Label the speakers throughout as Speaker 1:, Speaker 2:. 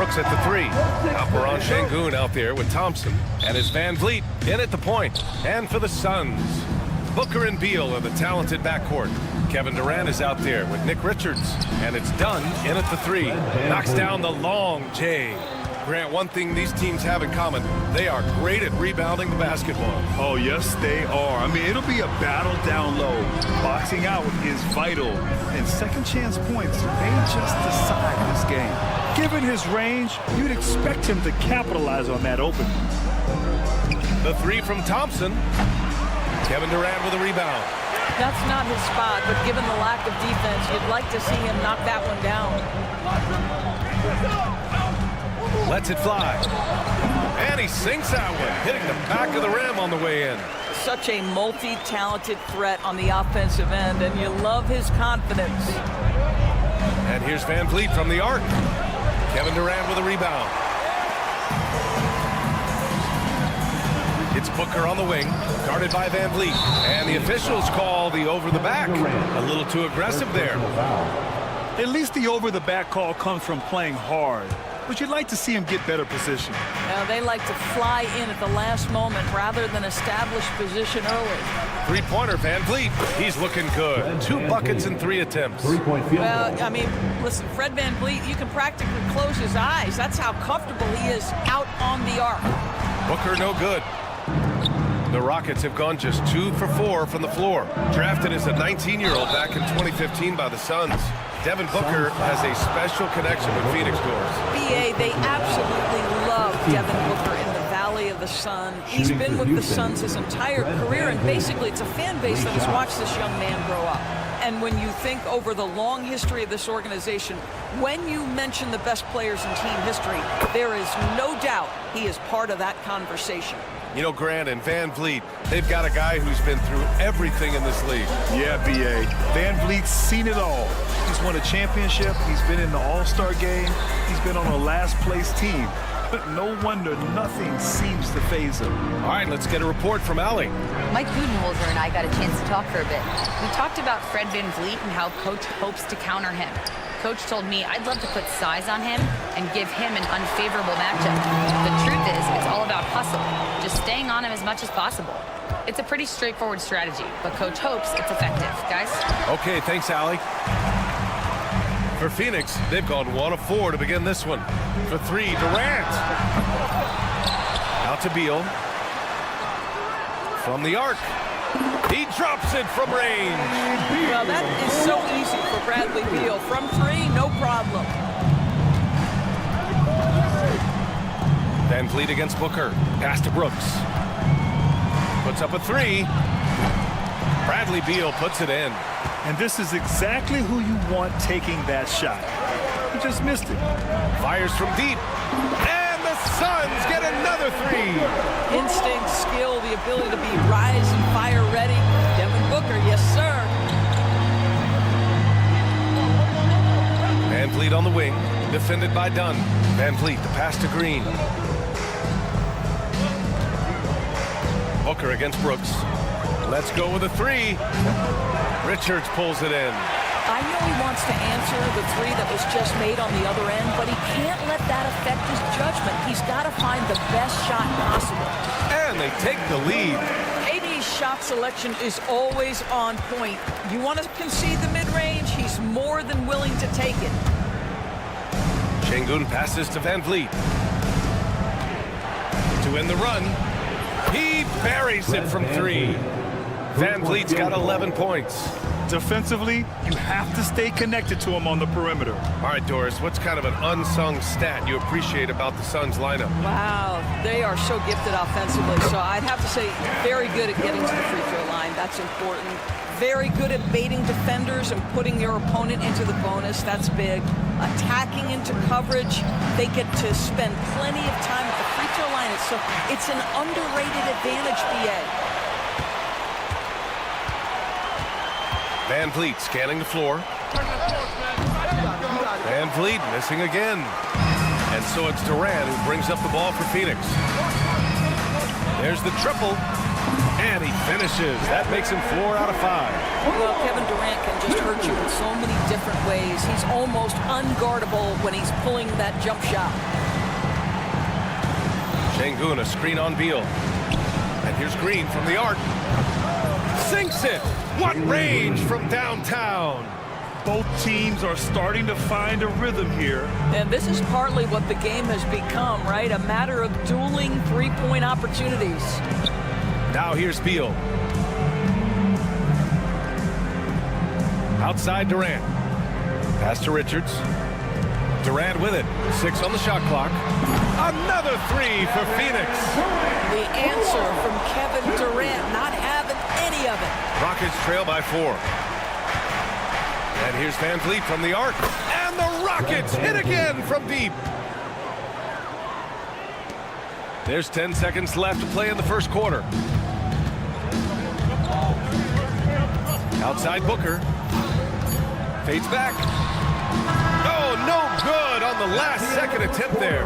Speaker 1: Brooks at the three. Alperon Şengün out there with Thompson. And it's Van Vliet in at the point. And for the Suns, Booker and Beal are the talented backcourt. Kevin Durant is out there with Nick Richards. And it's Dunn in at the three. Knocks down the long J. Grant, one thing these teams have in common, they are great at rebounding the basketball.
Speaker 2: Oh, yes, they are. I mean, it'll be a battle down low. Boxing out is vital, and second chance points may just decide this game. Given his range, you'd expect him to capitalize on that opening.
Speaker 1: The three from Thompson. Kevin Durant with a rebound.
Speaker 3: That's not his spot, but given the lack of defense, you'd like to see him knock that one down.
Speaker 1: Lets it fly. And he sinks that one, hitting the back of the rim on the way in.
Speaker 3: Such a multi-talented threat on the offensive end, and you love his confidence.
Speaker 1: And here's Van Vliet from the arc. Kevin Durant with a rebound. It's Booker on the wing, guarded by Van Vliet. And the officials call the over the back. A little too aggressive there.
Speaker 2: At least the over the back call comes from playing hard. But you'd like to see him get better position.
Speaker 3: Now, they like to fly in at the last moment rather than establish position early.
Speaker 1: Three-pointer, Van Vliet. He's looking good. 2 buckets in 3 attempts.
Speaker 3: Well, I mean, listen, Fred Van Vliet, you can practically close his eyes. That's how comfortable he is out on the arc.
Speaker 1: Booker no good. The Rockets have gone just 2 for 4 from the floor. Drafted as a 19-year-old back in 2015 by the Suns. Devin Booker has a special connection with Phoenix Doors.
Speaker 3: BA, they absolutely love Devin Booker in the Valley of the Sun. He's been with the Suns his entire career, and basically it's a fan base that has watched this young man grow up. And when you think over the long history of this organization, when you mention the best players in team history, there is no doubt he is part of that conversation.
Speaker 1: You know, Grant and Van Vliet, they've got a guy who's been through everything in this league.
Speaker 2: Yeah, B.A. Van Vliet's seen it all. He's won a championship. He's been in the All-Star game. He's been on a last-place team. But no wonder nothing seems to faze him.
Speaker 1: All right, let's get a report from Allie.
Speaker 4: Mike Budenholzer and I got a chance to talk for a bit. We talked about Fred Van Vliet and how Coach hopes to counter him. Coach told me I'd love to put size on him and give him an unfavorable matchup. The truth is, it's all about hustle, just staying on him as much as possible. It's a pretty straightforward strategy, but Coach hopes it's effective. Guys?
Speaker 1: Okay, thanks, Allie. For Phoenix, they've gone 1 of 4 to begin this one. For 3, Durant. Out to Beal. From the arc. He drops it from range.
Speaker 3: Well, that is so easy for Bradley Beal. From 3, no problem.
Speaker 1: Van Vliet against Booker. Pass to Brooks. Puts up a 3. Bradley Beal puts it in.
Speaker 2: And this is exactly who you want taking that shot. He just missed it.
Speaker 1: Fires from deep. And the Suns get another 3.
Speaker 3: Instinct, skill, the ability to be rise and fire ready. Devin Booker, yes, sir.
Speaker 1: Van Vliet on the wing, defended by Dunn. Van Vliet, the pass to Green. Booker against Brooks. Let's go with a 3. Richards pulls it in.
Speaker 3: I know he wants to answer the 3 that was just made on the other end, but he can't let that affect his judgment. He's got to find the best shot possible.
Speaker 1: And they take the lead.
Speaker 3: KD's shot selection is always on point. You want to concede the mid-range, he's more than willing to take it.
Speaker 1: Şengün passes to Van Vliet. To end the run, he buries it from 3. Van Vliet's got 11 points.
Speaker 2: Defensively, you have to stay connected to him on the perimeter.
Speaker 1: All right, Doris, what's kind of an unsung stat you appreciate about the Suns lineup?
Speaker 3: Wow, they are so gifted offensively. So I'd have to say very good at getting to the free throw line. That's important. Very good at baiting defenders and putting your opponent into the bonus. That's big. Attacking into coverage. They get to spend plenty of time at the free throw line. It's an underrated advantage, BA.
Speaker 1: Van Vliet scanning the floor. Van Vliet missing again. And so it's Durant who brings up the ball for Phoenix. There's the triple. And he finishes. That makes him 4 out of 5.
Speaker 3: Well, Kevin Durant can just hurt you in so many different ways. He's almost unguardable when he's pulling that jump shot.
Speaker 1: Şengün, a screen on Beal. And here's Green from the arc. Sinks it. What range from downtown.
Speaker 2: Both teams are starting to find a rhythm here.
Speaker 3: And this is partly what the game has become, right? A matter of dueling three-point opportunities.
Speaker 1: Now here's Beal. Outside Durant. Pass to Richards. Durant with it. 6 on the shot clock. Another 3 for Phoenix.
Speaker 3: The answer from Kevin Durant, not having any of it.
Speaker 1: Rockets trail by 4. And here's Van Vliet from the arc. And the Rockets hit again from deep. There's 10 seconds left to play in the first quarter. Outside Booker. Fades back. Oh, no good on the last second attempt there.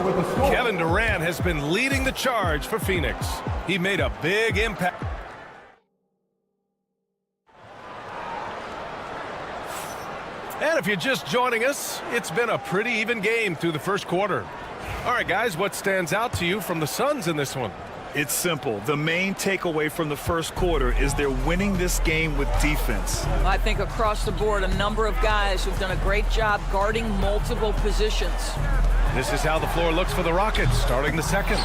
Speaker 1: Kevin Durant has been leading the charge for Phoenix. He made a big impact. And if you're just joining us, it's been a pretty even game through the first quarter. All right, guys, what stands out to you from the Suns in this one?
Speaker 2: It's simple. The main takeaway from the first quarter is they're winning this game with defense.
Speaker 3: I think across the board, a number of guys who've done a great job guarding multiple positions.
Speaker 1: This is how the floor looks for the Rockets starting the second.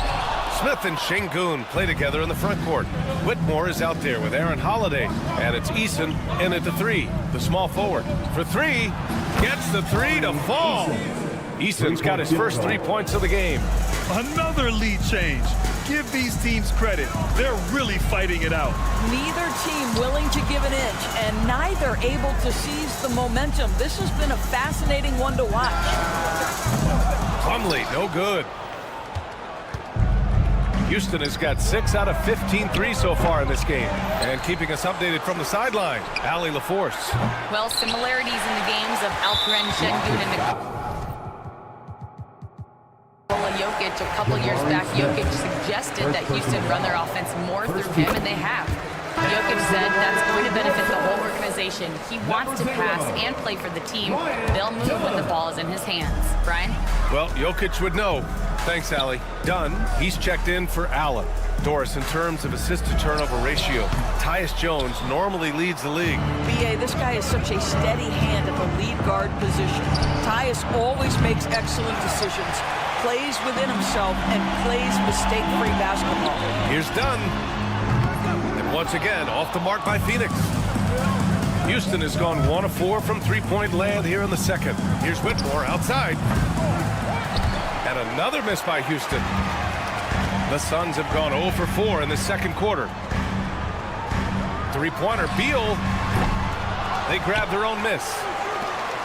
Speaker 1: Smith and Şengün play together in the front court. Whitmore is out there with Aaron Holiday. And it's Eason in at the 3, the small forward. For 3, gets the 3 to fall. Eason's got his first 3 points of the game.
Speaker 2: Another lead change. Give these teams credit. They're really fighting it out.
Speaker 3: Neither team willing to give an inch, and neither able to seize the momentum. This has been a fascinating one to watch.
Speaker 1: Plumlee, no good. Houston has got 6 out of 15 threes so far in this game. And keeping us updated from the sideline, Allie LaForce.
Speaker 4: Well, similarities in the games of Alperen Şengün and Nikola Jokic. A couple years back, Jokic suggested that Houston run their offense more through him, and they have. Jokic said that's going to benefit the whole organization. He wants to pass and play for the team. They'll move when the ball is in his hands. Brian?
Speaker 1: Well, Jokic would know. Thanks, Allie. Dunn, he's checked in for Allen. Doris, in terms of assist-to-turnover ratio, Tyus Jones normally leads the league.
Speaker 3: B.A., this guy is such a steady hand at the lead guard position. Tyus always makes excellent decisions, plays within himself, and plays mistake-free basketball.
Speaker 1: Here's Dunn. And once again, off the mark by Phoenix. Houston has gone 1 of 4 from three-point land here in the second. Here's Whitmore outside. And another miss by Houston. The Suns have gone 0 for 4 in the second quarter. Three-pointer, Beal. They grab their own miss.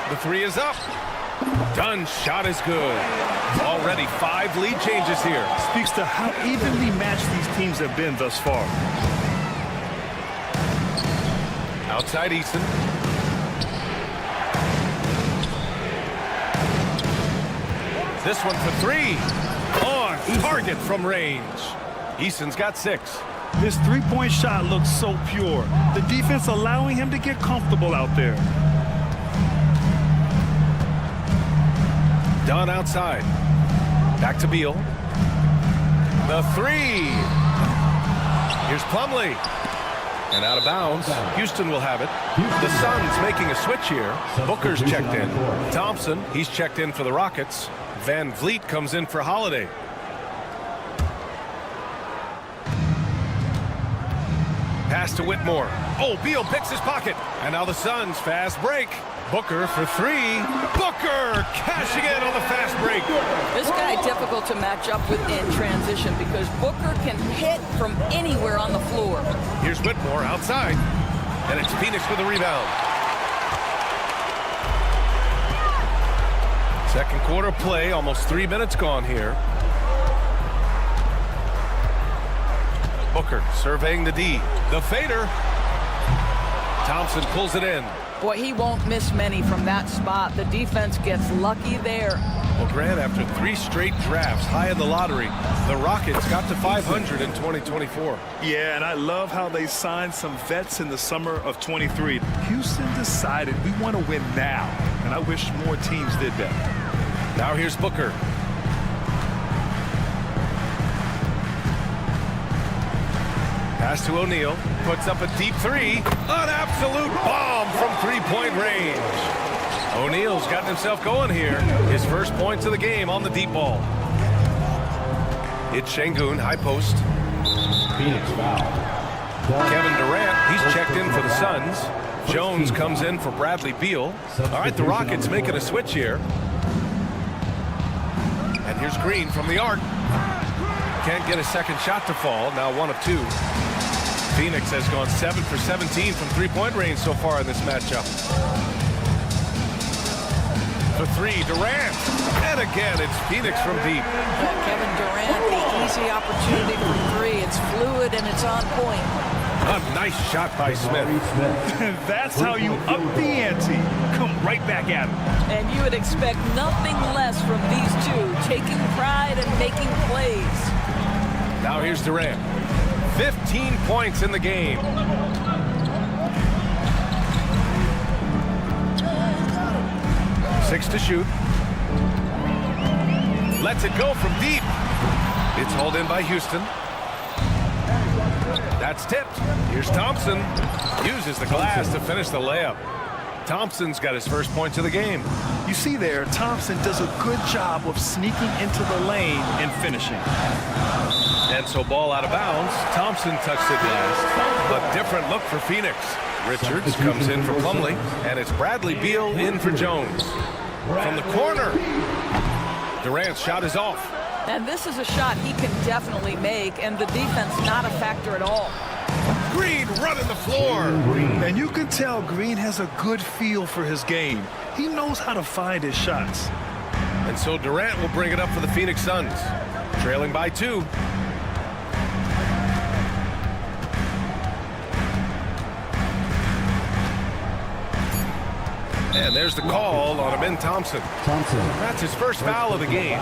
Speaker 1: The 3 is up. Dunn's shot is good. Already 5 lead changes here.
Speaker 2: Speaks to how evenly matched these teams have been thus far.
Speaker 1: Outside Eason. This one for 3. On target from range. Eason's got 6.
Speaker 2: His three-point shot looks so pure. The defense allowing him to get comfortable out there.
Speaker 1: Dunn outside. Back to Beal. The 3. Here's Plumlee. And out of bounds. Houston will have it. The Suns making a switch here. Booker's checked in. Thompson, he's checked in for the Rockets. Van Vliet comes in for Holiday. Pass to Whitmore. Oh, Beal picks his pocket. And now the Suns fast break. Booker for 3. Booker cashing in on the fast break.
Speaker 3: This guy difficult to match up with in transition because Booker can hit from anywhere on the floor.
Speaker 1: Here's Whitmore outside. And it's Phoenix with the rebound. Second quarter play, almost 3 minutes gone here. Booker surveying the D. The fader. Thompson pulls it in.
Speaker 3: Boy, he won't miss many from that spot. The defense gets lucky there.
Speaker 1: Well, Grant, after 3 straight drafts high in the lottery, the Rockets got to 500 in 2024.
Speaker 2: Yeah, and I love how they signed some vets in the summer of 23. Houston decided we want to win now, and I wish more teams did that.
Speaker 1: Now here's Booker. Pass to O'Neal, puts up a deep 3. An absolute bomb from 3-point range. O'Neal's gotten himself going here. His first points of the game on the deep ball. It's Şengün, high post.
Speaker 5: Phoenix foul.
Speaker 1: Kevin Durant, he's checked in for the Suns. Jones comes in for Bradley Beal. All right, the Rockets making a switch here. And here's Green from the arc. Can't get a second shot to fall. Now 1 of 2. Phoenix has gone 7 for 17 from 3-point range so far in this matchup. For 3, Durant. And again, it's Phoenix from deep.
Speaker 3: Kevin Durant, the easy opportunity from 3. It's fluid and it's on point.
Speaker 1: A nice shot by Smith.
Speaker 2: That's how you up the ante. Come right back at him.
Speaker 3: And you would expect nothing less from these two, taking pride and making plays.
Speaker 1: Now here's Durant. 15 points in the game. Six to shoot. Lets it go from deep. It's hauled in by Houston. That's tipped. Here's Thompson. Uses the glass to finish the layup. Thompson's got his first points of the game.
Speaker 2: You see there, Thompson does a good job of sneaking into the lane and finishing.
Speaker 1: And so ball out of bounds. Thompson touched it last. A different look for Phoenix. Richards comes in for Plumlee, and it's Bradley Beal in for Jones. From the corner, Durant's shot is off.
Speaker 3: And this is a shot he can definitely make, and the defense not a factor at all.
Speaker 1: Green running the floor.
Speaker 2: And you can tell Green has a good feel for his game. He knows how to find his shots.
Speaker 1: And so Durant will bring it up for the Phoenix Suns, trailing by 2. And there's the call on Amin Thompson. That's his first foul of the game.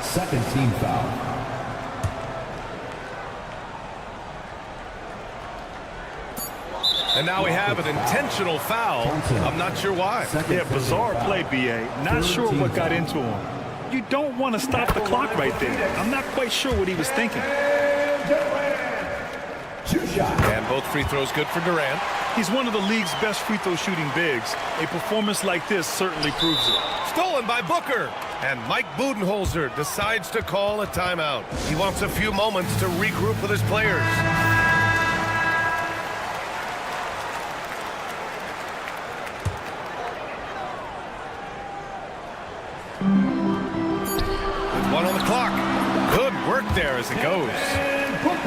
Speaker 5: Second team foul.
Speaker 1: And now we have an intentional foul. I'm not sure why.
Speaker 2: Yeah, bizarre play, B.A. Not sure what got into him. You don't want to stop the clock right there. I'm not quite sure what he was thinking.
Speaker 1: And both free throws good for Durant.
Speaker 2: He's one of the league's best free throw shooting bigs. A performance like this certainly proves it.
Speaker 1: Stolen by Booker. And Mike Budenholzer decides to call a timeout. He wants a few moments to regroup with his players. With 1 on the clock. Good work there as it goes.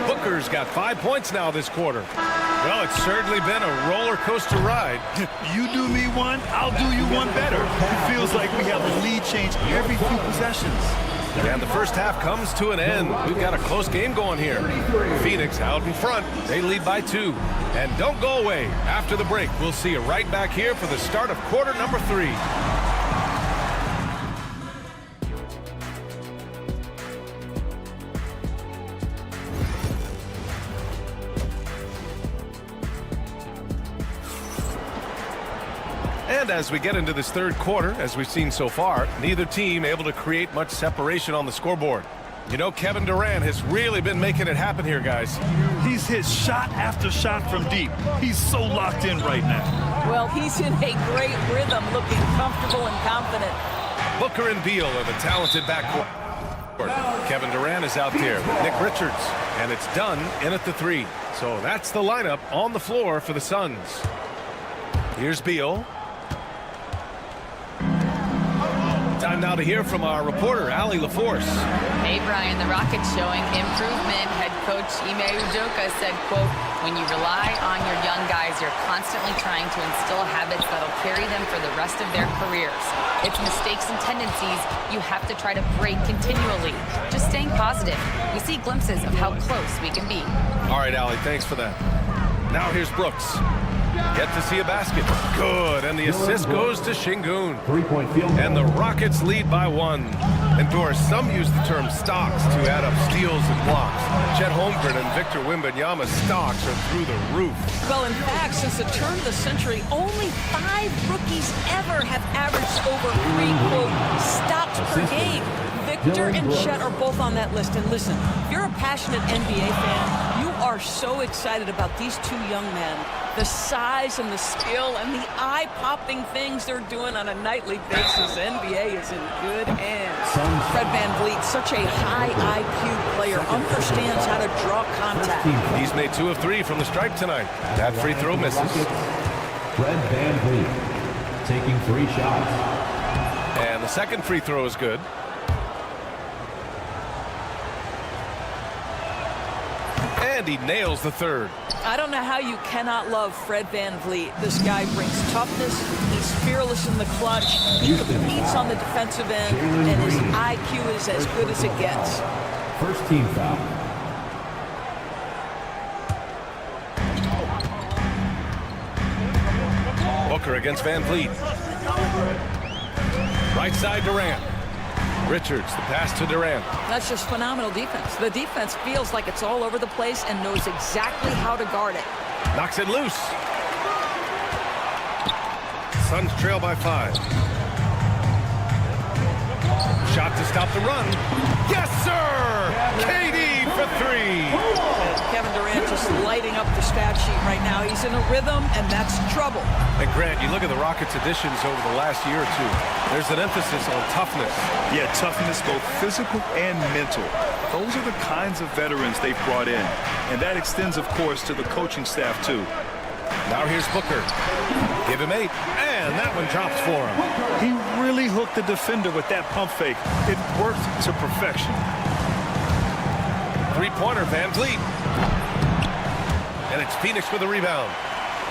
Speaker 1: Booker's got 5 points now this quarter. Well, it's certainly been a roller coaster ride.
Speaker 2: You do me one, I'll do you one better. It feels like we have a lead change every few possessions.
Speaker 1: And the first half comes to an end. We've got a close game going here. Phoenix out in front. They lead by 2. And don't go away. After the break, we'll see you right back here for the start of quarter number 3. And as we get into this third quarter, as we've seen so far, neither team able to create much separation on the scoreboard. You know, Kevin Durant has really been making it happen here, guys.
Speaker 2: He's hit shot after shot from deep. He's so locked in right now.
Speaker 3: Well, he's in a great rhythm, looking comfortable and confident.
Speaker 1: Booker and Beal are the talented backcourt. Kevin Durant is out there with Nick Richards, and it's done in at the 3. So that's the lineup on the floor for the Suns. Here's Beal. Time now to hear from our reporter, Allie LaForce.
Speaker 4: Hey, Brian, the Rockets showing improvement. Head coach Ime Udoka said, quote, when you rely on your young guys, you're constantly trying to instill habits that'll carry them for the rest of their careers. It's mistakes and tendencies you have to try to break continually. Just staying positive. We see glimpses of how close we can be.
Speaker 1: All right, Allie, thanks for that. Now here's Brooks. Get to see a basket. Good, and the assist goes to Şengün.
Speaker 5: 3-point field goal.
Speaker 1: And the Rockets lead by 1. And Doris, some use the term stocks to add up steals and blocks. Chet Holmgren and Victor Wembanyama's stocks are through the roof.
Speaker 3: Well, in fact, since the turn of the century, only 5 rookies ever have averaged over 3, quote, stocks per game. Victor and Chet are both on that list. And listen, if you're a passionate NBA fan, you are so excited about these 2 young men. The size and the skill and the eye-popping things they're doing on a nightly basis. NBA is in good hands. Fred VanVleet, such a high IQ player, understands how to draw contact.
Speaker 1: He's made 2 of 3 from the stripe tonight. That free throw misses.
Speaker 5: Fred VanVleet taking 3 shots.
Speaker 1: And the second free throw is good. And he nails the third.
Speaker 3: I don't know how you cannot love Fred VanVleet. This guy brings toughness. He's fearless in the clutch. He competes on the defensive end, and his IQ is as good as it gets.
Speaker 5: First team foul.
Speaker 1: Booker against VanVleet. Right side Durant. Richards, the pass to Durant.
Speaker 3: That's just phenomenal defense. The defense feels like it's all over the place and knows exactly how to guard it.
Speaker 1: Knocks it loose. Suns trail by 5. Shot to stop the run. Yes, sir! KD for 3.
Speaker 3: Kevin Durant just lighting up the stat sheet right now. He's in a rhythm, and that's trouble.
Speaker 1: And Grant, you look at the Rockets' additions over the last year or 2. There's an emphasis on toughness.
Speaker 2: Yeah, toughness, both physical and mental. Those are the kinds of veterans they've brought in. And that extends, of course, to the coaching staff, too.
Speaker 1: Now here's Booker. Give him 8. And that one drops for him.
Speaker 2: He really hooked the defender with that pump fake. It worked to perfection.
Speaker 1: Three-pointer, VanVleet. And it's Phoenix with a rebound.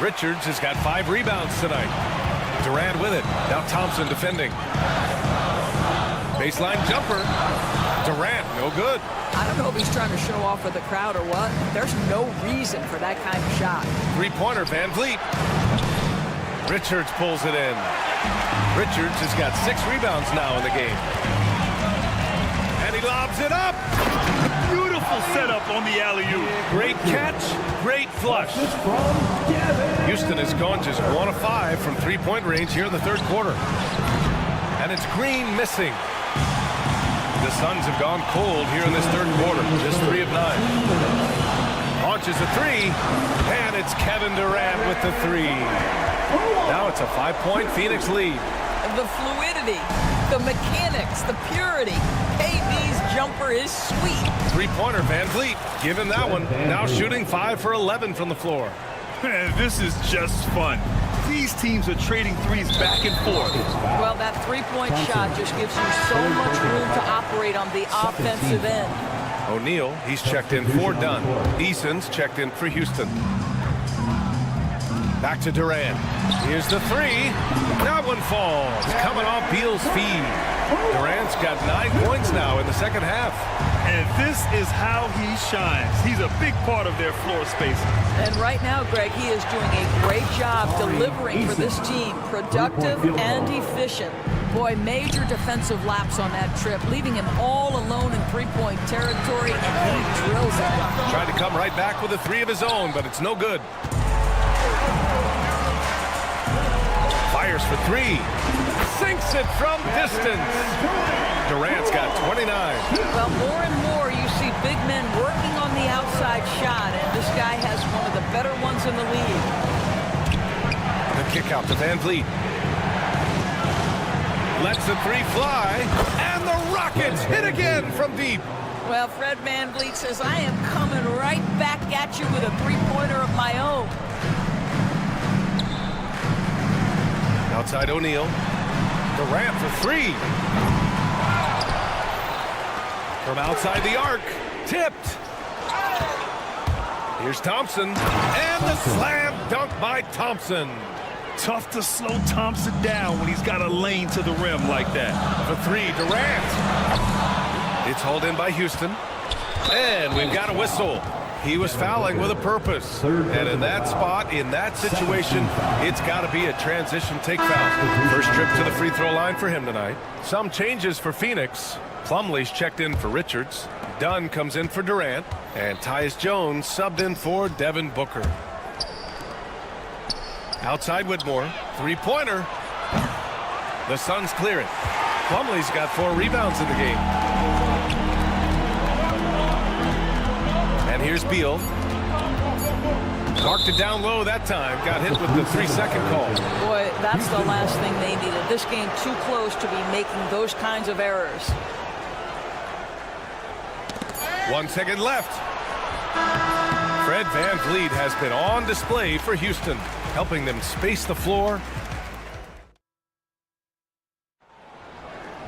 Speaker 1: Richards has got 5 rebounds tonight. Durant with it. Now Thompson defending. Baseline jumper. Durant, no good.
Speaker 3: I don't know if he's trying to show off for the crowd or what. There's no reason for that kind of shot.
Speaker 1: Three-pointer, VanVleet. Richards pulls it in. Richards has got 6 rebounds now in the game. And he lobs it up.
Speaker 2: Beautiful setup on the alley-oop.
Speaker 1: Great catch, great flush. Houston has gone just 1 of 5 from 3-point range here in the third quarter. And it's Green missing. The Suns have gone cold here in this third quarter. Just 3 of 9. Launches a 3, and it's Kevin Durant with the 3. Now it's a 5-point Phoenix lead.
Speaker 3: The fluidity, the mechanics, the purity. KD's jumper is sweet.
Speaker 1: Three-pointer, VanVleet. Give him that one. Now shooting 5 for 11 from the floor.
Speaker 2: Man, this is just fun. These teams are trading threes back and forth.
Speaker 3: Well, that 3-point shot just gives you so much room to operate on the offensive end.
Speaker 1: O'Neal, he's checked in for Dunn. Eason's checked in for Houston. Back to Durant. Here's the 3. That one falls. Coming off Beal's feed. Durant's got 9 points now in the second half.
Speaker 2: And this is how he shines. He's a big part of their floor spacing.
Speaker 3: And right now, Greg, he is doing a great job delivering for this team. Productive and efficient. Boy, major defensive laps on that trip, leaving him all alone in 3-point territory, and he drills it.
Speaker 1: Tried to come right back with a 3 of his own, but it's no good. Fires for 3. Sinks it from distance. Durant's got 29.
Speaker 3: Well, more and more you see big men working on the outside shot, and this guy has one of the better ones in the league.
Speaker 1: The kick out to VanVleet. Lets the 3 fly, and the Rockets hit again from deep.
Speaker 3: Well, Fred VanVleet says, I am coming right back at you with a 3-pointer of my own.
Speaker 1: Outside O'Neal. Durant for 3. From outside the arc. Tipped. Here's Thompson. And the slam dunk by Thompson.
Speaker 2: Tough to slow Thompson down when he's got a lane to the rim like that.
Speaker 1: For 3, Durant. It's hauled in by Houston. And we've got a whistle. He was fouling with a purpose. And in that spot, in that situation, it's got to be a transition take foul. First trip to the free throw line for him tonight. Some changes for Phoenix. Plumlee's checked in for Richards. Dunn comes in for Durant. And Tyus Jones subbed in for Devin Booker. Outside Whitmore. Three-pointer. The Suns clear it. Plumlee's got 4 rebounds in the game. And here's Beal. Marked it down low that time. Got hit with the 3-second call.
Speaker 3: Boy, that's the last thing they needed. This game too close to be making those kinds of errors.
Speaker 1: 1 second left. Fred VanVleet has been on display for Houston, helping them space the floor.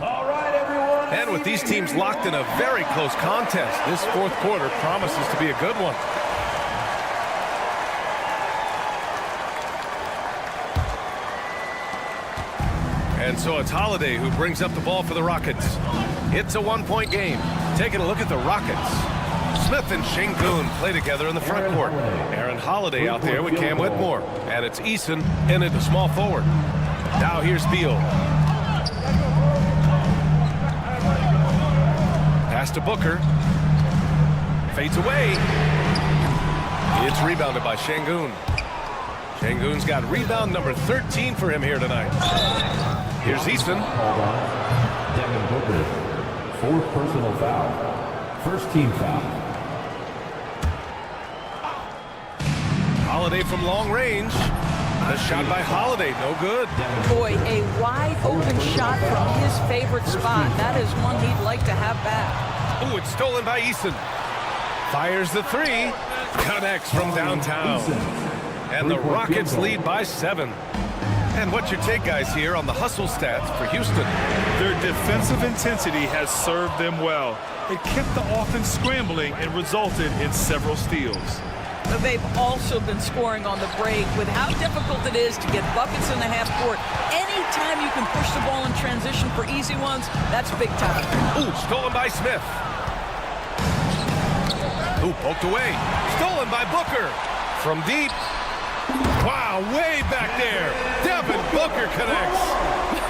Speaker 5: All right, everyone.
Speaker 1: And with these teams locked in a very close contest, this fourth quarter promises to be a good one. And so it's Holiday who brings up the ball for the Rockets. It's a 1-point game. Taking a look at the Rockets. Smith and Şengün play together in the front court. Aaron Holiday out there with Cam Whitmore. And it's Eason in at the small forward. Now here's Beal. Pass to Booker. Fades away. It's rebounded by Şengün. Şengün's got rebound number 13 for him here tonight. Here's Eason.
Speaker 5: Hold on. Devin Booker. 4th personal foul. First team foul.
Speaker 1: Holiday from long range. The shot by Holiday, no good.
Speaker 3: Boy, a wide open shot from his favorite spot. That is one he'd like to have back.
Speaker 1: Ooh, it's stolen by Eason. Fires the 3. Connects from downtown. And the Rockets lead by 7. And what's your take, guys, here on the hustle stats for Houston?
Speaker 2: Their defensive intensity has served them well. It kept the offense scrambling and resulted in several steals.
Speaker 3: But they've also been scoring on the break. With how difficult it is to get buckets in the half court, anytime you can push the ball in transition for easy ones, that's big time.
Speaker 1: Ooh, stolen by Smith. Ooh, poked away. Stolen by Booker. From deep. Wow, way back there. Devin Booker connects.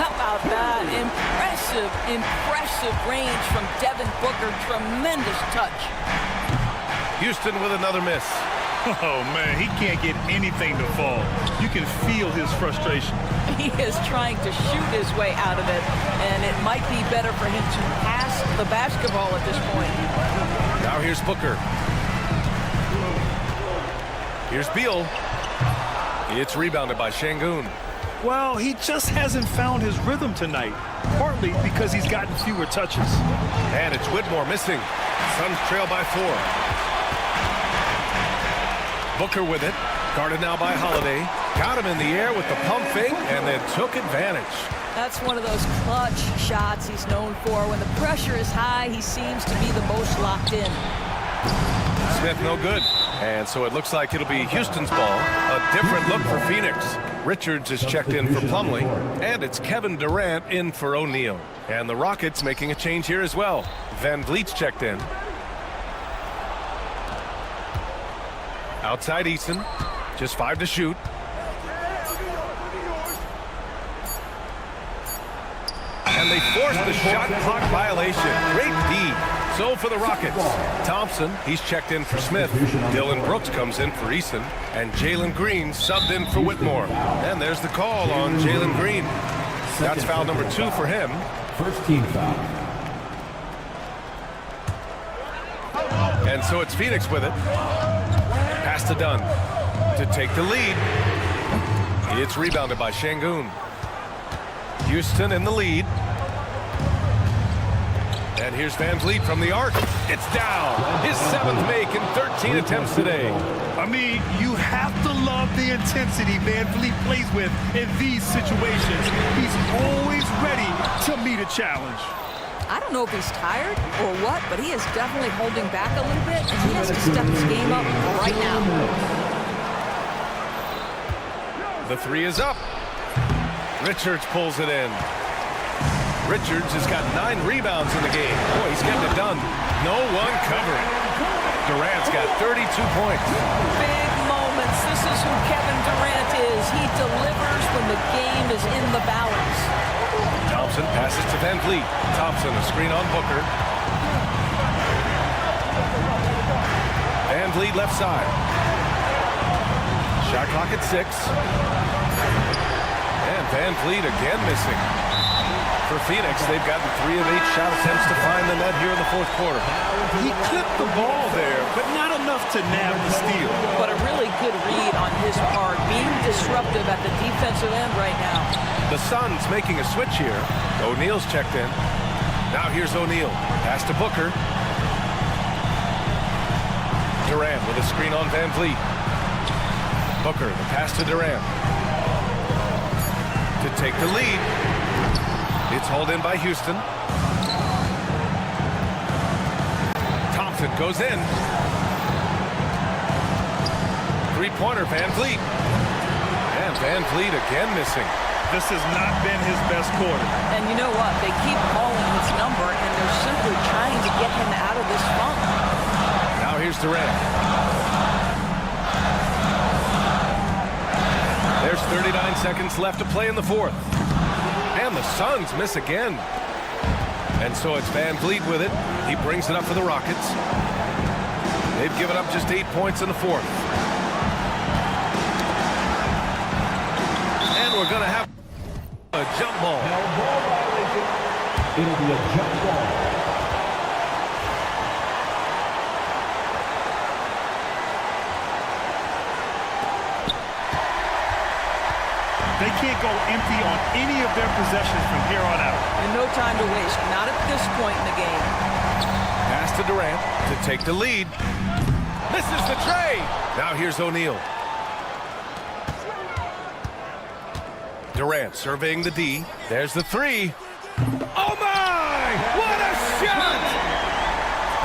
Speaker 3: How about that? Impressive range from Devin Booker. Tremendous touch.
Speaker 1: Houston with another miss.
Speaker 2: Oh, man, he can't get anything to fall. You can feel his frustration.
Speaker 3: He is trying to shoot his way out of it, and it might be better for him to pass the basketball at this point.
Speaker 1: Now here's Booker. Here's Beal. It's rebounded by Şengün.
Speaker 2: Well, he just hasn't found his rhythm tonight, partly because he's gotten fewer touches.
Speaker 1: And it's Whitmore missing. Suns trail by 4. Booker with it. Guarded now by Holiday. Got him in the air with the pump fake and then took advantage.
Speaker 3: That's one of those clutch shots he's known for. When the pressure is high, he seems to be the most locked in.
Speaker 1: Smith no good. And so it looks like it'll be Houston's ball. A different look for Phoenix. Richards is checked in for Plumlee. And it's Kevin Durant in for O'Neal. And the Rockets making a change here as well. VanVleet's checked in. Outside Eason. Just 5 to shoot. And they forced the shot clock violation. Great D. So for the Rockets, Thompson, he's checked in for Smith. Dylan Brooks comes in for Eason. And Jalen Green subbed in for Whitmore. And there's the call on Jalen Green. That's foul number 2 for him.
Speaker 5: First team foul.
Speaker 1: And so it's Phoenix with it. Pass to Dunn to take the lead. It's rebounded by Şengün. Houston in the lead. And here's VanVleet from the arc. It's down. His 7th make in 13 attempts today.
Speaker 2: I mean, you have to love the intensity VanVleet plays with in these situations. He's always ready to meet a challenge.
Speaker 3: I don't know if he's tired or what, but he is definitely holding back a little bit, and he has to step his game up right now.
Speaker 1: The 3 is up. Richards pulls it in. Richards has got 9 rebounds in the game. Boy, he's getting it done. No one covering. Durant's got 32 points.
Speaker 3: Big moments. This is who Kevin Durant is. He delivers when the game is in the balance.
Speaker 1: Thompson passes to Van Vliet. Thompson, a screen on Booker. Van Vliet left side. Shot clock at 6. And Van Vliet again missing. For Phoenix, they've gotten 3 of 8 shot attempts to find the net here in the fourth quarter.
Speaker 2: He clipped the ball there, but not enough to nab the steal.
Speaker 3: But a really good read on his part, being disruptive at the defensive end right now.
Speaker 1: The Suns making a switch here. O'Neal's checked in. Now here's O'Neal. Pass to Booker. Durant with a screen on Van Vliet. Booker, the pass to Durant. To take the lead. It's hauled in by Houston. Thompson goes in. Three-pointer, Van Vliet. And Van Vliet again missing.
Speaker 2: This has not been his best quarter.
Speaker 3: And you know what? They keep calling his number, and they're simply trying to get him out of this funk.
Speaker 1: Now here's Durant. There's 39 seconds left to play in the fourth. And the Suns miss again. And so it's Van Vliet with it. He brings it up for the Rockets. They've given up just 8 points in the fourth. And we're going to have a jump ball.
Speaker 5: It'll be a jump ball.
Speaker 2: They can't go empty on any of their possessions from here on out.
Speaker 3: And no time to waste. Not at this point in the game.
Speaker 1: Pass to Durant to take the lead. Misses the tray. Now here's O'Neal. Durant surveying the D. There's the 3. Oh my! What a shot!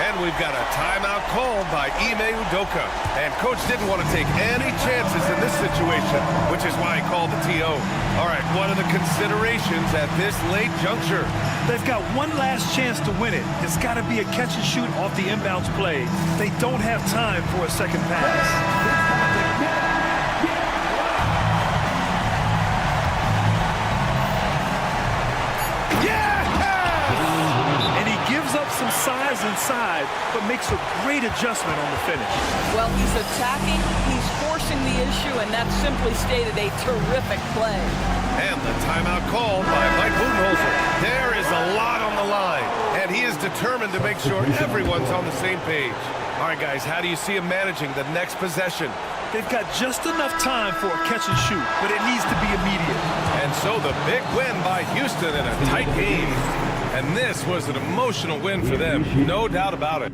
Speaker 1: And we've got a timeout called by Ime Udoka. And coach didn't want to take any chances in this situation, which is why he called the TO. All right, what are the considerations at this late juncture?
Speaker 2: They've got one last chance to win it. It's got to be a catch and shoot off the inbounds play. They don't have time for a second pass. Up some size inside, but makes a great adjustment on the finish.
Speaker 3: Well, he's attacking, he's forcing the issue, and that simply stated a terrific play.
Speaker 1: And the timeout called by Mike Budenholzer. There is a lot on the line, and he is determined to make sure everyone's on the same page. All right, guys, how do you see him managing the next possession?
Speaker 2: They've got just enough time for a catch and shoot, but it needs to be immediate.
Speaker 1: And so the big win by Houston in a tight game. And this was an emotional win for them, no doubt about it.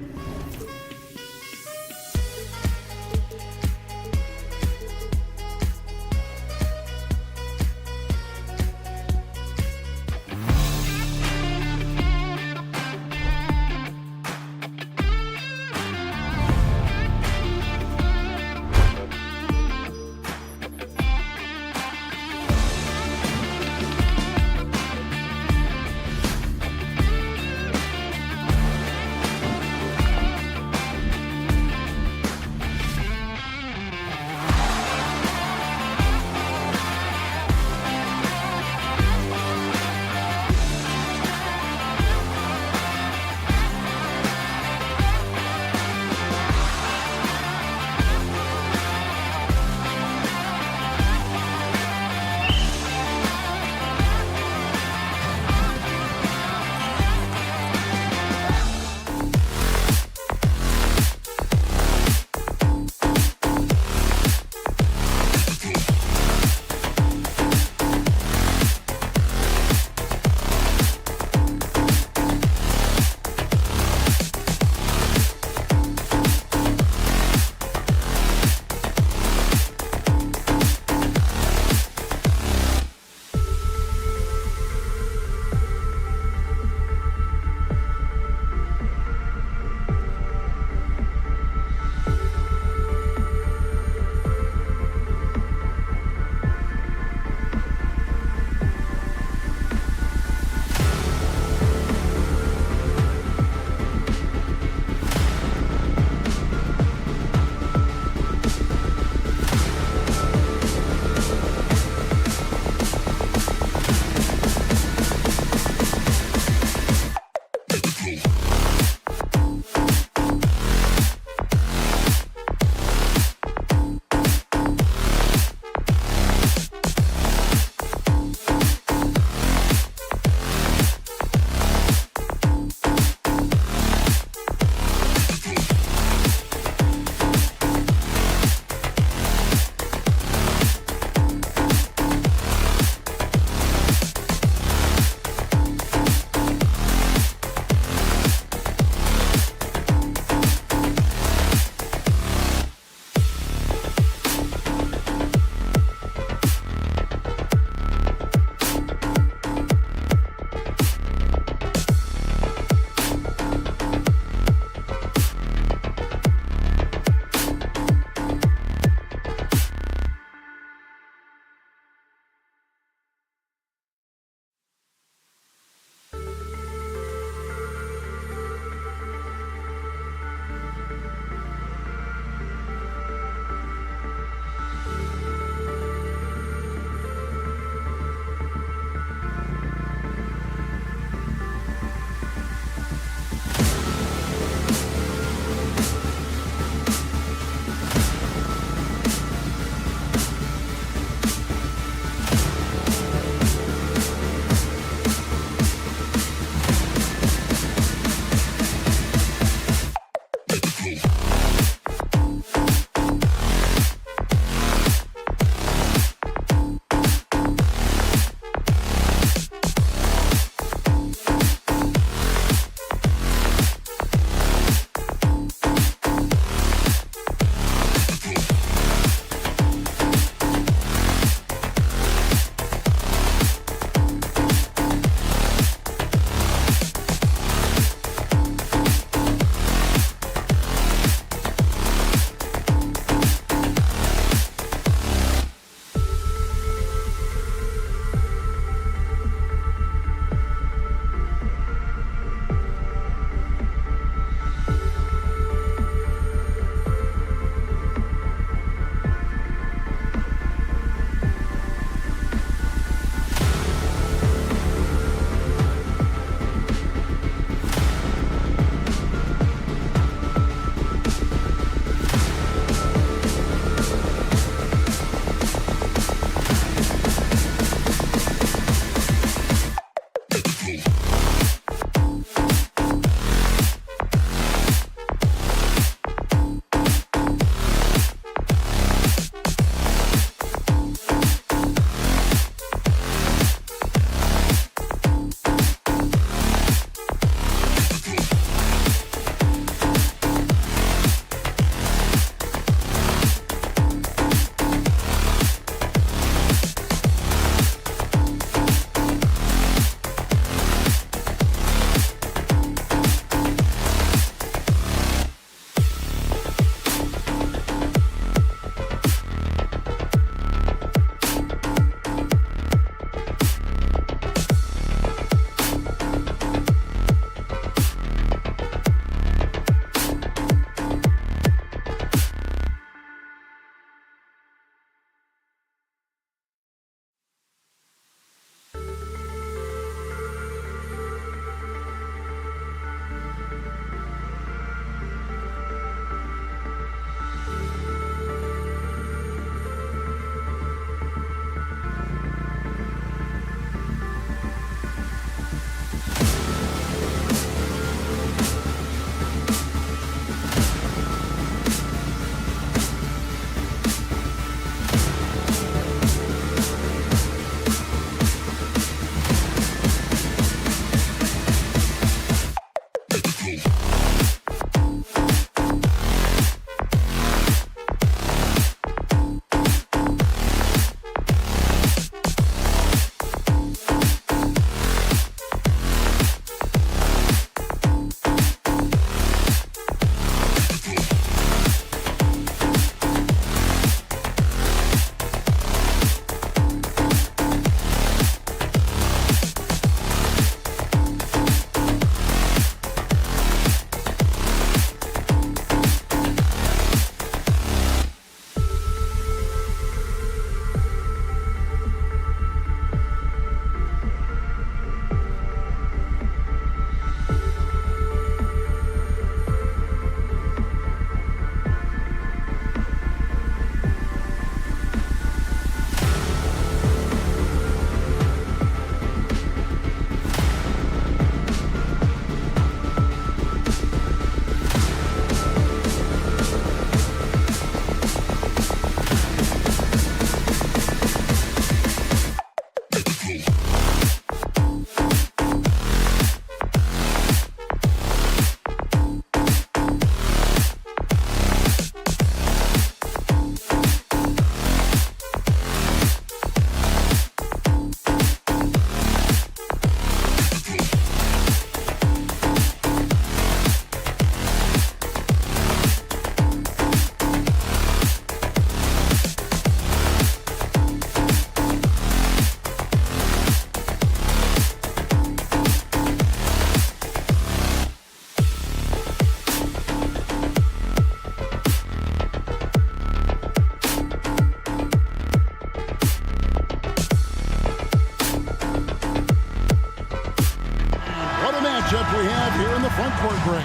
Speaker 6: matchup we have here in the front court break.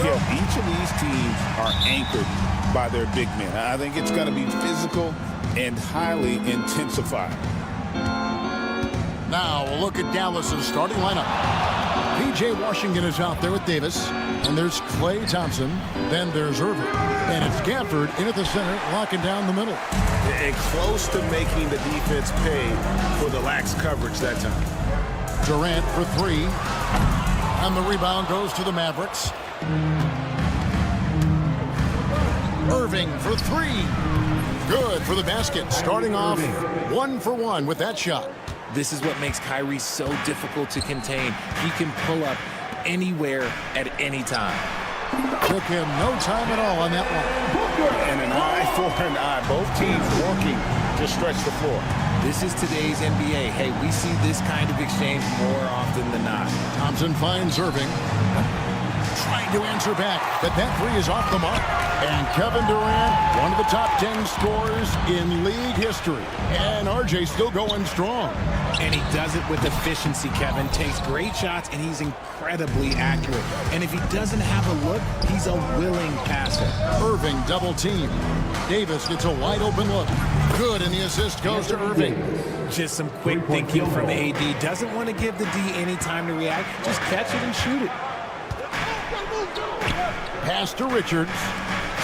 Speaker 7: Yeah, each of these teams are anchored by their big men. I think it's going to be physical and highly intensified.
Speaker 6: Now we'll look at Dallas's starting lineup. P.J. Washington is out there with Davis. And there's Klay Thompson. Then there's Irving. And it's Gafford in at the center, locking down the middle.
Speaker 7: And close to making the defense pay for the lax coverage that time.
Speaker 6: Durant for three. And the rebound goes to the Mavericks. Irving for three. Good for the basket. Starting off 1-for-1 with that shot.
Speaker 8: This is what makes Kyrie so difficult to contain. He can pull up anywhere at any time.
Speaker 6: Took him no time at all on that one.
Speaker 7: And an eye for an eye. Both teams working to stretch the floor.
Speaker 8: This is today's NBA. Hey, we see this kind of exchange more often than not.
Speaker 6: Thompson finds Irving. Trying to answer back, but that three is off the mark. And Kevin Durant, one of the top 10 scorers in league history. And RJ still going strong.
Speaker 8: And he does it with efficiency, Kevin. Takes great shots, and he's incredibly accurate. And if he doesn't have a look, he's a willing passer.
Speaker 6: Irving double team. Davis gets a wide open look. Good, and the assist goes to Irving.
Speaker 8: Just some quick thinking from AD. Doesn't want to give the D any time to react. Just catch it and shoot it.
Speaker 6: Pass to Richards.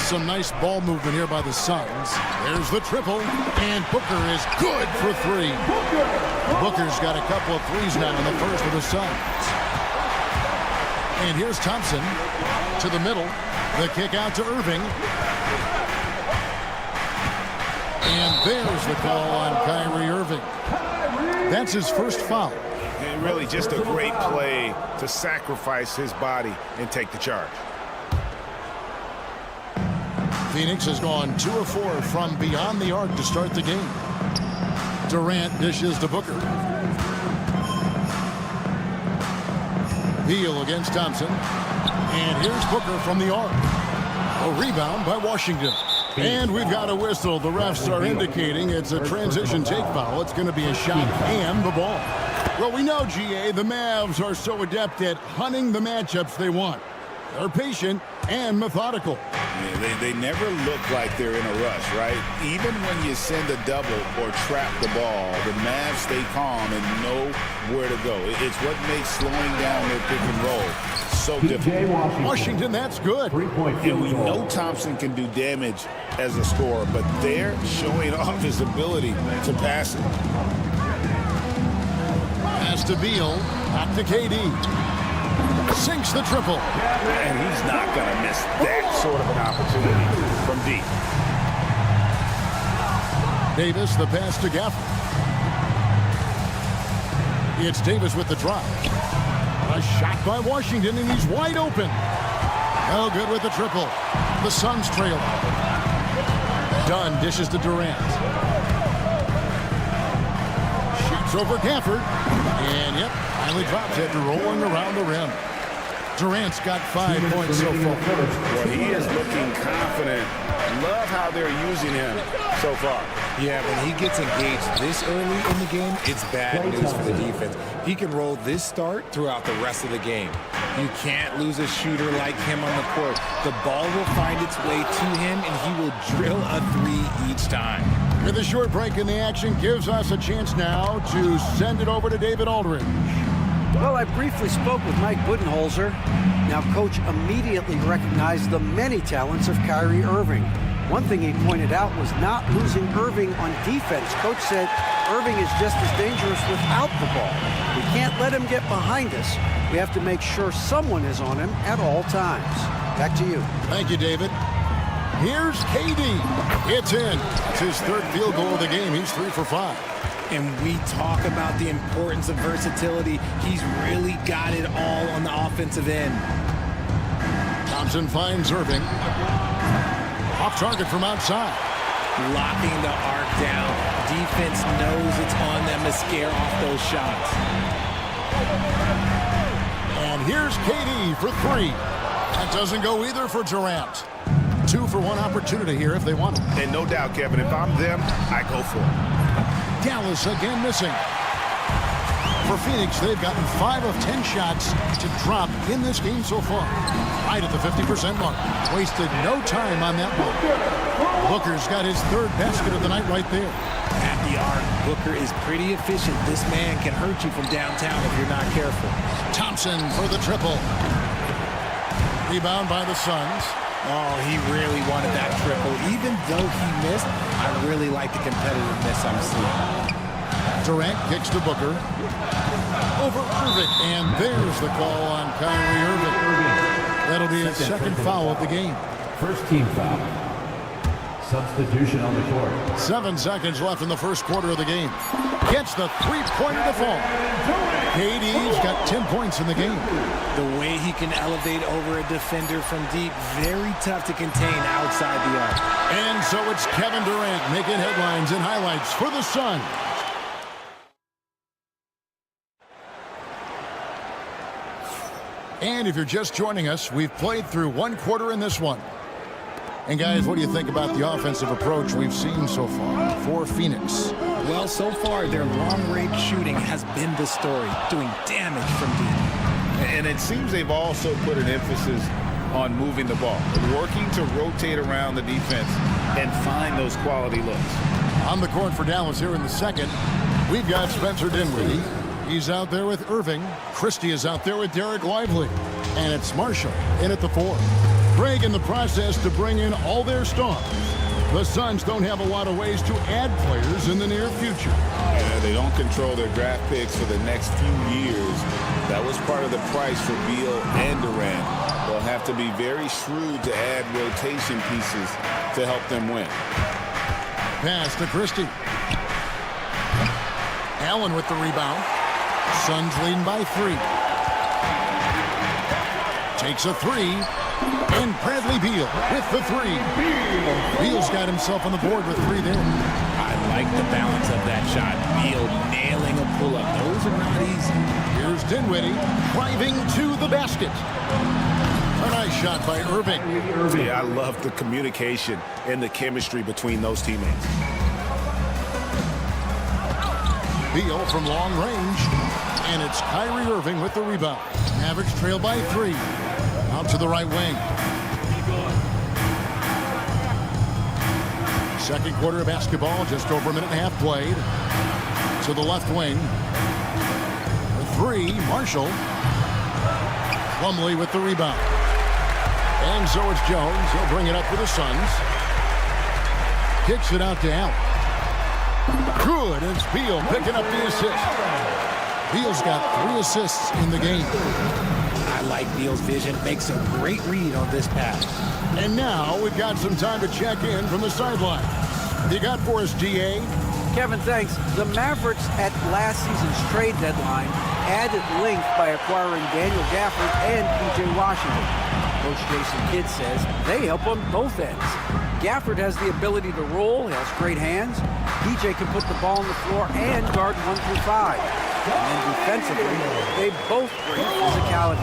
Speaker 6: Some nice ball movement here by the Suns. There's the triple, and Booker is good for three. Booker's got a couple of threes now in the first for the Suns. And here's Thompson to the middle. The kick out to Irving. And there's the call on Kyrie Irving. That's his first foul.
Speaker 7: And really just a great play to sacrifice his body and take the charge.
Speaker 6: Phoenix has gone 2 of 4 from beyond the arc to start the game. Durant dishes to Booker. Beal against Thompson. And here's Booker from the arc. A rebound by Washington. And we've got a whistle. The refs are indicating it's a transition take foul. It's going to be a shot and the ball. Well, we know, GA, the Mavs are so adept at hunting the matchups they want. They're patient and methodical.
Speaker 7: Yeah, they never look like they're in a rush, right? Even when you send a double or trap the ball, the Mavs stay calm and know where to go. It's what makes slowing down their pick and roll so difficult.
Speaker 6: Washington, that's good.
Speaker 7: And we know Thompson can do damage as a scorer, but they're showing off his ability to pass it.
Speaker 6: Pass to Beal, back to KD. Sinks the triple.
Speaker 7: And he's not going to miss that sort of an opportunity from deep.
Speaker 6: Davis, the pass to Gafford. It's Davis with the drop. A shot by Washington, and he's wide open. No good with the triple. The Suns trail. Dunn dishes to Durant. Shoots over Gafford. And, yep, finally drops it, rolling around the rim. Durant's got 5 points so far.
Speaker 7: Well, he is looking confident. Love how they're using him so far.
Speaker 8: Yeah, when he gets engaged this early in the game, it's bad news for the defense. He can roll this start throughout the rest of the game. You can't lose a shooter like him on the court. The ball will find its way to him, and he will drill a 3 each time.
Speaker 6: With a short break in the action, gives us a chance now to send it over to David Aldridge.
Speaker 9: Well, I briefly spoke with Mike Budenholzer. Now, Coach immediately recognized the many talents of Kyrie Irving. One thing he pointed out was not losing Irving on defense. Coach said Irving is just as dangerous without the ball. We can't let him get behind us. We have to make sure someone is on him at all times. Back to you.
Speaker 6: Thank you, David. Here's KD. It's in. It's his 3rd field goal of the game. He's 3 for 5.
Speaker 8: And we talk about the importance of versatility. He's really got it all on the offensive end.
Speaker 6: Thompson finds Irving. Off target from outside.
Speaker 8: Locking the arc down. Defense knows it's on them to scare off those shots.
Speaker 6: And here's KD for 3. That doesn't go either for Durant. 2 for 1 opportunity here if they want it.
Speaker 7: And no doubt, Kevin, if I'm them, I go for it.
Speaker 6: Dallas again missing. For Phoenix, they've gotten 5 of 10 shots to drop in this game so far. Right at the 50% mark. Wasted no time on that one. Booker's got his 3rd basket of the night right there.
Speaker 8: At the arc, Booker is pretty efficient. This man can hurt you from downtown if you're not careful.
Speaker 6: Thompson for the triple. Rebound by the Suns.
Speaker 8: Oh, he really wanted that triple. Even though he missed, I really like the competitiveness I'm seeing.
Speaker 6: Durant kicks to Booker. Over Irving. And there's the call on Kyrie Irving. That'll be his 2nd foul of the game.
Speaker 5: First team foul. Substitution on the court.
Speaker 6: 7 seconds left in the 1st quarter of the game. Gets the 3-pointer to fall. KD's got 10 points in the game.
Speaker 8: The way he can elevate over a defender from deep, very tough to contain outside the arc.
Speaker 6: And so it's Kevin Durant making headlines and highlights for the Suns. And if you're just joining us, we've played through 1 quarter in this one. And guys, what do you think about the offensive approach we've seen so far for Phoenix?
Speaker 8: Well, so far, their long-range shooting has been the story, doing damage from deep.
Speaker 7: And it seems they've also put an emphasis on moving the ball, working to rotate around the defense and find those quality looks.
Speaker 6: On the court for Dallas here in the 2nd, we've got Spencer Dinwiddie. He's out there with Irving. Christie is out there with Derek Lively. And it's Marshall in at the 4. Craig in the process to bring in all their stars. The Suns don't have a lot of ways to add players in the near future.
Speaker 7: Yeah, they don't control their draft picks for the next few years. That was part of the price for Beal and Durant. They'll have to be very shrewd to add rotation pieces to help them win.
Speaker 6: Pass to Christie. Allen with the rebound. Suns leading by 3. Takes a 3. And Bradley Beal with the 3. Beal's got himself on the board with 3 there.
Speaker 8: I like the balance of that shot. Beal nailing a pull-up. Those are not easy.
Speaker 6: Here's Dinwiddie driving to the basket. A nice shot by Irving.
Speaker 7: Yeah, I love the communication and the chemistry between those teammates.
Speaker 6: Beal from long range. And it's Kyrie Irving with the rebound. Mavericks trail by 3. Out to the right wing. 2nd quarter of basketball, just over a minute and a half played. To the left wing. The 3, Marshall. Plumlee with the rebound. And so it's Jones. He'll bring it up for the Suns. Kicks it out to Allen. Good. It's Beal picking up the assist. Beal's got 3 assists in the game.
Speaker 8: I like Beal's vision, makes a great read on this pass.
Speaker 6: And now we've got some time to check in from the sideline. You got for us, DA?
Speaker 9: Kevin, thanks. The Mavericks at last season's trade deadline added length by acquiring Daniel Gafford and P.J. Washington. Coach Jason Kidd says they help on both ends. Gafford has the ability to roll, he has great hands. P.J. can put the ball on the floor and guard 1 through 5. And then defensively, they both bring physicality.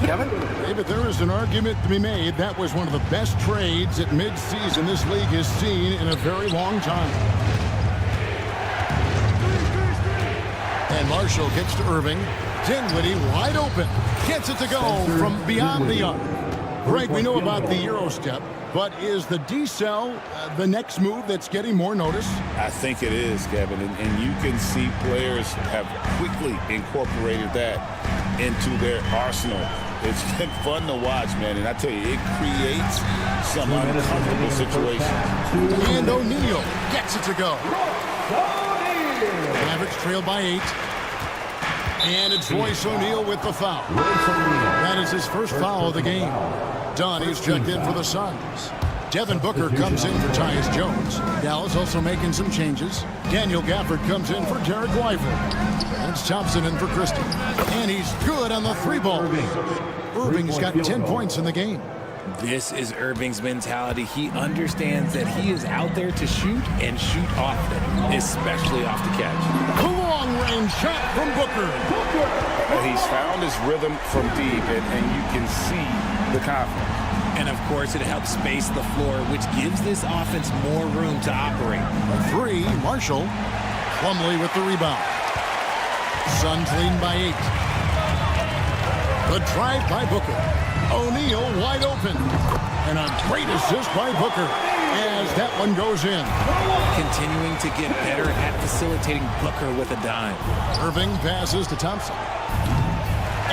Speaker 9: Kevin?
Speaker 6: David, there is an argument to be made. That was one of the best trades at mid-season this league has seen in a very long time. And Marshall gets to Irving. Dinwiddie wide open. Gets it to go from beyond the arc. Greg, we know about the Euro step, but is the decel the next move that's getting more notice?
Speaker 7: I think it is, Kevin, and you can see players have quickly incorporated that into their arsenal. It's been fun to watch, man, and I tell you, it creates some uncomfortable situations.
Speaker 6: And O'Neal gets it to go. Mavericks trail by 8. And it's Royce O'Neal with the foul. That is his first foul of the game. Dunn is checked in for the Suns. Devin Booker comes in for Tyus Jones. Dallas also making some changes. Daniel Gafford comes in for Derek Lively. And it's Thompson in for Christie. And he's good on the 3-ball. Irving's got 10 points in the game.
Speaker 8: This is Irving's mentality. He understands that he is out there to shoot and shoot often, especially off the catch.
Speaker 6: A long-range shot from Booker.
Speaker 7: He's found his rhythm from deep, and you can see the confidence.
Speaker 8: And, of course, it helps space the floor, which gives this offense more room to operate.
Speaker 6: A 3, Marshall. Plumlee with the rebound. Suns leading by 8. The drive by Booker. O'Neal wide open. And a great assist by Booker as that one goes in.
Speaker 8: Continuing to get better at facilitating Booker with a dime.
Speaker 6: Irving passes to Thompson.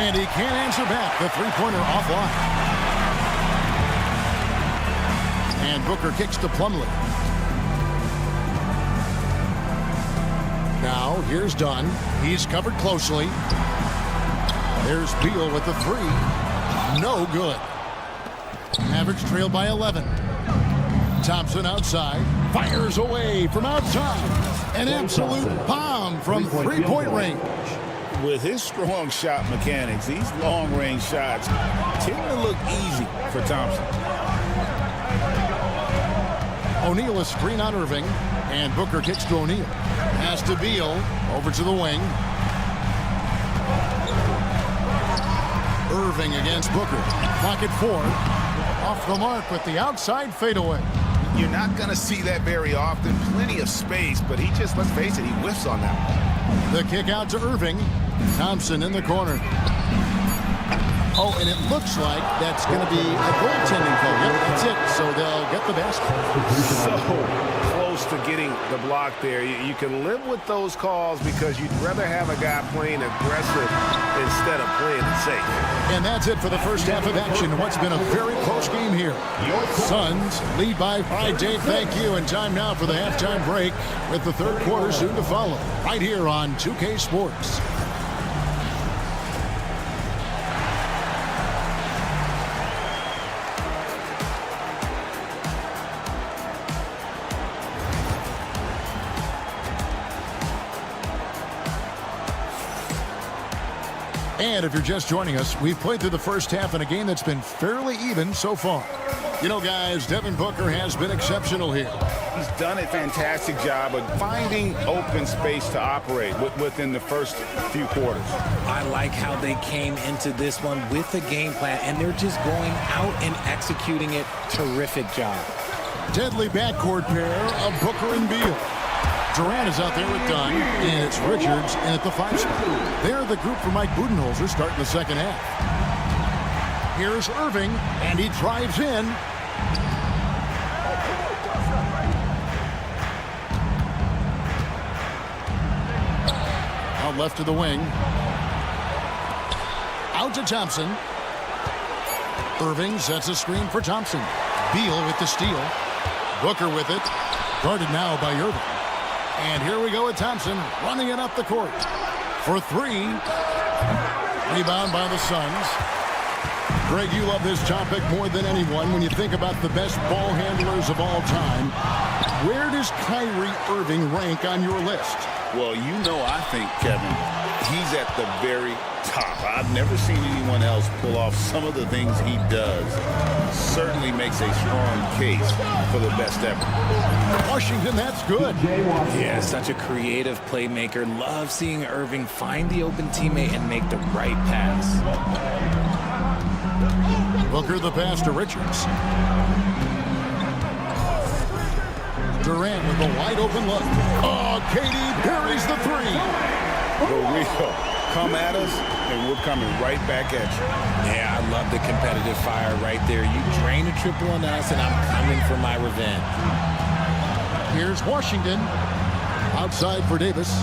Speaker 6: And he can't answer back. The three-pointer offline. And Booker kicks to Plumlee. Now, here's Dunn. He's covered closely. There's Beal with the 3. No good. Mavericks trail by 11. Thompson outside. Fires away from outside. An absolute bomb from three-point range.
Speaker 7: With his strong shot mechanics, these long-range shots tend to look easy for Thompson.
Speaker 6: O'Neal a screen on Irving. And Booker kicks to O'Neal. Pass to Beal. Over to the wing. Irving against Booker. Pocket 4. Off the mark with the outside fadeaway.
Speaker 7: You're not going to see that very often. Plenty of space, but he just, let's face it, he whiffs on that one.
Speaker 6: The kick out to Irving. Thompson in the corner. Oh, and it looks like that's going to be a goaltending call. Yep, that's it. So they'll get the basket.
Speaker 1: So close to getting the block there. You can live with those calls because you'd rather have a guy playing aggressive instead of playing it safe.
Speaker 6: And that's it for the first half of action. What's been a very close game here. Suns lead by 5. Dave, thank you. And time now for the halftime break with the third quarter soon to follow. Right here on 2K Sports. And if you're just joining us, we've played through the first half in a game that's been fairly even so far. You know, guys, Devin Booker has been exceptional here.
Speaker 7: He's done a fantastic job of finding open space to operate within the first few quarters.
Speaker 8: I like how they came into this one with a game plan, and they're just going out and executing it. Terrific job.
Speaker 6: Deadly backcourt pair of Booker and Beal. Durant is out there with Dunn, and it's Richards in at the 5 spot. They're the group for Mike Budenholzer starting the second half. Here's Irving, and he drives in. Out left to the wing. Out to Thompson. Irving sets a screen for Thompson. Beal with the steal. Booker with it. Guarded now by Irving. And here we go with Thompson running it up the court for 3. Rebound by the Suns. Greg, you love this topic more than anyone. When you think about the best ball handlers of all time, where does Kyrie Irving rank on your list?
Speaker 7: Well, I think, Kevin, he's at the very top. I've never seen anyone else pull off some of the things he does. Certainly makes a strong case for the best ever.
Speaker 6: Washington, that's good.
Speaker 8: Yeah, such a creative playmaker. Love seeing Irving find the open teammate and make the right pass.
Speaker 6: Booker the pass to Richards. Durant with a wide open look. Oh, KD parries the three.
Speaker 7: For real. Come at us, and we're coming right back at you.
Speaker 8: Yeah, I love the competitive fire right there. You drain a triple on us, and I'm coming for my revenge.
Speaker 6: Here's Washington. Outside for Davis.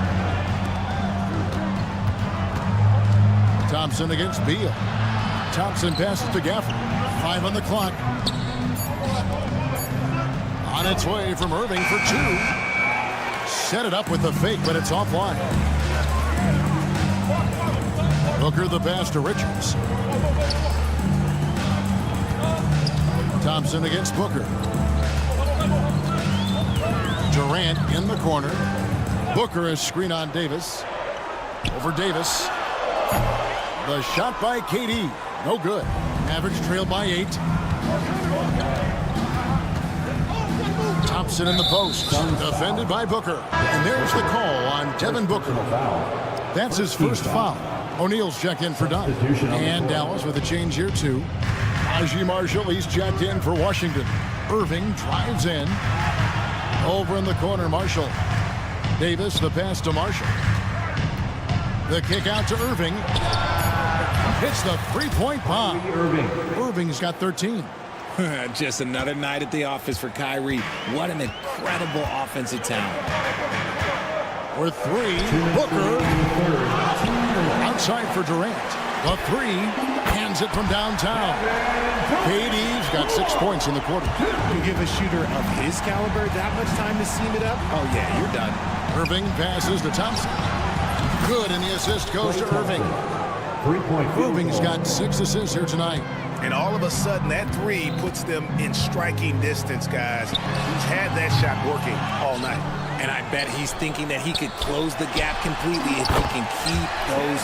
Speaker 6: Thompson against Beal. Thompson passes to Gafford. 5 on the clock. On its way from Irving for 2. Set it up with the fake, but it's offline. Booker the pass to Richards. Thompson against Booker. Durant in the corner. Booker is screen on Davis. Over Davis. The shot by KD. No good. Mavericks trail by 8. Thompson in the post. Defended by Booker. And there's the call on Devin Booker. That's his first foul. O'Neal's checked in for Dunn. And Dallas with a change here too. Najee Marshall, he's checked in for Washington. Irving drives in. Over in the corner, Marshall. Davis, the pass to Marshall. The kick out to Irving. Hits the three-point bomb. Irving's got 13.
Speaker 8: Just another night at the office for Kyrie. What an incredible offensive talent.
Speaker 6: For 3, Booker. Outside for Durant. The 3, hands it from downtown. KD's got 6 points in the quarter.
Speaker 8: You give a shooter of his caliber that much time to seam it up? Oh, yeah, you're done.
Speaker 6: Irving passes to Thompson. Good, and the assist goes to Irving. Irving's got 6 assists here tonight.
Speaker 7: And all of a sudden, that 3 puts them in striking distance, guys. He's had that shot working all night.
Speaker 8: And I bet he's thinking that he could close the gap completely if he can keep those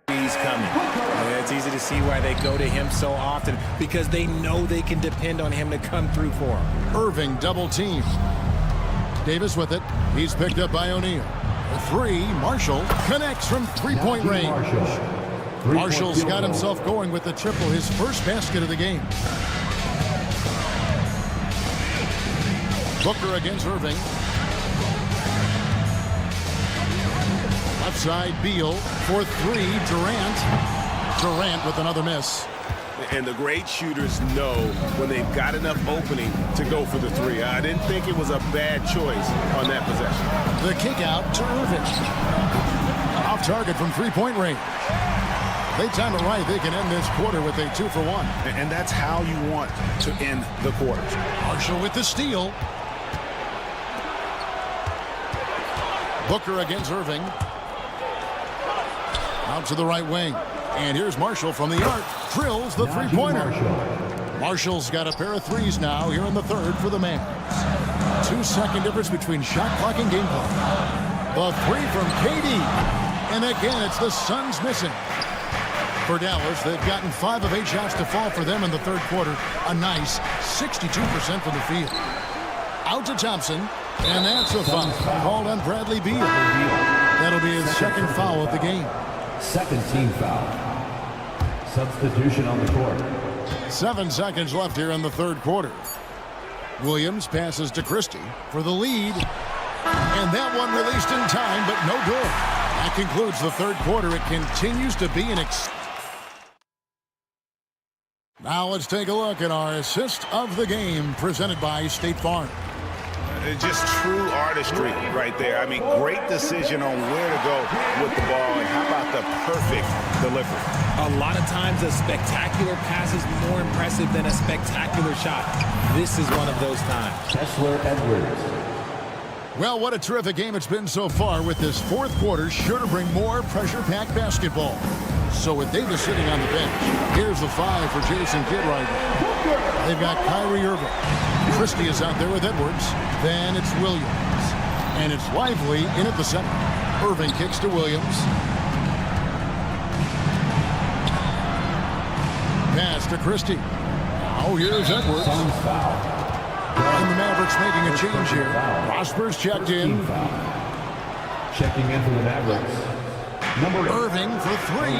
Speaker 8: threes coming. And it's easy to see why they go to him so often, because they know they can depend on him to come through for them.
Speaker 6: Irving double team. Davis with it. He's picked up by O'Neal. The 3, Marshall connects from three-point range. Marshall's got himself going with the triple, his first basket of the game. Booker against Irving. Left side, Beal. For 3, Durant. Durant with another miss.
Speaker 7: And the great shooters know when they've got enough opening to go for the 3. I didn't think it was a bad choice on that possession.
Speaker 6: The kick out to Irving. Off target from three-point range. They time it right, they can end this quarter with a 2 for 1.
Speaker 7: And that's how you want to end the quarters.
Speaker 6: Marshall with the steal. Booker against Irving. Out to the right wing. And here's Marshall from the arc. Drills the three-pointer. Marshall's got a pair of 3s now here in the third for the Mavs. 2-second difference between shot clock and game clock. The 3 from KD. And again, it's the Suns missing. For Dallas, they've gotten 5 of 8 shots to fall for them in the third quarter. A nice 62% from the field. Out to Thompson. And that's a foul called on Bradley Beal. That'll be his second foul of the game.
Speaker 5: Second team foul. Substitution on the court.
Speaker 6: 7 seconds left here in the third quarter. Williams passes to Christie for the lead. And that one released in time, but no good. That concludes the third quarter. It continues to be an Now let's take a look at our assist of the game presented by State Farm.
Speaker 7: Just true artistry right there. I mean, great decision on where to go with the ball, and how about the perfect delivery.
Speaker 8: A lot of times a spectacular pass is more impressive than a spectacular shot. This is one of those times.
Speaker 5: Kessler Edwards.
Speaker 6: Well, what a terrific game it's been so far, with this fourth quarter sure to bring more pressure-packed basketball. So with Davis sitting on the bench, here's the 5 for Jason Kidd right now. They've got Kyrie Irving. Christie is out there with Edwards. Then it's Williams. And it's Lively in at the center. Irving kicks to Williams. Pass to Christie. Now here's Edwards. And the Mavericks making a change here. Prosper's checked in.
Speaker 5: Checking in for the Mavericks.
Speaker 6: Irving for 3.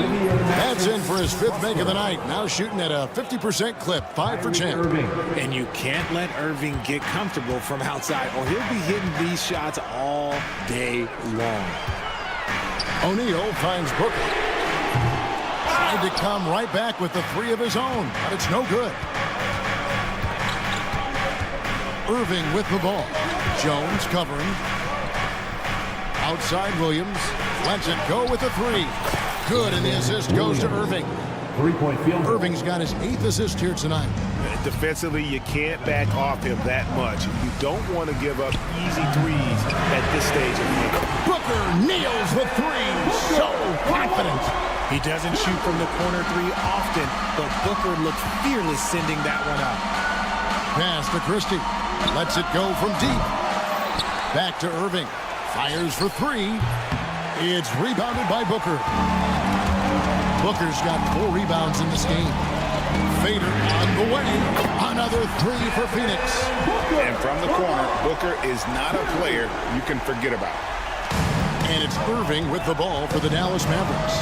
Speaker 6: That's in for his 5th make of the night. Now shooting at a 50% clip, 5 for 10.
Speaker 8: And you can't let Irving get comfortable from outside, or he'll be hitting these shots all day long.
Speaker 6: O'Neal finds Booker. Tried to come right back with the 3 of his own, but it's no good. Irving with the ball. Jones covering. Outside Williams. Lets it go with the 3. Good, and the assist goes to Irving.
Speaker 5: 3-point field.
Speaker 6: Irving's got his 8th assist here tonight.
Speaker 2: Defensively, you can't back off him that much. You don't want to give up easy threes at this stage of the game.
Speaker 6: Booker nails the 3. So confident.
Speaker 8: He doesn't shoot from the corner 3 often, but Booker looked fearless sending that one up.
Speaker 6: Pass to Christie. Lets it go from deep. Back to Irving. Fires for 3. It's rebounded by Booker. Booker's got 4 rebounds in this game. Fader on the way. Another 3 for Phoenix.
Speaker 7: And from the corner, Booker is not a player you can forget about.
Speaker 6: And it's Irving with the ball for the Dallas Mavericks.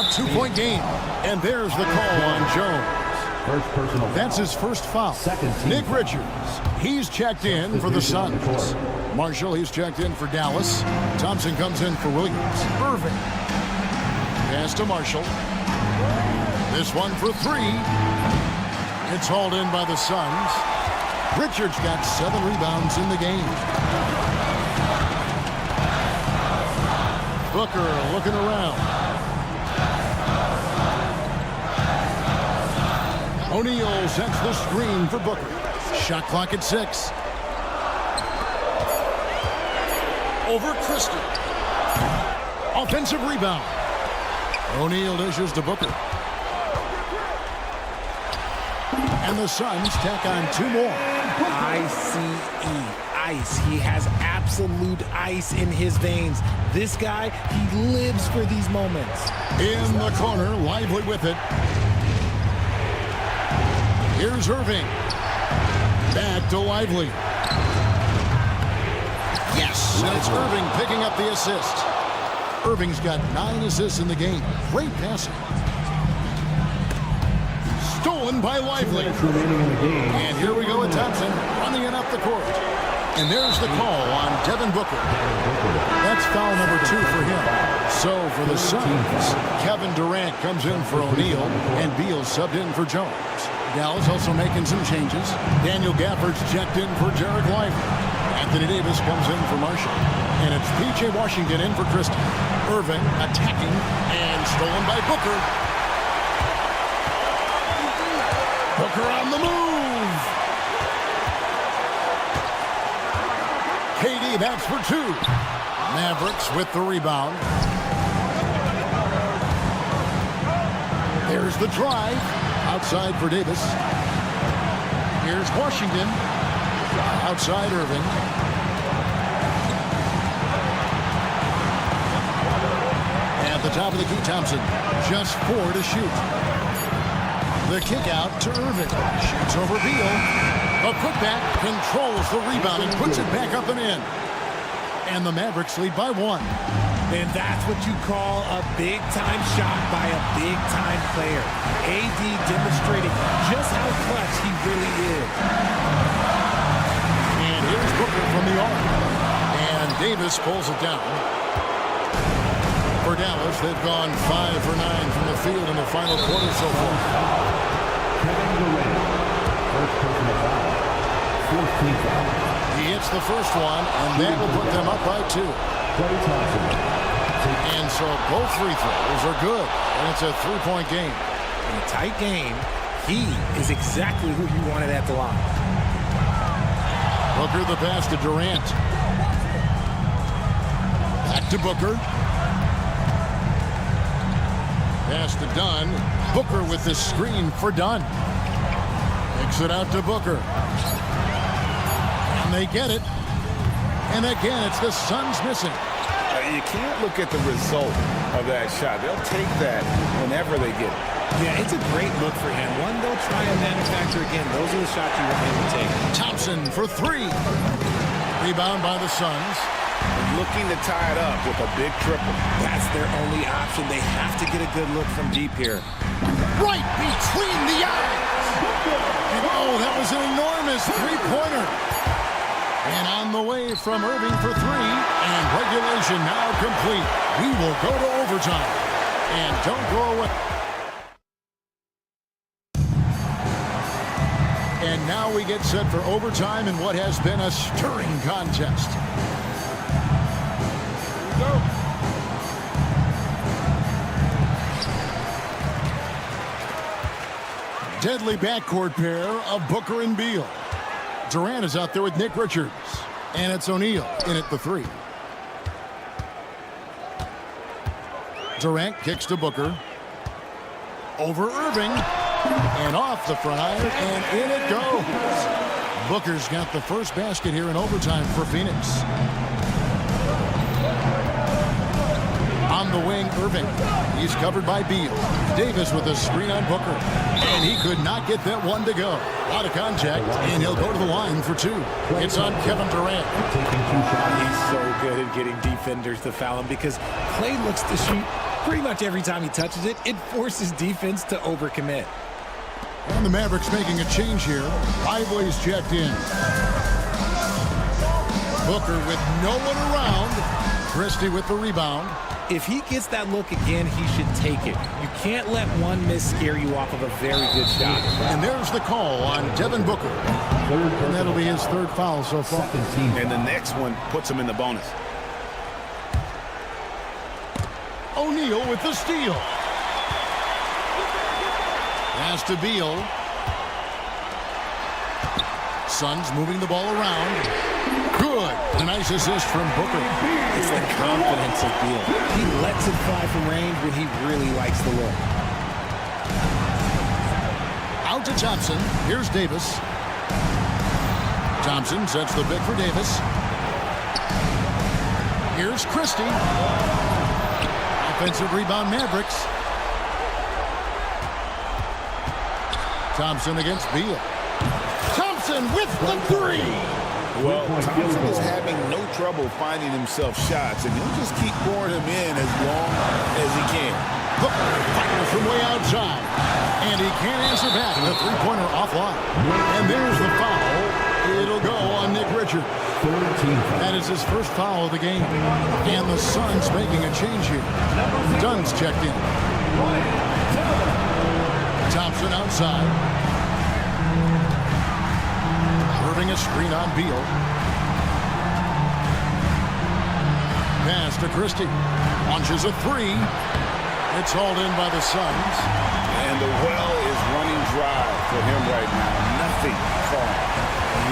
Speaker 6: A 2-point game. And there's the call on Jones.
Speaker 5: First personal foul.
Speaker 6: That's his first foul.
Speaker 5: Second team.
Speaker 6: Nick Richards. He's checked in for the Suns. Marshall, he's checked in for Dallas. Thompson comes in for Williams. Irving. Pass to Marshall. This one for 3. It's hauled in by the Suns. Richards got 7 rebounds in the game. Booker looking around. O'Neal sets the screen for Booker. Shot clock at 6. Over Christie. Offensive rebound. O'Neal dishes to Booker. And the Suns tack on 2 more.
Speaker 8: Ice. He has absolute ice in his veins. This guy, he lives for these moments.
Speaker 6: In the corner, Lively with it. Here's Irving. Back to Lively. Yes, and it's Irving picking up the assist. Irving's got 9 assists in the game. Great passing. Stolen by Lively. And here we go with Thompson running it up the court. And there's the call on Devin Booker. That's foul number 2 for him. So for the Suns, Kevin Durant comes in for O'Neal, and Beal subbed in for Jones. Dallas also making some changes. Daniel Gafford's checked in for Jarrett Lively. Anthony Davis comes in for Marshall. And it's P.J. Washington in for Christie. Irving attacking and stolen by Booker. Booker on the move. KD bats for 2. Mavericks with the rebound. There's the drive. Outside for Davis. Here's Washington. Outside Irving. At the top of the key, Thompson. Just 4 to shoot. The kick out to Irving. Shoots over Beal. A putback, controls the rebound and puts it back up and in. And the Mavericks lead by 1.
Speaker 8: And that's what you call a big-time shot by a big-time player. AD demonstrating just how clutch he really is.
Speaker 6: And here's Booker from the arc. And Davis pulls it down. For Dallas, they've gone 5 for 9 from the field in the final quarter so far.
Speaker 5: Kevin Durant. First personal foul. 14th foul.
Speaker 6: He hits the first one, and that will put them up by 2.
Speaker 5: Klay Thompson.
Speaker 6: And so both free throws are good, and it's a 3-point game.
Speaker 8: In a tight game, he is exactly who you wanted at the line.
Speaker 6: Booker the pass to Durant. to Booker. Pass to Dunn. Booker with the screen for Dunn. Kicks it out to Booker. And they get it. And again, it's the Suns missing.
Speaker 7: You can't look at the result of that shot. They'll take that whenever they get it.
Speaker 8: Yeah, it's a great look for him. One they'll try and manufacture again. Those are the shots you want him to take.
Speaker 6: Thompson for three. Rebound by the Suns.
Speaker 7: Looking to tie it up with a big triple.
Speaker 8: That's their only option. They have to get a good look from deep here.
Speaker 6: Right between the eyes. And oh, that was an enormous three-pointer. And on the way from Irving for three. And regulation now complete. We will go to overtime. And don't go away. And now we get set for overtime in what has been a stirring contest. Here we go. Deadly backcourt pair of Booker and Beal. Durant is out there with Nick Richards. And it's O'Neal in at the three. Durant kicks to Booker. Over Irving. And off the front iron, and in it goes. Booker's got the first basket here in overtime for Phoenix. On the wing, Irving. He's covered by Beal. Davis with a screen on Booker. And he could not get that one to go. A lot of contact, and he'll go to the line for two. It's on Kevin Durant.
Speaker 8: He's so good at getting defenders to foul him because Klay looks to shoot pretty much every time he touches it. It forces defense to overcommit.
Speaker 6: And the Mavericks making a change here. Lively's checked in. Booker with no one around. Christie with the rebound.
Speaker 8: If he gets that look again, he should take it. You can't let one miss scare you off of a very good shot.
Speaker 6: And there's the call on Devin Booker. And that'll be his third foul so far.
Speaker 7: And the next one puts him in the bonus.
Speaker 6: O'Neal with the steal. Pass to Beal. Suns moving the ball around. Good. A nice assist from Booker.
Speaker 8: It's the confidence of Beal. He lets it fly from range when he really likes the look.
Speaker 6: Out to Thompson. Here's Davis. Thompson sets the pick for Davis. Here's Christie. Offensive rebound, Mavericks. Thompson against Beal. Thompson with the three.
Speaker 7: Well, Thompson is having no trouble finding himself shots, and he'll just keep pouring them in as long as he can.
Speaker 6: Booker fighting from way outside. And he can't answer back. The three-pointer offline. And there's the foul. It'll go on Nick Richards. That is his first foul of the game. And the Suns making a change here. Dunn's checked in. Thompson outside. Irving a screen on Beal. Pass to Christie. Launches a three. It's hauled in by the Suns.
Speaker 7: And the well is running dry for him right now. Nothing falling.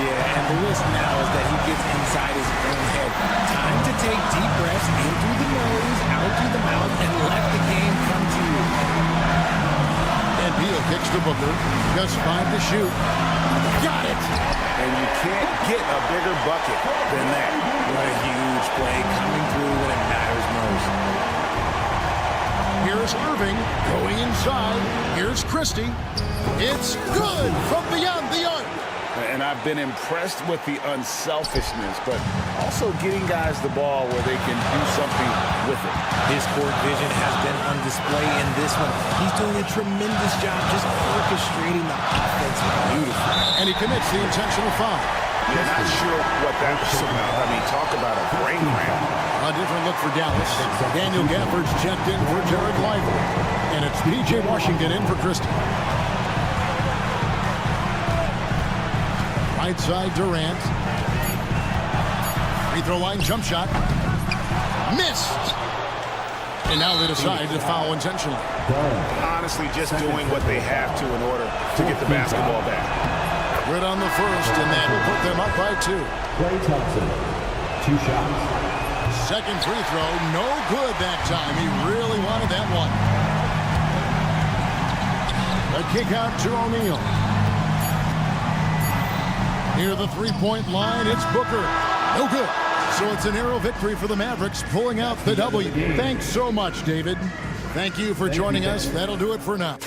Speaker 8: Yeah, and the risk now is that he gets inside his own head. Time to take deep breaths in through the nose, out through the mouth, and let the game come to you.
Speaker 6: And Beal kicks to Booker. Just 5 to shoot. Got it!
Speaker 7: And you can't get a bigger bucket than that.
Speaker 8: What a huge play coming through when it matters most.
Speaker 6: Here's Irving going inside. Here's Christie. It's good from beyond the arc.
Speaker 7: And I've been impressed with the unselfishness, but also getting guys the ball where they can do something with it.
Speaker 8: His court vision has been on display in this one. He's doing a tremendous job just orchestrating the offense beautifully.
Speaker 6: And he commits the intentional foul.
Speaker 7: You're not sure what that was about. I mean, talk about a brain cramp.
Speaker 6: A different look for Dallas. Daniel Gafford's checked in for Jared Lively. And it's P.J. Washington in for Christie. Right side, Durant. Free throw line jump shot. Missed. And now they decide to foul intentionally.
Speaker 7: Honestly, just doing what they have to in order to get the basketball back.
Speaker 6: Good on the first, and that will put them up by 2.
Speaker 5: Klay Thompson, 2 shots.
Speaker 6: second free throw. No good that time. He really wanted that one. A kick out to O'Neal. Near the three-point line, it's Booker. No good. So it's a narrow victory for the Mavericks, pulling out the W. Thanks so much, David. Thank you for joining us. That'll do it for now.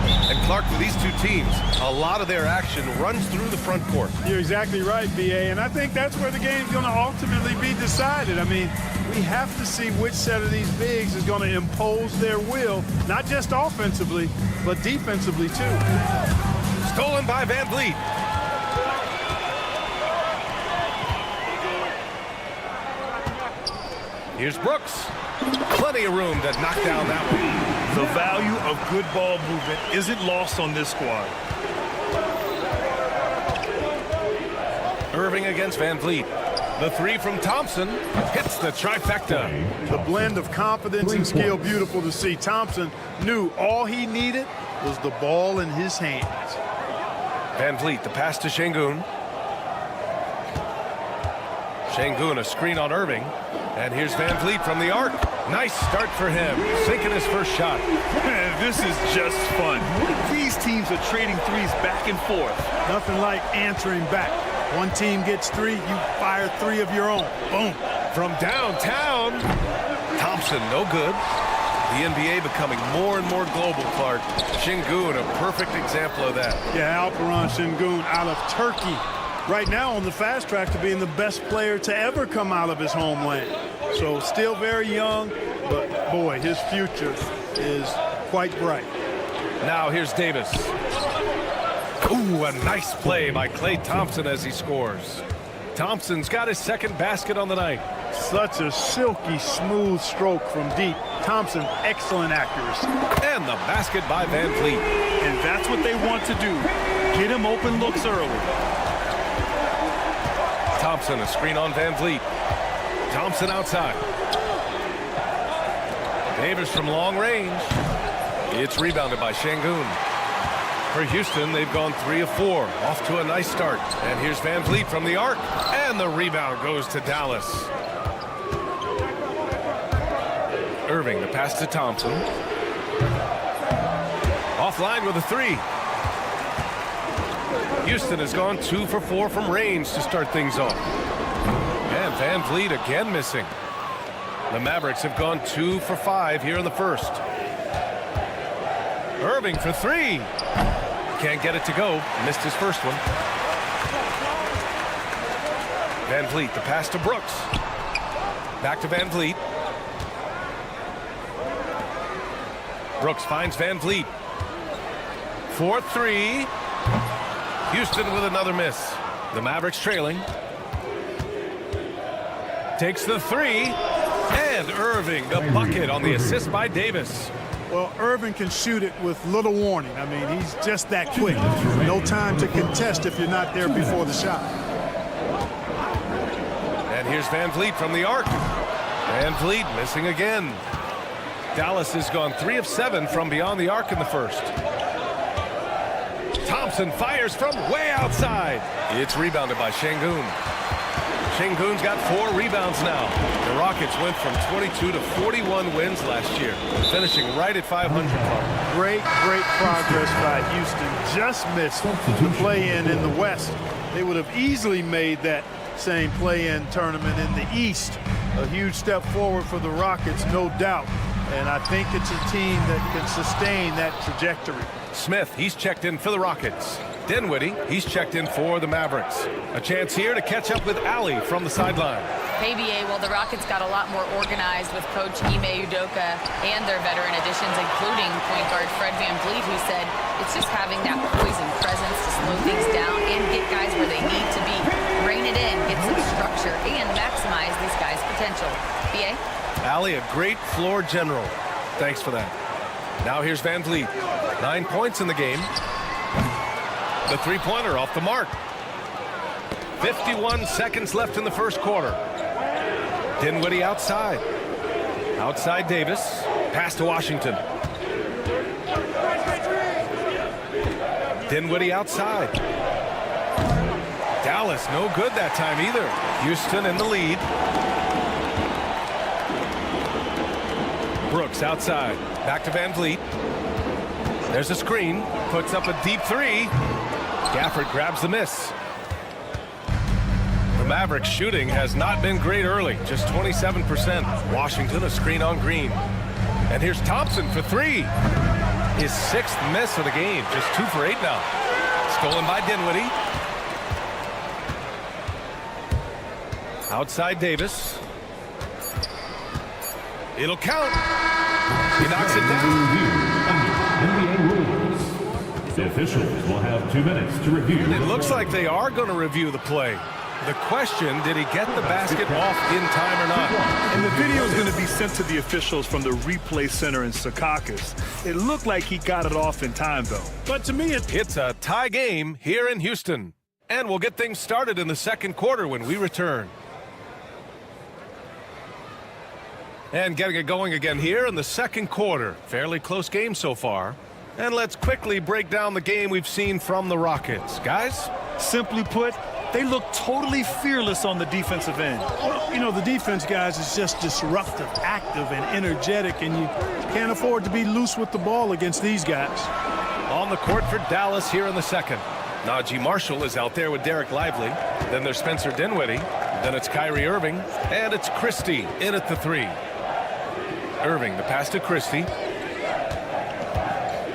Speaker 1: And Clark, for these two teams, a lot of their action runs through the front court.
Speaker 2: You're exactly right, B.A., and I think that's where the game's going to ultimately be decided. I memean, we have to see which set of these bigs is going to impose their will, not just offensively, but defensively, too.
Speaker 1: Stolen by Van Vliet. Here's Brooks. Plenty of room to knock down that one.
Speaker 2: The value of good ball movement isn't lost on this squad.
Speaker 1: Irving against Van Vliet. The three from Thompson hits the trifecta.
Speaker 2: The blend of confidence and skill, beautiful to see. Thompson knew all he needed was the ball in his hands.
Speaker 1: Van Vliet, the pass to Şengün. Şengün, a screen on Irving. And here's Van Vliet from the arc. Nice start for him, sinking his first shot.
Speaker 2: This is just fun. These teams are trading threes back and forth. Nothing like answering back. One team gets three, you fire three of your own. Boom.
Speaker 1: From downtown, Thompson, no good. The NBA becoming more and more global, Clark. Şengün, a perfect example of that.
Speaker 2: Yeah, Alperen Şengün out of Turkey. Right now on the fast track to being the best player to ever come out of his homeland. So still very young, but boy, his future is quite bright.
Speaker 1: Now here's Davis. Ooh, a nice play by Klay Thompson as he scores. Thompson's got his second basket on the night.
Speaker 2: Such a silky, smooth stroke from deep. Thompson, excellent accuracy.
Speaker 1: And the basket by Van Vliet.
Speaker 2: And that's what they want to do. Get him open looks early.
Speaker 1: Thompson, a screen on Van Vliet. Thompson outside. Davis from long range. It's rebounded by Şengün. For Houston, they've gone 3 of 4. Off to a nice start. And here's Van Vliet from the arc. And the rebound goes to Dallas. Irving, the pass to Thompson. Offline with a 3. Houston has gone 2 for 4 from range to start things off. And Van Vliet again missing. The Mavericks have gone 2 for 5 here in the first. Irving for 3. Can't get it to go. Missed his first one. Van Vliet, the pass to Brooks. Back to Van Vliet. Brooks finds Van Vliet. 4-3. Houston with another miss. The Mavericks trailing. Takes the 3. And Irving, the bucket on the assist by Davis.
Speaker 2: Well, Irving can shoot it with little warning. I mean, he's just that quick. No time to contest if you're not there before the shot.
Speaker 1: And here's Van Vliet from the arc. Van Vliet missing again. Dallas has gone 3 of 7 from beyond the arc in the first. Thompson fires from way outside. It's rebounded by Şengün. Şengün's got 4 rebounds now. The Rockets went from 22 to 41 wins last year, finishing right at 500.
Speaker 2: Great progress by Houston. Just missed the play-in in the West. They would have easily made that same play-in tournament in the East. A huge step forward for the Rockets, no doubt. And I think it's a team that can sustain that trajectory.
Speaker 1: Smith, he's checked in for the Rockets. Dinwiddie, he's checked in for the Mavericks. A chance here to catch up with Ali from the sideline.
Speaker 4: Hey, BA, well, the Rockets got a lot more organized with Coach Ime Udoka and their veteran additions, including point guard Fred Van Vliet, who said it's just having that poison presence to slow things down and get guys where they need to be. Rein it in, get some structure, and maximize these guys' potential. BA?
Speaker 1: Ali, a great floor general. Thanks for that. Now here's Van Vliet. 9 points in the game. The three-pointer off the mark. 51 seconds left in the first quarter. Dinwiddie outside. Outside Davis. Pass to Washington. Dinwiddie outside. Dallas no good that time either. Houston in the lead. Brooks outside. Back to Van Vliet. There's a screen. Puts up a deep 3. Gafford grabs the miss. The Mavericks shooting has not been great early, just 27%. Washington a screen on Green. And here's Thompson for 3. His 6th miss of the game. Just 2 for 8 now. Stolen by Dinwiddie. Outside Davis. It'll count. He knocks it down.
Speaker 5: NBA rules. The officials will have 2 minutes to review.
Speaker 1: It looks like they are going to review the play. The question, did he get the basket off in time or not?
Speaker 2: And the video is going to be sent to the officials from the replay center in Secaucus. It looked like he got it off in time, though.
Speaker 1: But to me, it's a tie game here in Houston. And we'll get things started in the second quarter when we return. And getting it going again here in the second quarter. Fairly close game so far. And let's quickly break down the game we've seen from the Rockets. Guys?
Speaker 2: Simply put, they look totally fearless on the defensive end.
Speaker 10: Well, you know, the defense, guys, is just disruptive, active, and energetic, and you can't afford to be loose with the ball against these guys.
Speaker 1: On the court for Dallas here in the second. Najee Marshall is out there with Derek Lively. Then there's Spencer Dinwiddie. Then it's Kyrie Irving. And it's Christie in at the 3. Irving, the pass to Christie.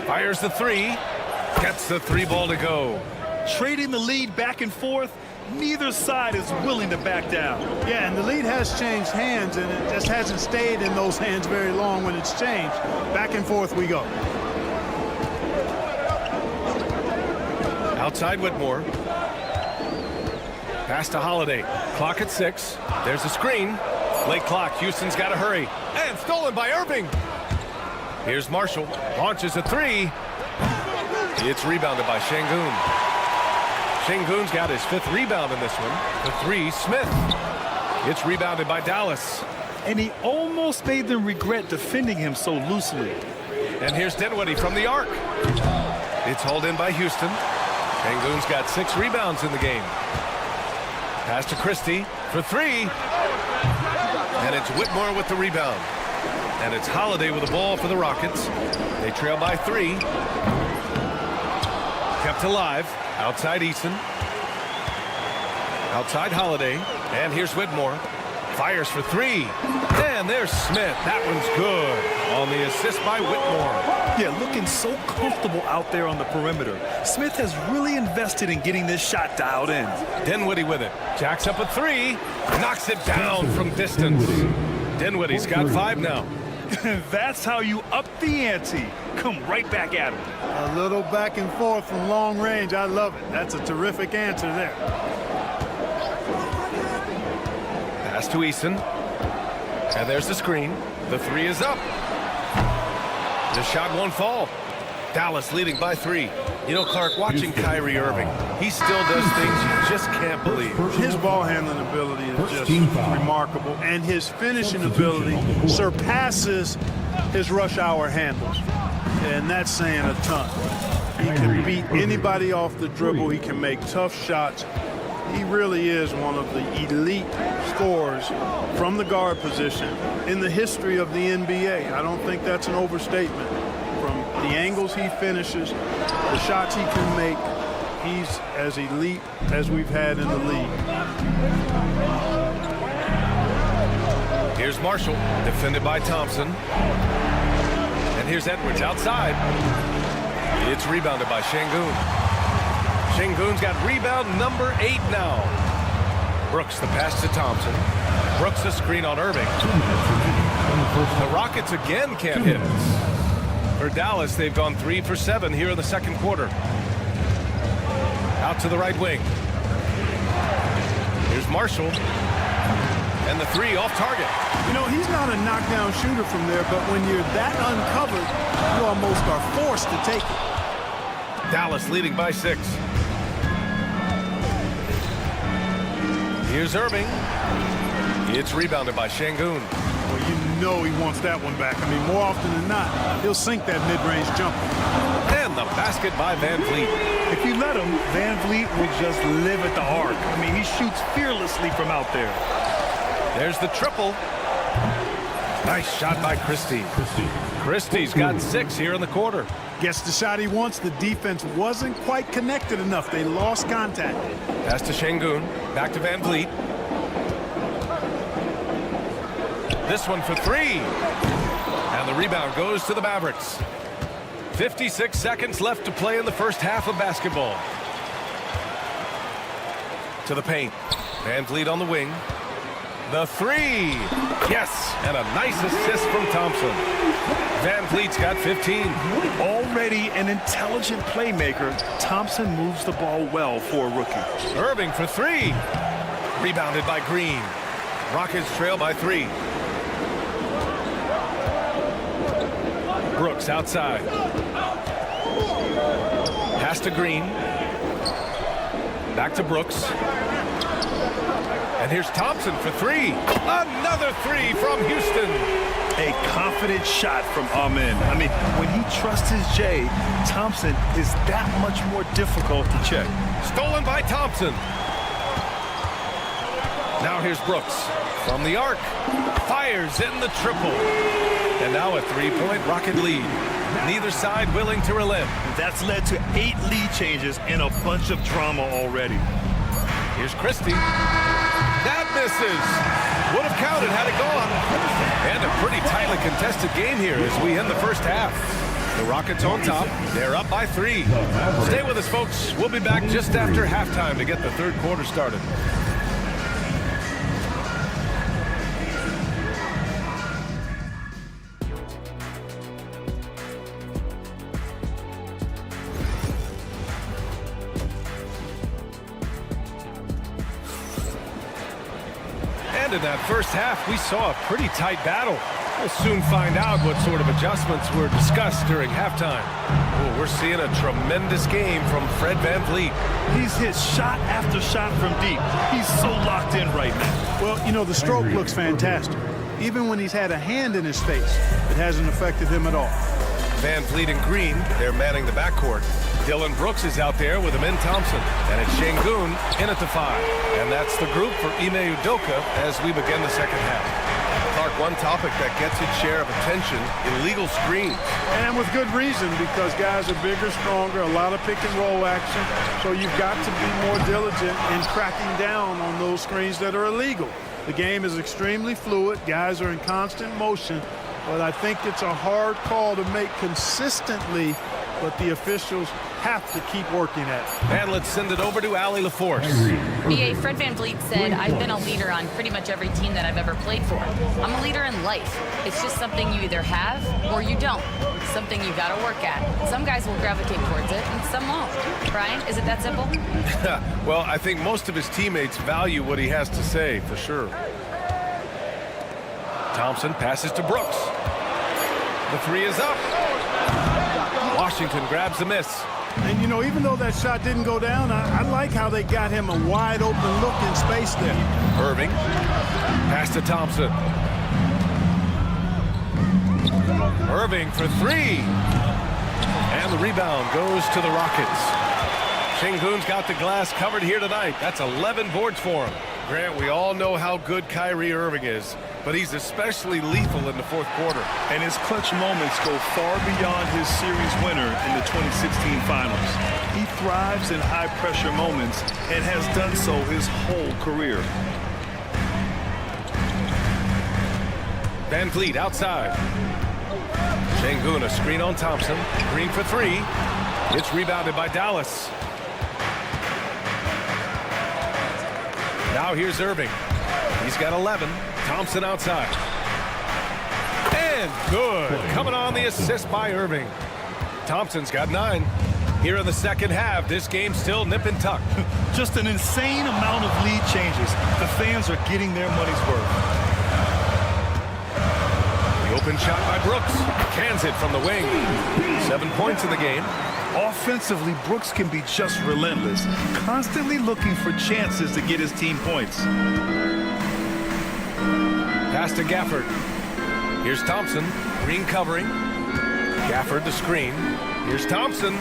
Speaker 1: Fires the 3. Gets the 3 ball to go.
Speaker 2: Trading the lead back and forth, neither side is willing to back down.
Speaker 10: Yeah, and the lead has changed hands, and it just hasn't stayed in those hands very long when it's changed. Back and forth we go.
Speaker 1: Outside Whitmore. Pass to Holiday. Clock at 6. There's a screen. Late clock. Houston's got to hurry. And stolen by Irving. Here's Marshall. Launches a 3. It's rebounded by Şengün. Şengün's got his 5th rebound in this one. The 3, Smith. It's rebounded by Dallas.
Speaker 2: And he almost made them regret defending him so loosely.
Speaker 1: And here's Dinwiddie from the arc. It's hauled in by Houston. Şengün's got 6 rebounds in the game. Pass to Christie for 3. And it's Whitmore with the rebound. And it's Holiday with the ball for the Rockets. They trail by 3. Kept alive. Outside Eason. Outside Holiday. And here's Whitmore. Fires for 3. And there's Smith. That one's good. On the assist by Whitmore.
Speaker 2: Yeah, looking so comfortable out there on the perimeter. Smith has really invested in getting this shot dialed in.
Speaker 1: Dinwiddie with it. Jacks up a 3. Knocks it down from distance. Dinwiddie's got 5 now.
Speaker 2: That's how you up the ante. Come right back at him.
Speaker 10: A little back and forth from long range. I love it. That's a terrific answer there.
Speaker 1: Pass to Eason. And there's the screen. The 3 is up. The shot won't fall. Dallas leading by 3. You know, Clark, watching Kyrie Irving, he still does things you just can't believe.
Speaker 10: His ball handling ability is just remarkable, and his finishing ability surpasses his rush hour handles, and that's saying a ton. He can beat anybody off the dribble. He can make tough shots. He really is one of the elite scorers from the guard position in the history of the NBA. I don't think that's an overstatement. From the angles he finishes, the shots he can make, he's as elite as we've had in the league.
Speaker 1: Here's Marshall, defended by Thompson. And here's Edwards outside. It's rebounded by Şengün. Şengün's got rebound number 8 now. Brooks the pass to Thompson. Brooks the screen on Irving. The Rockets again can't hit. For Dallas, they've gone 3 for 7 here in the second quarter. Out to the right wing. Here's Marshall. And the 3 off target.
Speaker 10: You know, he's not a knockdown shooter from there, but when you're that uncovered, you almost are forced to take it.
Speaker 1: Dallas leading by 6. Here's Irving. It's rebounded by Şengün.
Speaker 10: Well, you know he wants that one back. I mean, more often than not, he'll sink that mid-range jumper.
Speaker 1: And the basket by Van Vliet.
Speaker 2: If you let him, Van Vliet will just live at the arc. I mean, he shoots fearlessly from out there.
Speaker 1: There's the triple. Nice shot by Christie. Christie's got 6 here in the quarter.
Speaker 10: Gets the shot he wants. The defense wasn't quite connected enough. They lost contact.
Speaker 1: Pass to Şengün. Back to Van Vliet. This one for 3. And the rebound goes to the Mavericks. 56 seconds left to play in the first half of basketball. To the paint. Van Vliet on the wing. The three. Yes, and a nice assist from Thompson. Van Vliet's got 15.
Speaker 2: Already an intelligent playmaker, Thompson moves the ball well for a rookie.
Speaker 1: Irving for three. Rebounded by Green. Rockets trail by 3. Brooks outside. Pass to Green. Back to Brooks. And here's Thompson for 3. Another 3 from Houston.
Speaker 2: A confident shot from Amen. I mean, when he trusts his J, Thompson is that much more difficult to check.
Speaker 1: Stolen by Thompson. Now here's Brooks from the arc. Fires in the triple. And now a 3-point Rocket lead. Neither side willing to relent.
Speaker 2: That's led to 8 lead changes and a bunch of drama already.
Speaker 1: Here's Christie. That misses. Would have counted had it gone. And a pretty tightly contested game here as we end the first half. The Rockets on top. They're up by 3. Stay with us, folks. We'll be back just after halftime to get the third quarter started. In that first half, we saw a pretty tight battle. We'll soon find out what sort of adjustments were discussed during halftime. Oh, we're seeing a tremendous game from Fred Van Vliet.
Speaker 2: He's hit shot after shot from deep. He's so locked in right now.
Speaker 10: Well, you know, the stroke looks fantastic. Even when he's had a hand in his face, it hasn't affected him at all.
Speaker 1: Van Vliet and Green, they're manning the backcourt. Dylan Brooks is out there with Amin Thompson. And it's Şengün in at the 5. And that's the group for Ime Udoka as we begin the second half. Clark, one topic that gets its share of attention, illegal screens.
Speaker 10: And with good reason, because guys are bigger, stronger, a lot of pick and roll action. So you've got to be more diligent in cracking down on those screens that are illegal. The game is extremely fluid. Guys are in constant motion. But I think it's a hard call to make consistently, but the officials have to keep working at it.
Speaker 1: And let's send it over to Allie LaForce.
Speaker 4: BA, Fred Van Vliet said, I've been a leader on pretty much every team that I've ever played for. I'm a leader in life. It's just something you either have or you don't. It's something you got to work at. Some guys will gravitate towards it and some won't. Brian, is it that simple?
Speaker 1: Well, I think most of his teammates value what he has to say, for sure. Thompson passes to Brooks. The 3 is up. Washington grabs the miss.
Speaker 10: And, you know, even though that shot didn't go down, I like how they got him a wide open look in space there.
Speaker 1: Irving. Pass to Thompson. Irving for 3. And the rebound goes to the Rockets. Şengün's got the glass covered here tonight. That's 11 boards for him. Grant, we all know how good Kyrie Irving is, but he's especially lethal in the fourth quarter.
Speaker 2: And his clutch moments go far beyond his series winner in the 2016 finals. He thrives in high-pressure moments and has done so his whole career.
Speaker 1: Van Vliet outside. Şengün, a screen on Thompson. Green for 3. It's rebounded by Dallas. Now here's Irving. He's got 11. Thompson outside. And good. Coming on the assist by Irving. Thompson's got 9. Here in the second half, this game's still nip and tuck.
Speaker 2: Just an insane amount of lead changes. The fans are getting their money's worth.
Speaker 1: The open shot by Brooks. Cans it from the wing. 7 points in the game.
Speaker 2: Offensively, Brooks can be just relentless, constantly looking for chances to get his team points.
Speaker 1: Pass to Gafford. Here's Thompson. Green covering. Gafford the screen. Here's Thompson.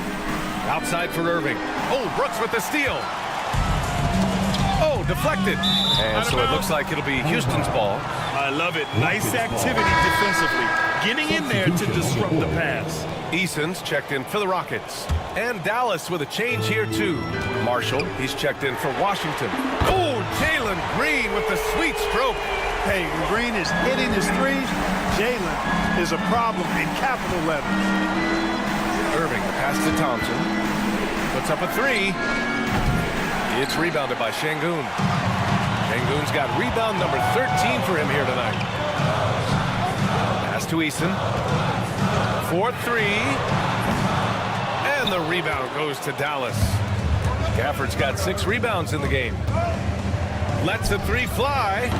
Speaker 1: Outside for Irving. Oh, Brooks with the steal. Oh, deflected. And so it looks like it'll be Houston's ball.
Speaker 2: I love it. Nice activity defensively. Getting in there to disrupt the pass.
Speaker 1: Eason's checked in for the Rockets. And Dallas with a change here, too. Marshall, he's checked in for Washington. Oh, Jalen Green with the sweet stroke.
Speaker 10: Hey, when Green is hitting his threes, Jalen is a problem in capital letters.
Speaker 1: Pass to Thompson. Puts up a three. It's rebounded by Şengün. Şengün's got rebound number 13 for him here tonight. Pass to Eason. 4-3. And the rebound goes to Dallas. Gafford's got 6 rebounds in the game. Lets the three fly.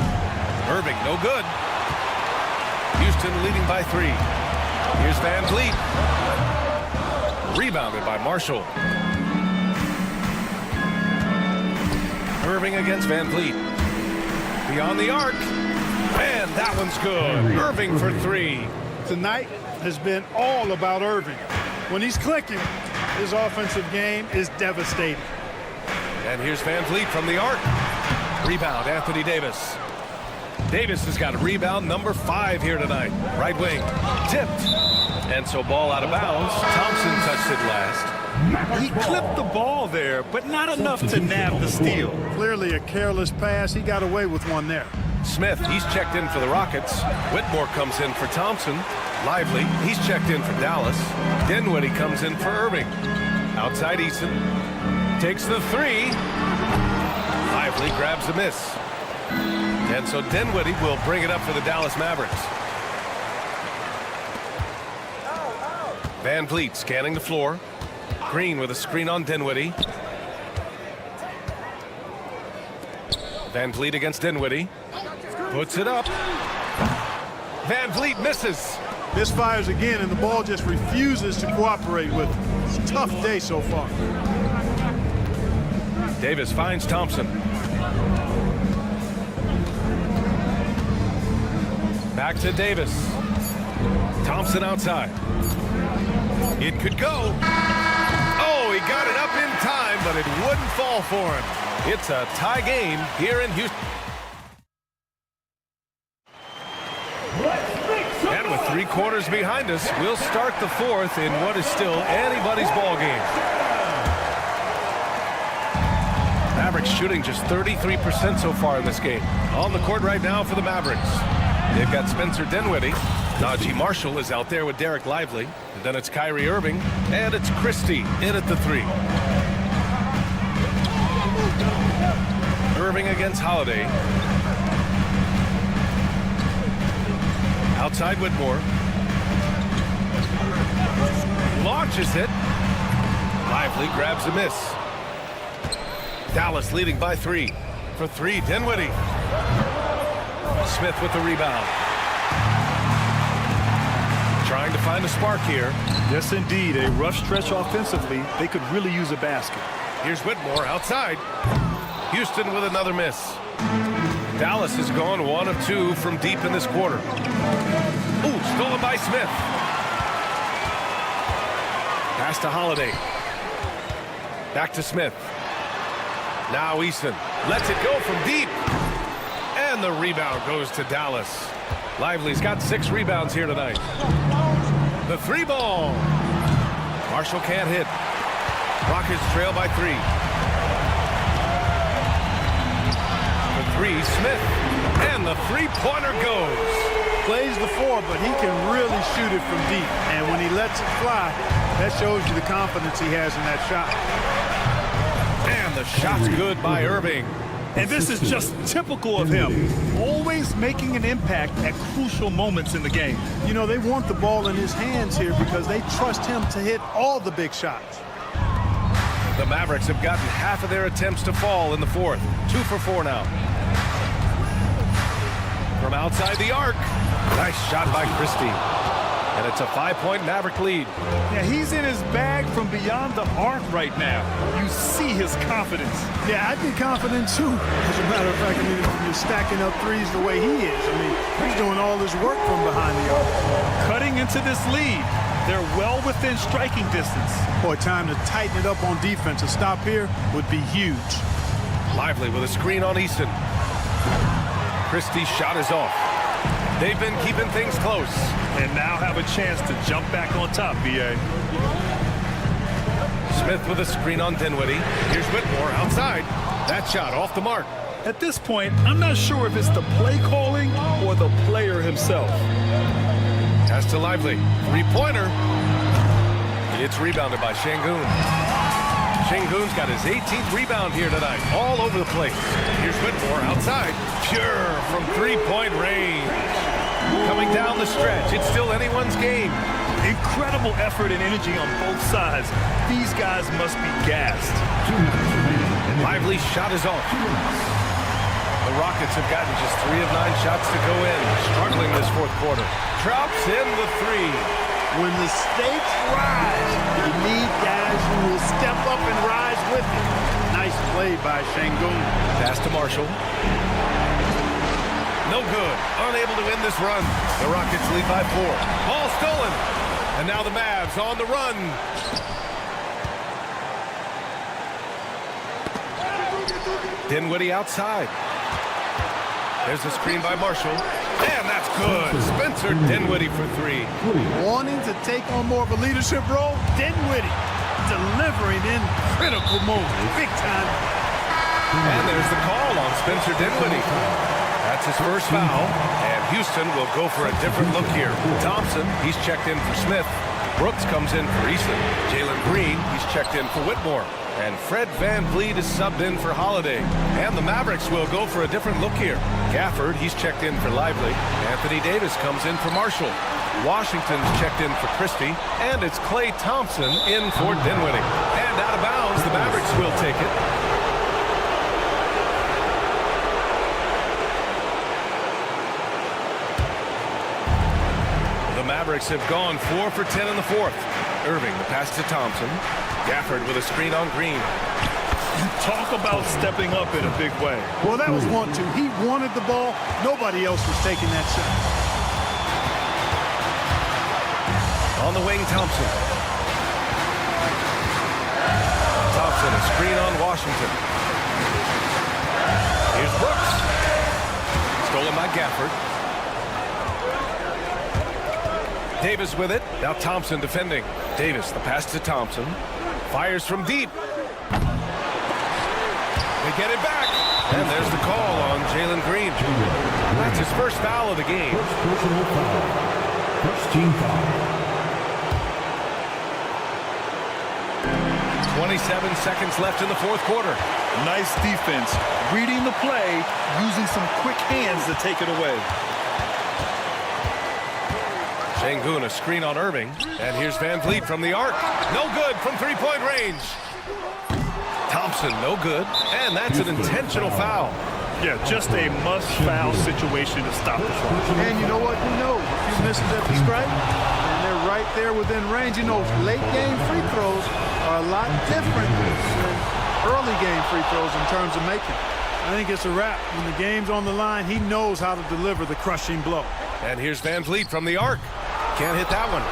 Speaker 1: Irving, no good. Houston leading by 3. Here's Van Vliet. Rebounded by Marshall. Irving against Van Vliet. Beyond the arc. And that one's good. Irving for 3.
Speaker 10: Tonight has been all about Irving. When he's clicking, his offensive game is devastating.
Speaker 1: And here's Van Vliet from the arc. Rebound, Anthony Davis. Davis has got a rebound number 5 here tonight. Right wing, tipped. And so ball out of bounds. Thompson touched it last.
Speaker 2: He clipped the ball there, but not enough to nab the steal.
Speaker 10: Clearly a careless pass. He got away with one there.
Speaker 1: Smith, he's checked in for the Rockets. Whitmore comes in for Thompson. Lively, he's checked in for Dallas. Dinwiddie comes in for Irving. Outside Eason. Takes the 3. Lively grabs a miss. And so Dinwiddie will bring it up for the Dallas Mavericks. Van Vliet scanning the floor. Green with a screen on Dinwiddie. Van Vliet against Dinwiddie. Puts it up. Van Vliet misses.
Speaker 10: Misfires again, and the ball just refuses to cooperate with him. It's a tough day so far.
Speaker 1: Davis finds Thompson. Back to Davis. Thompson outside. It could go. Oh, he got it up in time, but it wouldn't fall for him. It's a tie game here in Houston. And with 3 quarters behind us, we'll start the 4th in what is still anybody's ball game. Mavericks shooting just 33% so far in this game. On the court right now for the Mavericks. They've got Spencer Dinwiddie. Najee Marshall is out there with Derek Lively. And then it's Kyrie Irving. And it's Christie in at the 3. Irving against Holiday. Outside Whitmore. Launches it. Lively grabs a miss. Dallas leading by 3. For 3, Dinwiddie. Smith with the rebound. Trying to find a spark here.
Speaker 2: Yes, indeed. A rough stretch offensively. They could really use a basket.
Speaker 1: Here's Whitmore outside. Houston with another miss. Dallas has gone 1 of 2 from deep in this quarter. Ooh, stolen by Smith. Pass to Holiday. Back to Smith. Now Eason lets it go from deep. And the rebound goes to Dallas. Lively's got 6 rebounds here tonight. The 3 ball. Marshall can't hit. Rockets trail by 3. The 3, Smith. And the 3-pointer goes.
Speaker 10: Plays the 4, but he can really shoot it from deep. And when he lets it fly, that shows you the confidence he has in that shot.
Speaker 1: And the shot's good by Irving.
Speaker 2: And this is just typical of him. Always making an impact at crucial moments in the game.
Speaker 10: You know, they want the ball in his hands here because they trust him to hit all the big shots.
Speaker 1: The Mavericks have gotten half of their attempts to fall in the 4th. 2 for 4 now. From outside the arc. Nice shot by Christie. And it's a 5-point Maverick lead.
Speaker 2: Yeah, he's in his bag from beyond the arc right now. You see his confidence.
Speaker 10: Yeah, I'd be confident too. As a matter of fact, I mean, if you're stacking up threes the way he is, I mean, he's doing all his work from behind the arc.
Speaker 2: Cutting into this lead. They're well within striking distance.
Speaker 10: Boy, time to tighten it up on defense. A stop here would be huge.
Speaker 1: Lively with a screen on Eason. Christie's shot is off. They've been keeping things close.
Speaker 2: And now have a chance to jump back on top, B.A.
Speaker 1: Smith with a screen on Dinwiddie. Here's Whitmore outside. That shot off the mark.
Speaker 2: At this point, I'm not sure if it's the play calling or the player himself.
Speaker 1: Pass to Lively. 3-pointer. It's rebounded by Şengün. Şengün's got his 18th rebound here tonight, all over the place. Here's Whitmore outside. Pure from three-point range. Coming down the stretch, it's still anyone's game.
Speaker 2: Incredible effort and energy on both sides. These guys must be gassed.
Speaker 1: Lively's shot is off. The Rockets have gotten just 3 of 9 shots to go in. Struggling this fourth quarter. Drops in the three.
Speaker 10: When the stakes rise, you need guys who will step up and rise with you. Nice play by Şengün.
Speaker 1: Pass to Marshall. No good. Unable to win this run. The Rockets lead by 4. Ball stolen. And now the Mavs on the run. Dinwiddie outside. There's a screen by Marshall. And that's good. Spencer Dinwiddie for 3.
Speaker 10: Wanting to take on more of a leadership role, Dinwiddie delivering in critical moments. Big time.
Speaker 1: And there's the call on Spencer Dinwiddie. That's his first foul. And Houston will go for a different look here. Thompson, he's checked in for Smith. Brooks comes in for Eason. Jalen Green, he's checked in for Whitmore. And Fred VanVleet is subbed in for Holiday. And the Mavericks will go for a different look here. Gafford, he's checked in for Lively. Anthony Davis comes in for Marshall. Washington's checked in for Christie. And it's Klay Thompson in for Dinwiddie. And out of bounds, the Mavericks will take it. The Mavericks have gone 4 for 10 in the fourth. Irving, the pass to Thompson. Gafford with a screen on Green.
Speaker 2: Talk about stepping up in a big way.
Speaker 10: Well, that was 1-2. He wanted the ball. Nobody else was taking that shot.
Speaker 1: On the wing, Thompson. Thompson, a screen on Washington. Here's Brooks. Stolen by Gafford. Davis with it. Now Thompson defending. Davis, the pass to Thompson. Fires from deep. They get it back. And there's the call on Jalen Green. That's his first foul of the game.
Speaker 5: First personal foul. First team foul.
Speaker 1: 27 seconds left in the fourth quarter.
Speaker 2: Nice defense. Reading the play, using some quick hands to take it away.
Speaker 1: Şengün, a screen on Irving. And here's VanVleet from the arc. No good from three-point range. Thompson, no good. And that's an intentional foul.
Speaker 2: Yeah, just a must-foul situation to stop the shot.
Speaker 10: And you know what? Who knows? A few misses at the stripe, and they're right there within range. You know, late-game free throws are a lot different than early-game free throws in terms of making. I think it's a wrap. When the game's on the line, he knows how to deliver the crushing blow.
Speaker 1: And here's VanVleet from the arc. Can't hit that one.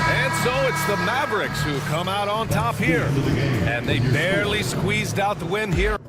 Speaker 1: And so it's the Mavericks who come out on top here. And they barely squeezed out the win here.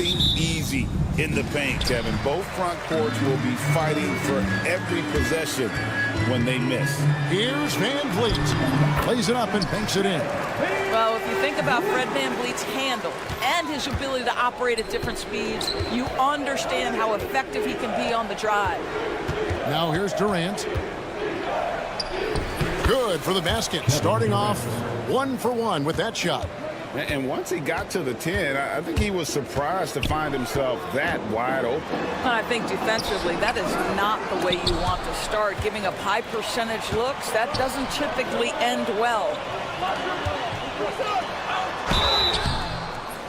Speaker 7: nothing easy in the paint, Kevin. Both front courts will be fighting for every possession when they miss.
Speaker 6: Here's Van Vliet. Plays it up and banks it in.
Speaker 3: Well, if you think about Fred VanVleet's handle and his ability to operate at different speeds, you understand how effective he can be on the drive.
Speaker 6: Now here's Durant. Good for the basket. Starting off 1 for 1 with that shot.
Speaker 7: And once he got to the 10, I think he was surprised to find himself that wide open.
Speaker 3: I think defensively, that is not the way you want to start. Giving up high percentage looks, that doesn't typically end well.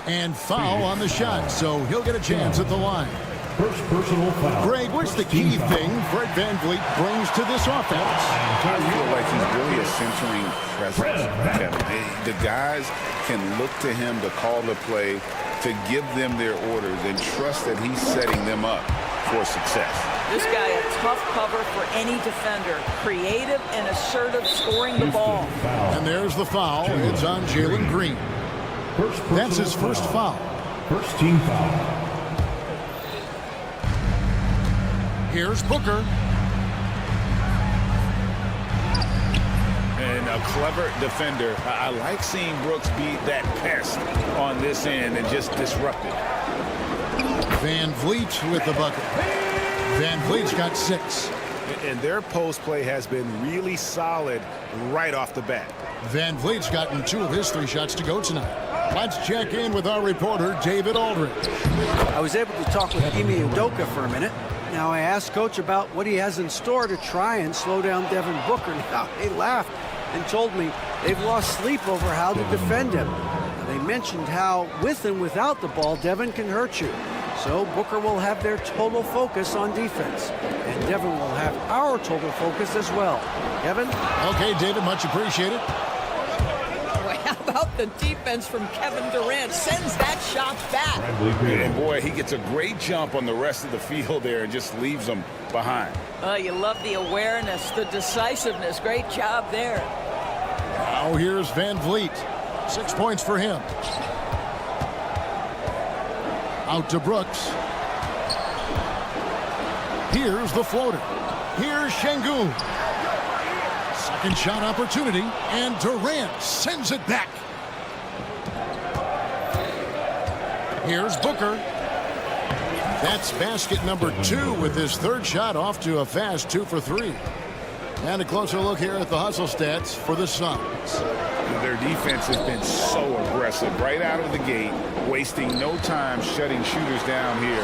Speaker 6: And foul on the shot, so he'll get a chance at the line.
Speaker 5: First personal foul.
Speaker 6: Greg, what's the key thing Fred VanVleet brings to this offense?
Speaker 7: I feel like he's really a centering presence, Kevin. The guys can look to him to call the play, to give them their orders, and trust that he's setting them up for success.
Speaker 3: This guy a tough cover for any defender. Creative and assertive scoring the ball.
Speaker 6: And there's the foul. It's on Jalen Green. That's his first foul.
Speaker 5: First team foul.
Speaker 6: Here's Booker.
Speaker 7: And a clever defender. I like seeing Brooks be that pest on this end and just disrupt it.
Speaker 6: Van Vliet with the bucket. Van Vliet's got 6.
Speaker 2: And their post play has been really solid right off the bat.
Speaker 6: Van Vliet's gotten 2 of his 3 shots to go tonight. Let's check in with our reporter, David Aldridge.
Speaker 9: I was able to talk with Ime Udoka for a minute. Now, I asked Coach about what he has in store to try and slow down Devin Booker. Now, he laughed and told me they've lost sleep over how to defend him. They mentioned how, with and without the ball, Devin can hurt you. So Booker will have their total focus on defense. And Devin will have our total focus as well. Kevin?
Speaker 6: Okay, David, much appreciated.
Speaker 3: Boy, how about the defense from Kevin Durant? Sends that shot back.
Speaker 7: And boy, he gets a great jump on the rest of the field there and just leaves them behind.
Speaker 3: You love the awareness, the decisiveness. Great job there.
Speaker 6: Now here's Van Vliet. 6 points for him. Out to Brooks. Here's the floater. Here's Şengün. Second shot opportunity, and Durant sends it back. Here's Booker. That's basket number 2 with his 3rd shot off to a fast 2 for 3. And a closer look here at the hustle stats for the Suns.
Speaker 7: Their defense has been so aggressive right out of the gate, wasting no time shutting shooters down here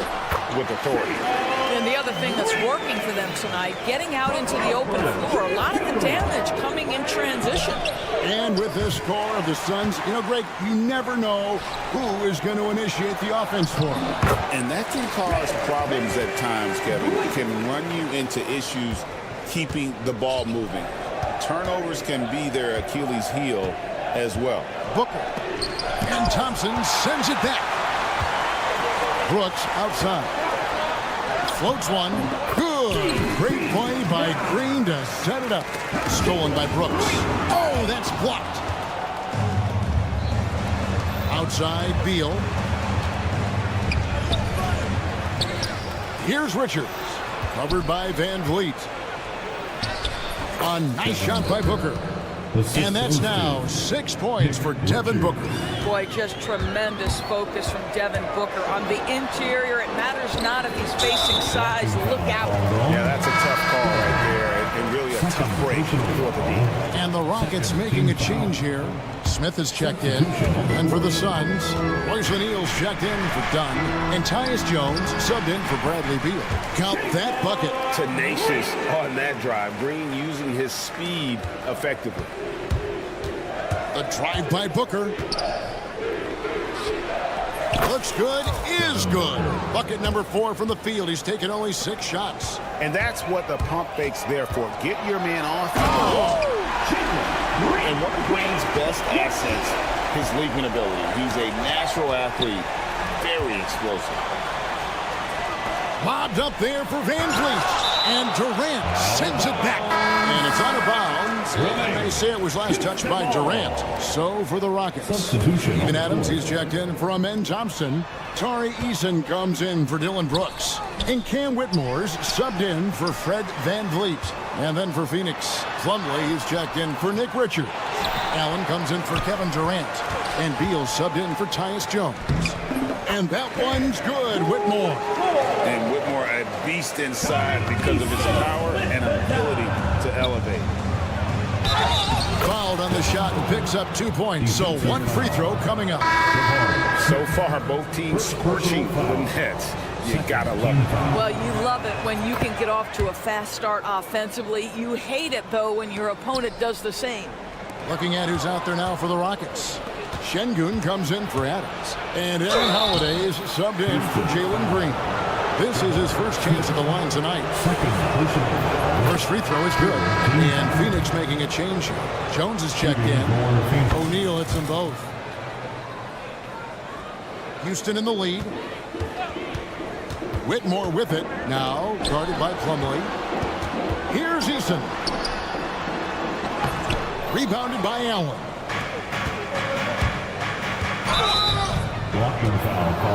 Speaker 7: with authority.
Speaker 3: And the other thing that's working for them tonight, getting out into the open floor. A lot of the damage coming in transition.
Speaker 6: And with this score of the Suns, you know, Greg, you never know who is going to initiate the offense for them.
Speaker 7: And that can cause problems at times, Kevin. It can run you into issues keeping the ball moving. Turnovers can be their Achilles heel as well.
Speaker 6: Booker. And Thompson sends it back. Brooks outside. Floats one. Good. Great play by Green to set it up. Stolen by Brooks. Oh, that's blocked. Outside, Beal. Here's Richards. Covered by Van Vliet. A nice shot by Booker. And that's now 6 points for Devin Booker.
Speaker 3: Boy, just tremendous focus from Devin Booker. On the interior, it matters not if he's facing size. Look out.
Speaker 7: Yeah, that's a tough call right there. And really a tough break for the team.
Speaker 6: And the Rockets making a change here. Smith has checked in. And for the Suns, Royce O'Neal's checked in for Dunn. And Tyus Jones subbed in for Bradley Beal. Count that bucket.
Speaker 7: Tenacious on that drive. Green using his speed effectively.
Speaker 6: The drive by Booker. Looks good, is good. Bucket number 4 from the field. He's taken only 6 shots.
Speaker 7: And that's what the pump fake's there for. Get your man off. And one of Green's best assets, his leaping ability. He's a natural athlete, very explosive.
Speaker 6: Lobbed up there for Van Vliet. And Durant sends it back. And it's out of bounds. And they say it was last touched by Durant. So for the Rockets.
Speaker 5: Substitution.
Speaker 6: Even Adams, he's checked in for Amen Thompson. Tari Eason comes in for Dylan Brooks. And Cam Whitmore's subbed in for Fred Van Vliet. And then for Phoenix, Plumlee is checked in for Nick Richards. Allen comes in for Kevin Durant. And Beal subbed in for Tyus Jones. And that one's good, Whitmore.
Speaker 7: And Whitmore, a beast inside because of his power and ability to elevate.
Speaker 6: Fouled on the shot and picks up 2 points. So one free throw coming up.
Speaker 7: So far, both teams scorching the nets. You gotta love it.
Speaker 3: Well, you love it when you can get off to a fast start offensively. You hate it, though, when your opponent does the same.
Speaker 6: Looking at who's out there now for the Rockets. Şengün comes in for Adams. And Aaron Holiday is subbed in for Jalen Green. This is his first chance at the line tonight. First free throw is good. And Phoenix making a change here. Jones is checked in. O'Neal hits them both. Houston in the lead. Whitmore with it. Now guarded by Plumlee. Here's Eason. Rebounded by Allen.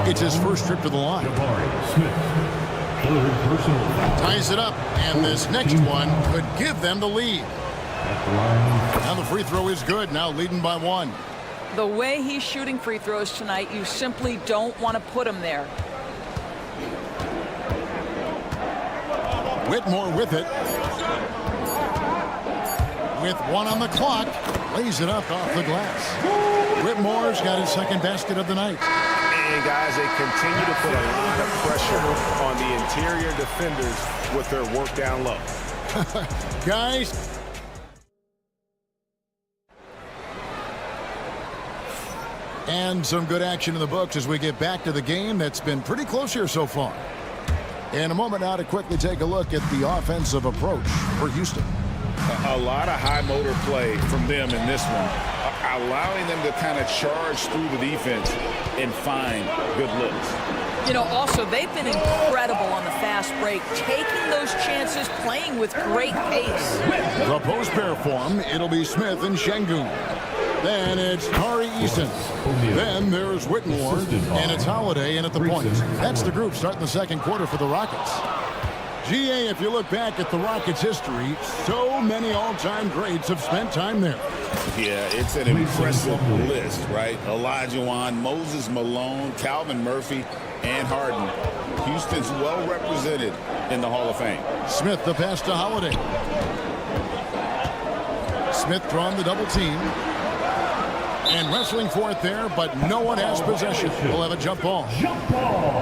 Speaker 6: It's his first trip to the line. Ties it up, and this next one could give them the lead. Now the free throw is good, now leading by 1.
Speaker 3: The way he's shooting free throws tonight, you simply don't want to put him there.
Speaker 6: Whitmore with it. With 1 on the clock, lays it up off the glass. Whitmore's got his second basket of the night.
Speaker 1: And guys, they continue to put a lot of pressure on the interior defenders with their work down low.
Speaker 6: Guys. And some good action in the books as we get back to the game that's been pretty close here so far. In a moment now to quickly take a look at the offensive approach for Houston.
Speaker 7: A lot of high motor play from them in this one, allowing them to kind of charge through the defense and find good looks.
Speaker 3: You know, also, they've been incredible on the fast break, taking those chances, playing with great pace.
Speaker 6: The post pair form, it'll be Smith and Şengün. Then it's Tari Eason. Then there's Whitmore, and it's Holiday in at the point. That's the group starting the second quarter for the Rockets. GA, if you look back at the Rockets' history, so many all-time greats have spent time there.
Speaker 7: Yeah, it's an impressive list, right? Olajuwon, Moses Malone, Calvin Murphy, and Harden. Houston's well represented in the Hall of Fame.
Speaker 6: Smith the pass to Holiday. Smith drawing the double team. And wrestling for it there, but no one has possession. We'll have a jump ball.
Speaker 5: Jump ball.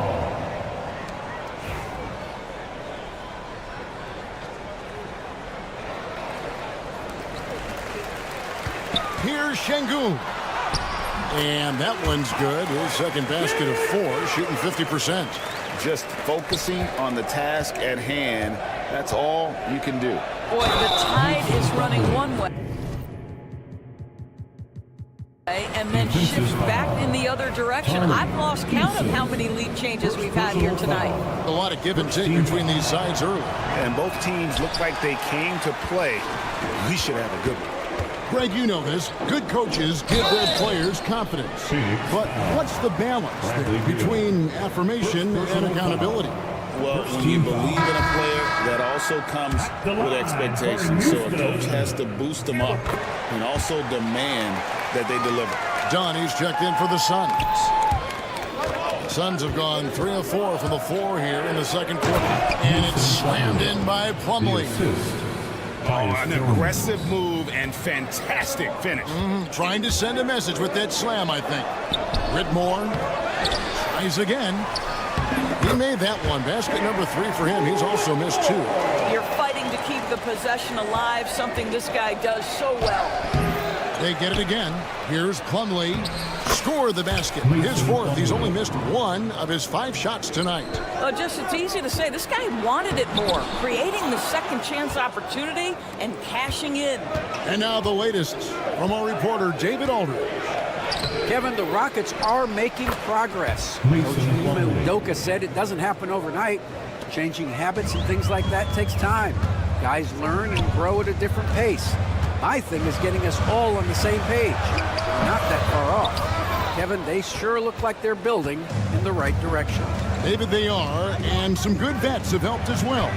Speaker 6: Here's Şengün. And that one's good. His second basket of 4, shooting 50%.
Speaker 7: Just focusing on the task at hand, that's all you can do.
Speaker 3: Boy, the tide is running one way. And then shifts back in the other direction. I've lost count of how many lead changes we've had here tonight.
Speaker 6: A lot of give and take between these sides early.
Speaker 1: And both teams look like they came to play. We should have a good one.
Speaker 6: Greg, you know this. Good coaches give their players confidence. But what's the balance between affirmation and accountability?
Speaker 7: Well, when you believe in a player, that also comes with expectations. So a coach has to boost them up and also demand that they deliver.
Speaker 6: Donnie's checked in for the Suns. The Suns have gone 3 of 4 from the floor here in the second quarter. And it's slammed in by Plumlee.
Speaker 1: Oh, an aggressive move and fantastic finish.
Speaker 6: Trying to send a message with that slam, I think. Whitmore tries again. He made that one. Basket number 3 for him. He's also missed 2.
Speaker 3: You're fighting to keep the possession alive, something this guy does so well.
Speaker 6: They get it again. Here's Plumlee. Score the basket. His 4th. He's only missed 1 of his 5 shots tonight.
Speaker 3: It's easy to say. This guy wanted it more, creating the second chance opportunity and cashing in.
Speaker 6: And now the latest from our reporter, David Aldridge.
Speaker 9: Kevin, the Rockets are making progress. Coach Ime Udoka said it doesn't happen overnight. Changing habits and things like that takes time. Guys learn and grow at a different pace. My thing is getting us all on the same page. Not that far off. Kevin, they sure look like they're building, and in the right direction.
Speaker 6: David, they are, and some good vets have helped as well.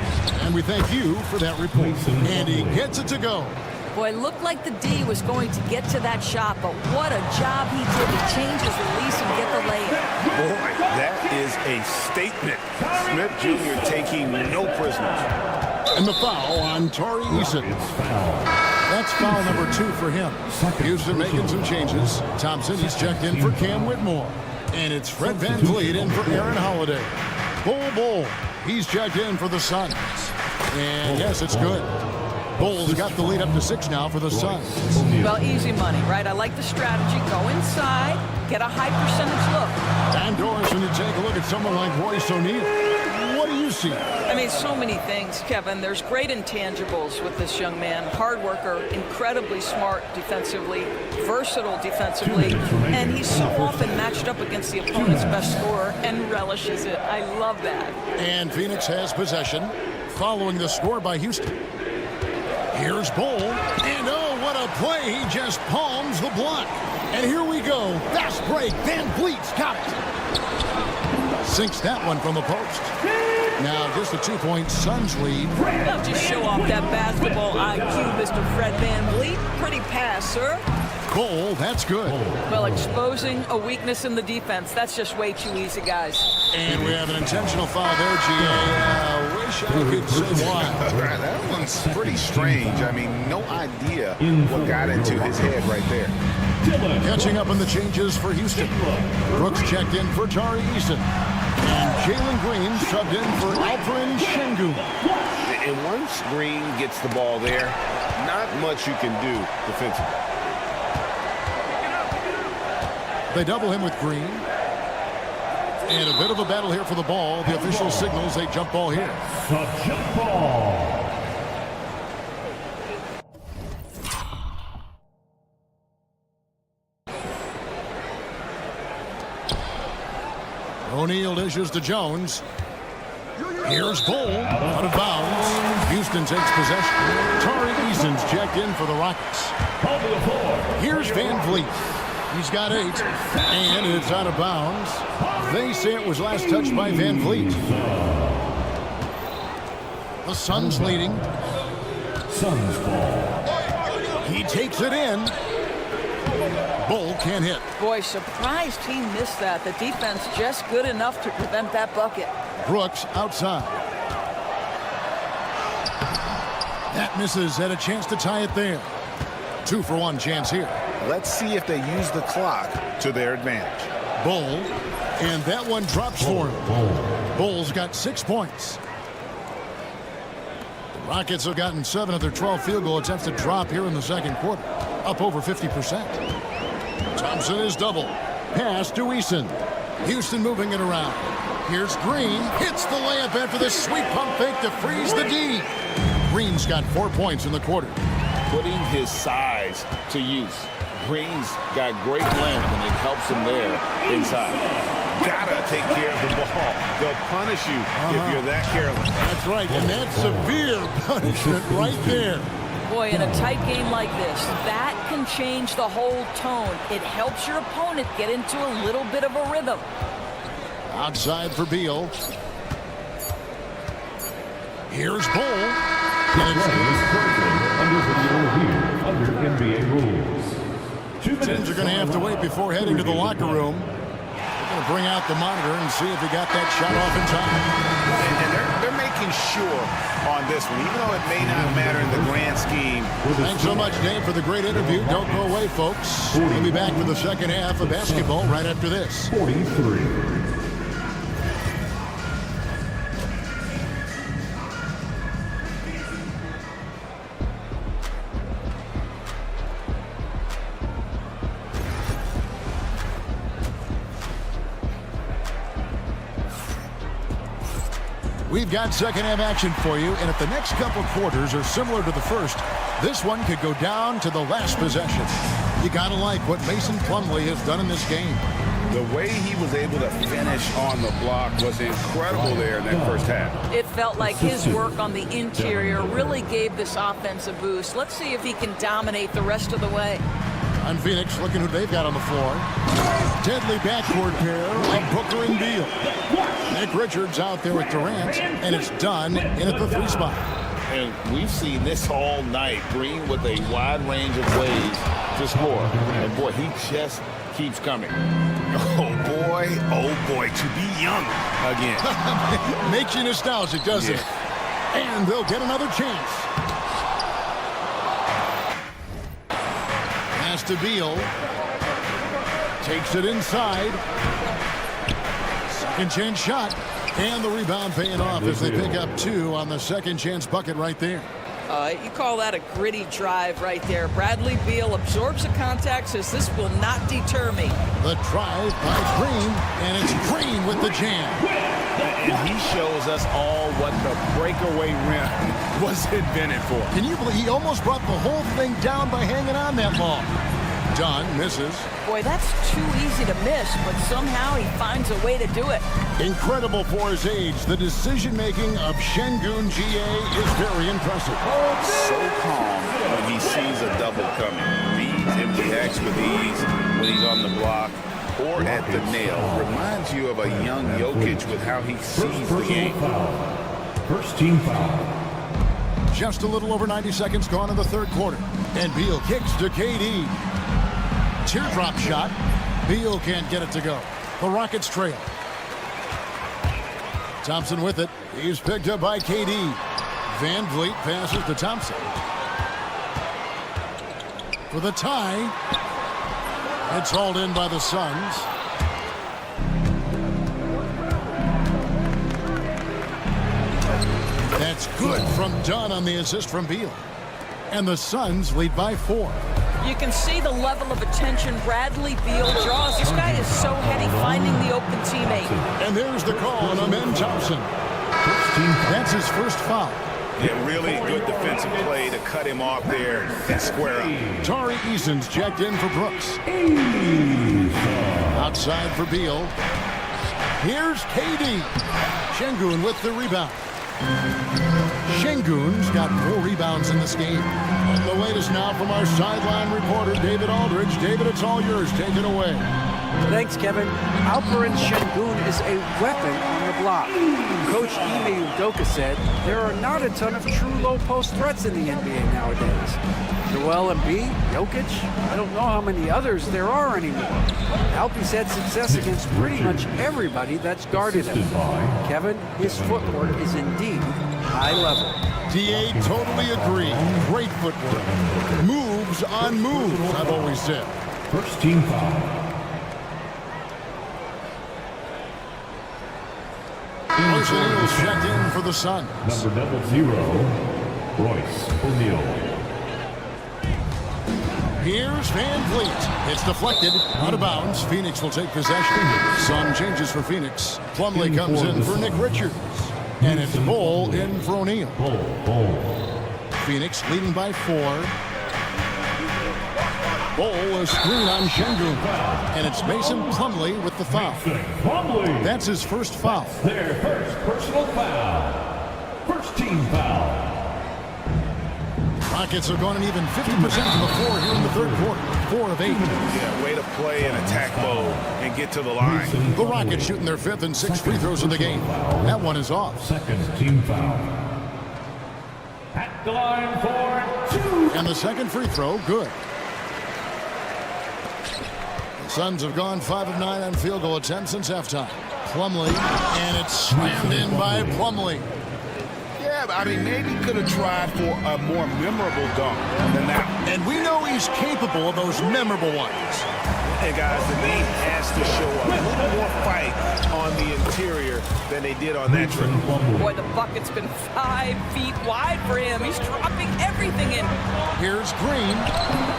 Speaker 6: And we thank you for that report. And he gets it to go.
Speaker 3: Boy, it looked like the D was going to get to that shot, but what a job he did to change his release and get the layup.
Speaker 7: Boy, that is a statement. Smith Jr. taking no prisoners.
Speaker 6: And the foul on Tari Eason. That's foul number 2 for him. Houston making some changes. Thompson, he's checked in for Cam Whitmore. And it's Fred VanVleet in for Aaron Holiday. Bull, he's checked in for the Suns. And yes, it's good. Bull's got the lead up to 6 now for the Suns.
Speaker 3: Well, easy money, right? I like the strategy. Go inside, get a high percentage look.
Speaker 6: And Doris, when you take a look at someone like Royce O'Neal, what do you see?
Speaker 3: I mean, so many things, Kevin. There's great intangibles with this young man. Hard worker, incredibly smart defensively, versatile defensively, and he's so often matched up against the opponent's best scorer and relishes it. I love that.
Speaker 6: And Phoenix has possession following the score by Houston. Here's Bull, and oh, what a play. He just palms the block. And here we go. Fast break. VanVleet's got it. Sinks that one from the post. Now just a 2-point Suns lead.
Speaker 3: Don't just show off that basketball IQ, Mr. Fred VanVleet. Pretty pass, sir.
Speaker 6: Bull, that's good.
Speaker 3: Well, exposing a weakness in the defense, that's just way too easy, guys.
Speaker 6: And we have an intentional foul there, GA. Wish I could say why.
Speaker 7: That one's pretty strange. I mean, no idea what got into his head right there.
Speaker 6: Catching up on the changes for Houston. Brooks checked in for Tari Eason. And Jalen Green subbed in for Alperen Şengün.
Speaker 7: And once Green gets the ball there, not much you can do defensively.
Speaker 6: They double him with Green. And a bit of a battle here for the ball. The official signals a jump ball here.
Speaker 5: Jump ball.
Speaker 6: O'Neal dishes to Jones. Here's Bull out of bounds. Houston takes possession. Tari Eason's checked in for the Rockets. Here's VanVleet. He's got 8, and it's out of bounds. They say it was last touched by VanVleet. The Suns leading.
Speaker 5: Suns ball.
Speaker 6: He takes it in. Bull can't hit.
Speaker 3: Boy, surprised he missed that. The defense just good enough to prevent that bucket.
Speaker 6: Brooks outside. That misses. Had a chance to tie it there. 2-for-1 chance here.
Speaker 7: Let's see if they use the clock to their advantage.
Speaker 6: Bull, and that one drops for him. Bull's got 6 points. The Rockets have gotten 7 of their 12 field goal attempts to drop here in the second quarter, up over 50%. Thompson is double. Pass to Eason. Houston moving it around. Here's Green. Hits the layup after the sweet pump fake to freeze the D. Green's got 4 points in the quarter.
Speaker 7: Putting his size to use. Green's got great length, and it helps him there inside. Gotta take care of the ball. They'll punish you if you're that careless.
Speaker 6: That's right, and that's severe punishment right there.
Speaker 3: Boy, in a tight game like this, that can change the whole tone. It helps your opponent get into a little bit of a rhythm.
Speaker 6: Outside for Beal. Here's Bull.
Speaker 5: Under NBA rules. 2 minutes.
Speaker 6: Teams are going to have to wait before heading to the locker room. They're going to bring out the monitor and see if he got that shot off in time.
Speaker 7: And they're making sure on this one, even though it may not matter in the grand scheme.
Speaker 6: Thanks so much, Dave, for the great interview. Don't go away, folks. We'll be back for the second half of basketball right after this.
Speaker 5: 43.
Speaker 6: We've got second half action for you, and if the next couple quarters are similar to the first, this one could go down to the last possession. You gotta like what Mason Plumlee has done in this game.
Speaker 7: The way he was able to finish on the block was incredible there in that first half.
Speaker 3: It felt like his work on the interior really gave this offense a boost. Let's see if he can dominate the rest of the way.
Speaker 6: On Phoenix, looking who they've got on the floor. Deadly backcourt pair of Booker and Beal. Nick Richards out there with Durant, and it's done in at the 3 spot.
Speaker 7: And we've seen this all night. Green with a wide range of ways to score. And boy, he just keeps coming.
Speaker 2: Oh boy, to be young again.
Speaker 6: Makes you nostalgic, doesn't it? And they'll get another chance. Pass to Beal. Takes it inside. Second chance shot. And the rebound paying off as they pick up 2 on the second chance bucket right there.
Speaker 3: You call that a gritty drive right there. Bradley Beal absorbs the contact, says this will not deter me.
Speaker 6: The drive by Green, and it's Green with the jam.
Speaker 2: And he shows us all what the breakaway rim was invented for.
Speaker 6: Can you believe he almost brought the whole thing down by hanging on that long? Dunn misses.
Speaker 3: Boy, that's too easy to miss, but somehow he finds a way to do it.
Speaker 6: Incredible for his age. The decision-making of Şengün GA is very impressive.
Speaker 7: So calm when he sees a double coming. Reads and reacts with ease when he's on the block or at the nail. Reminds you of a young Jokic with how he sees the game.
Speaker 5: First team foul.
Speaker 6: Just a little over 90 seconds gone in the third quarter. And Beal kicks to KD. Teardrop shot. Beal can't get it to go. The Rockets trail. Thompson with it. He's picked up by KD. Van Vliet passes to Thompson. For the tie. It's hauled in by the Suns. That's good from Dunn on the assist from Beal. And the Suns lead by 4.
Speaker 3: You can see the level of attention Bradley Beal draws. This guy is so heady finding the open teammate.
Speaker 6: And there's the call on Amen Thompson. That's his first foul.
Speaker 7: Yeah, really good defensive play to cut him off there and square up.
Speaker 6: Tari Eason's checked in for Brooks. Outside for Beal. Here's KD. Şengün with the rebound. Şengün's got 4 rebounds in this game. And the latest now from our sideline reporter, David Aldridge. David, it's all yours. Take it away.
Speaker 9: Thanks, Kevin. Alperen Şengün is a weapon on the block. Coach Ime Udoka said there are not a ton of true low-post threats in the NBA nowadays. Joel Embiid, Jokic, I don't know how many others there are anymore. Alpie's had success against pretty much everybody that's guarded him. Kevin, his footwork is indeed high level.
Speaker 6: DA totally agree. Great footwork. Moves on moves, I've always said.
Speaker 5: First team foul.
Speaker 6: Royce O'Neal's checked in for the Suns.
Speaker 5: Number 00, Royce O'Neal.
Speaker 6: Here's Van Vliet. It's deflected. Out of bounds. Phoenix will take possession. Some changes for Phoenix. Plumlee comes in for Nick Richards. And it's Bull in for O'Neal. Phoenix leading by 4. Bull a screen on Şengün. And it's Mason Plumlee with the foul. That's his first foul.
Speaker 5: Their first personal foul. First team foul.
Speaker 6: Rockets have gone an even 50% to the floor here in the third quarter. 4 of 8.
Speaker 7: Yeah, way to play in attack mode and get to the line.
Speaker 6: The Rockets shooting their 5th and 6th free throws of the game. That one is off.
Speaker 5: Second team foul. At the line for 2.
Speaker 6: And the second free throw, good. The Suns have gone 5 of 9 on field goal attempts since halftime. Plumlee, and it's slammed in by Plumlee.
Speaker 7: Yeah, I mean, maybe could have tried for a more memorable dunk than that.
Speaker 6: And we know he's capable of those memorable ones.
Speaker 7: Hey, guys, the league has to show a little more fight on the interior than they did on that trip.
Speaker 3: Boy, the bucket's been 5 feet wide for him. He's dropping everything in.
Speaker 6: Here's Green.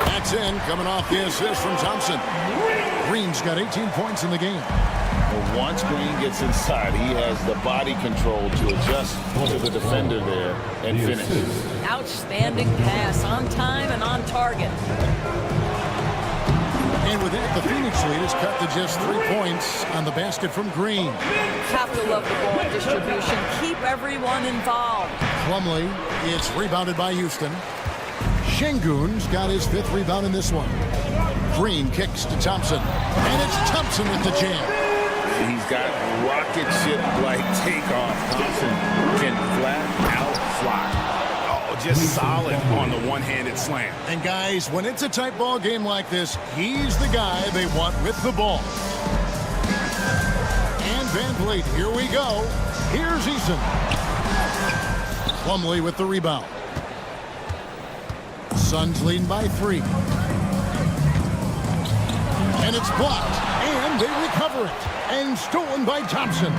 Speaker 6: That's in, coming off the assist from Thompson. Green's got 18 points in the game.
Speaker 7: Well, once Green gets inside, he has the body control to adjust to the defender there and finish.
Speaker 3: Outstanding pass, on time and on target.
Speaker 6: And with that, the Phoenix lead is cut to just 3 points on the basket from Green.
Speaker 3: Have to love the ball distribution. Keep everyone involved.
Speaker 6: Plumlee, it's rebounded by Houston. Şengün's got his 5th rebound in this one. Green kicks to Thompson, and it's Thompson with the jam.
Speaker 7: He's got rocket ship-like takeoff. Thompson can flat out fly. Oh, just solid on the one-handed slam.
Speaker 6: And guys, when it's a tight ball game like this, he's the guy they want with the ball. And Van Vliet, here we go. Here's Eason. Plumlee with the rebound. Suns leading by 3. And it's blocked, and they recover it. And stolen by Thompson.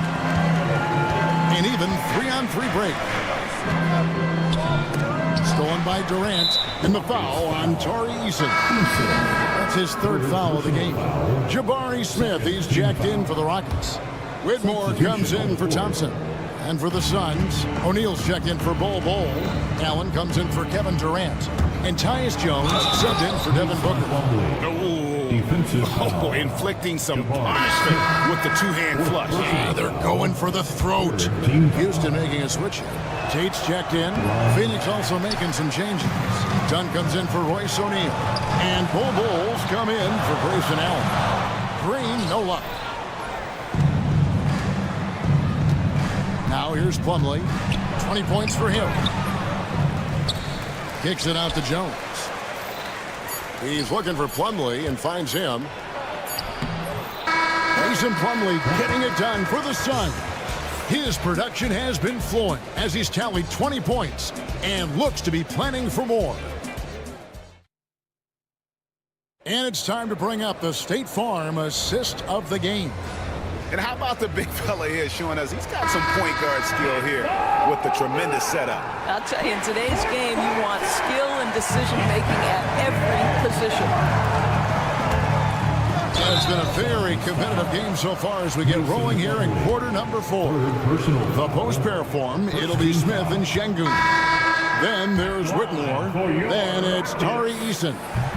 Speaker 6: And even 3-on-3 break. Stolen by Durant. And the foul on Tari Eason. That's his 3rd foul of the game. Jabari Smith, he's jacked in for the Rockets. Whitmore comes in for Thompson. And for the Suns, O'Neal's checked in for Bol Bol. Allen comes in for Kevin Durant. And Tyus Jones subbed in for Devin Booker.
Speaker 7: Oh, inflicting some punishment with the 2-hand flush.
Speaker 6: Yeah, they're going for the throat. Houston making a switch here. Tate's checked in. Phoenix also making some changes. Dunn comes in for Royce O'Neal. And Bol Bol's come in for Grayson Allen. Green, no luck. Now here's Plumlee. 20 points for him. Kicks it out to Jones. He's looking for Plumlee and finds him. Mason Plumlee getting it done for the Sun. His production has been flowing as he's tallied 20 points and looks to be planning for more. And it's time to bring up the State Farm assist of the game.
Speaker 7: And how about the big fella here showing us he's got some point guard skill here with the tremendous setup.
Speaker 3: I'll tell you, in today's game, you want skill and decision-making at every position.
Speaker 6: And it's been a very competitive game so far as we get rolling here in quarter number 4. The post-pair form, it'll be Smith and Şengün. Then there's Whitmore. Then it's Tari Eason.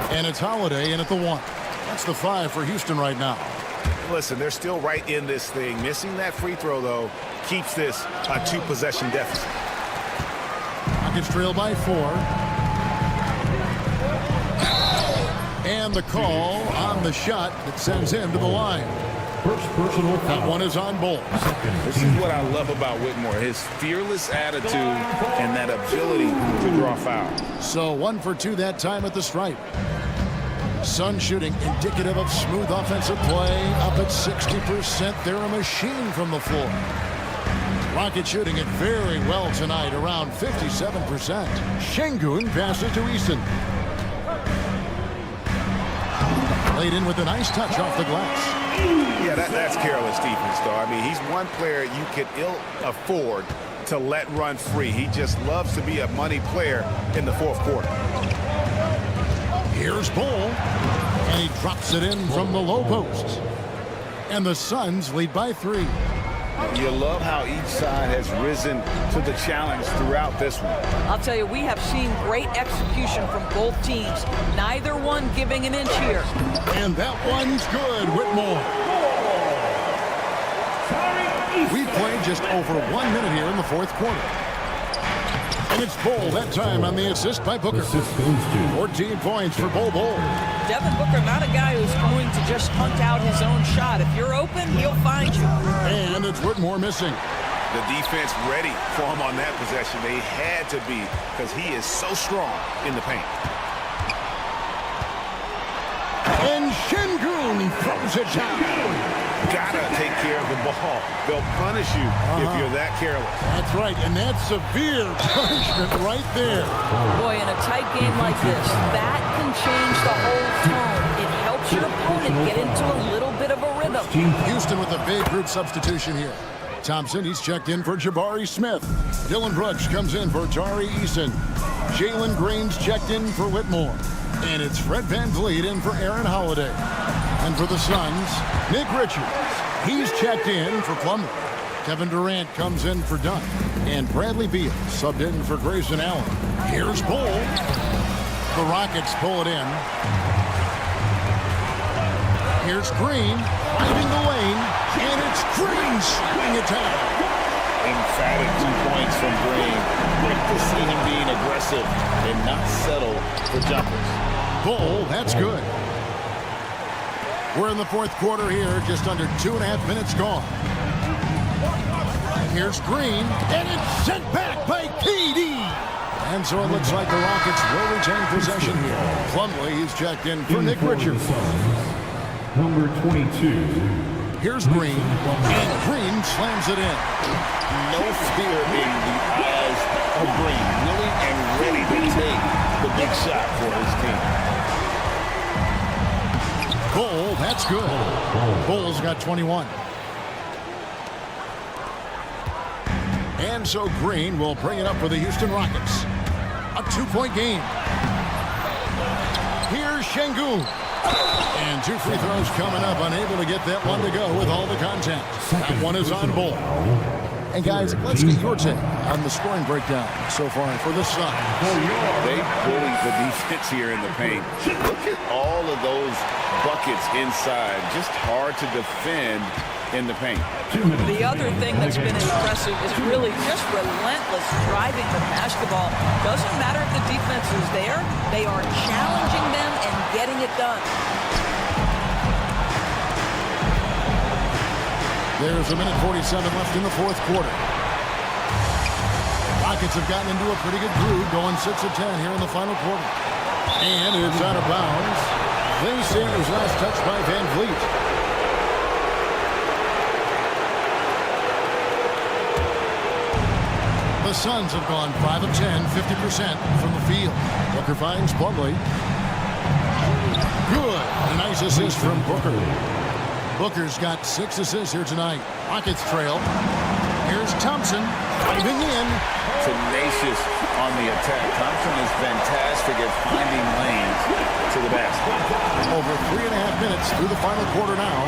Speaker 6: And it's Holiday in at the 1. That's the 5 for Houston right now.
Speaker 7: Listen, they're still right in this thing. Missing that free throw, though, keeps this a 2-possession deficit.
Speaker 6: Rockets trail by 4. And the call on the shot that sends him to the line.
Speaker 5: First personal foul.
Speaker 6: That one is on Bol.
Speaker 7: This is what I love about Whitmore, his fearless attitude and that ability to draw fouls.
Speaker 6: So 1 for 2 that time at the stripe. Sun shooting indicative of smooth offensive play, up at 60%. They're a machine from the floor. Rocket shooting it very well tonight, around 57%. Şengün passes to Eason. Laid in with a nice touch off the glass.
Speaker 7: Yeah, that's careless defense, though. I mean, he's one player you could ill afford to let run free. He just loves to be a money player in the 4th quarter.
Speaker 6: Here's Bol, and he drops it in from the low post. And the Suns lead by 3.
Speaker 7: You love how each side has risen to the challenge throughout this one.
Speaker 3: I'll tell you, we have seen great execution from both teams. Neither one giving an inch here.
Speaker 6: And that one's good, Whitmore. We've played just over 1 minute here in the 4th quarter. And it's Bol that time on the assist by Booker. 14 points for Bol Bol.
Speaker 3: Devin Booker, not a guy who's going to just hunt out his own shot. If you're open, he'll find you.
Speaker 6: And it's Whitmore missing.
Speaker 7: The defense ready for him on that possession. They had to be because he is so strong in the paint.
Speaker 6: And Şengün throws it down.
Speaker 7: Gotta take care of the ball. They'll punish you if you're that careless.
Speaker 6: That's right, and that's severe punishment right there.
Speaker 3: Boy, in a tight game like this, that can change the whole tone. It helps your opponent get into a little bit of a rhythm.
Speaker 6: Houston with a big group substitution here. Thompson, he's checked in for Jabari Smith. Dylan Brooks comes in for Tari Eason. Jalen Green's checked in for Whitmore. And it's Fred Van Vliet in for Aaron Holiday. And for the Suns, Nick Richards. He's checked in for Plumlee. Kevin Durant comes in for Dunn. And Bradley Beal subbed in for Grayson Allen. Here's Bol. The Rockets pull it in. Here's Green finding the lane. And it's Green's swing attack.
Speaker 7: emphatic 2 points from Green. Great to see him being aggressive and not settle for jumpers.
Speaker 6: Bull, that's good. We're in the fourth quarter here, just under 2.5 minutes gone. Here's Green, and it's sent back by KD. And so it looks like the Rockets will retain possession here. Plumlee, he's checked in for Nick Richards.
Speaker 5: Number 22.
Speaker 6: Here's Green, and Green slams it in.
Speaker 7: No fear in the eyes of Green. Willing and ready to take the big shot for his team.
Speaker 6: Bull, that's good. Bull's got 21. And so Green will bring it up for the Houston Rockets. A 2-point game. Here's Şengün. And 2 free throws coming up. Unable to get that one to go with all the contact. That one is on Bull. And guys, let's get your take on the scoring breakdown so far for this side.
Speaker 7: They bully the defense here in the paint. Look at all of those buckets inside. Just hard to defend in the paint.
Speaker 3: The other thing that's been impressive is really just relentless driving the basketball. Doesn't matter if the defense is there, they are challenging them and getting it done.
Speaker 6: There's 1:47 left in the fourth quarter. Rockets have gotten into a pretty good groove, going 6 of 10 here in the final quarter. And it's out of bounds. They say it was last touched by Van Vliet. The Suns have gone 5 of 10, 50% from the field. Booker finds Plumlee. Good. A nice assist from Booker. Booker's got 6 assists here tonight. Rockets trail. Here's Thompson driving in.
Speaker 7: Tenacious on the attack. Thompson is fantastic at finding lanes to the basket.
Speaker 6: Over 3.5 minutes through the final quarter now.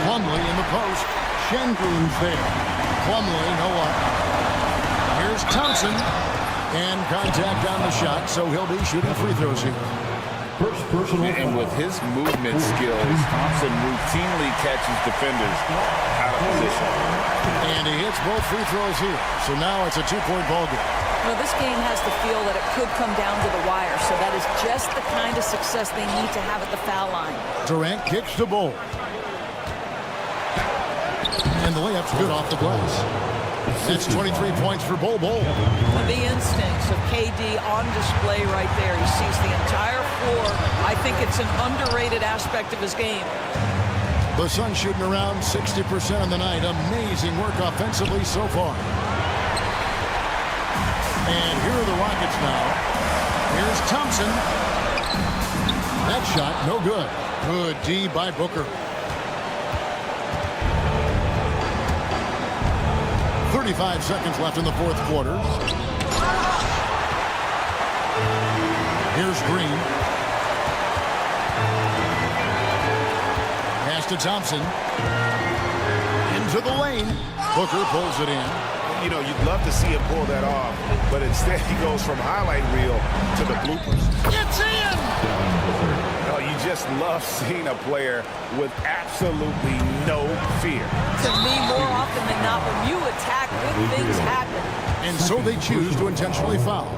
Speaker 6: Plumlee in the post. Şengün's there. Plumlee, no luck. Here's Thompson. And contact on the shot, so he'll be shooting free throws here.
Speaker 5: First personal
Speaker 7: And with his movement skills, Thompson routinely catches defenders out of position.
Speaker 6: And he hits both free throws here. So now it's a 2-point ball game.
Speaker 3: Well, this game has the feel that it could come down to the wire, so that is just the kind of success they need to have at the foul line.
Speaker 6: Durant kicks to Bull. And the layup's good off the glass. That's 23 points for Bull.
Speaker 3: The instincts of KD on display right there. He sees the entire floor. I think it's an underrated aspect of his game.
Speaker 6: The Suns shooting around 60% on the night. Amazing work offensively so far. And here are the Rockets now. Here's Thompson. That shot, no good. Good D by Booker. 35 seconds left in the fourth quarter. Here's Green. Pass to Thompson. Into the lane. Booker pulls it in.
Speaker 11: You know, you'd love to see him pull that off, but instead he goes from highlight reel to the bloopers.
Speaker 6: It's in!
Speaker 11: Oh, you just love seeing a player with absolutely no fear.
Speaker 3: To me, more often than not, when you attack, good things happen.
Speaker 6: And so they choose to intentionally foul.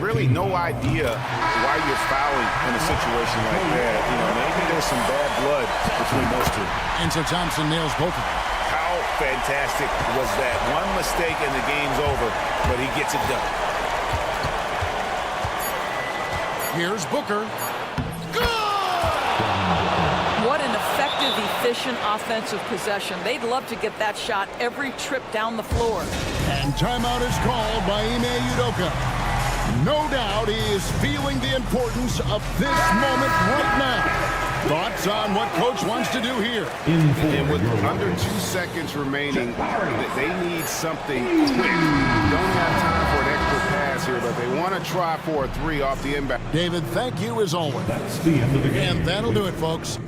Speaker 11: Really no idea why you're fouling in a situation like that. You know, maybe there's some bad blood between those two.
Speaker 6: And so Thompson nails both of them.
Speaker 11: How fantastic was that? One mistake and the game's over, but he gets it done.
Speaker 6: Here's Booker.
Speaker 3: What an effective, efficient offensive possession. They'd love to get that shot every trip down the floor.
Speaker 6: And timeout is called by Ime Udoka. No doubt he is feeling the importance of this moment right now. Thoughts on what Coach wants to do here?
Speaker 11: And with under 2 seconds remaining, they need something quick. Don't have time for an extra pass here, but they want to try for a 3 off the inbound.
Speaker 6: David, thank you as always.
Speaker 5: That's the end of the game.
Speaker 6: And that'll do it, folks.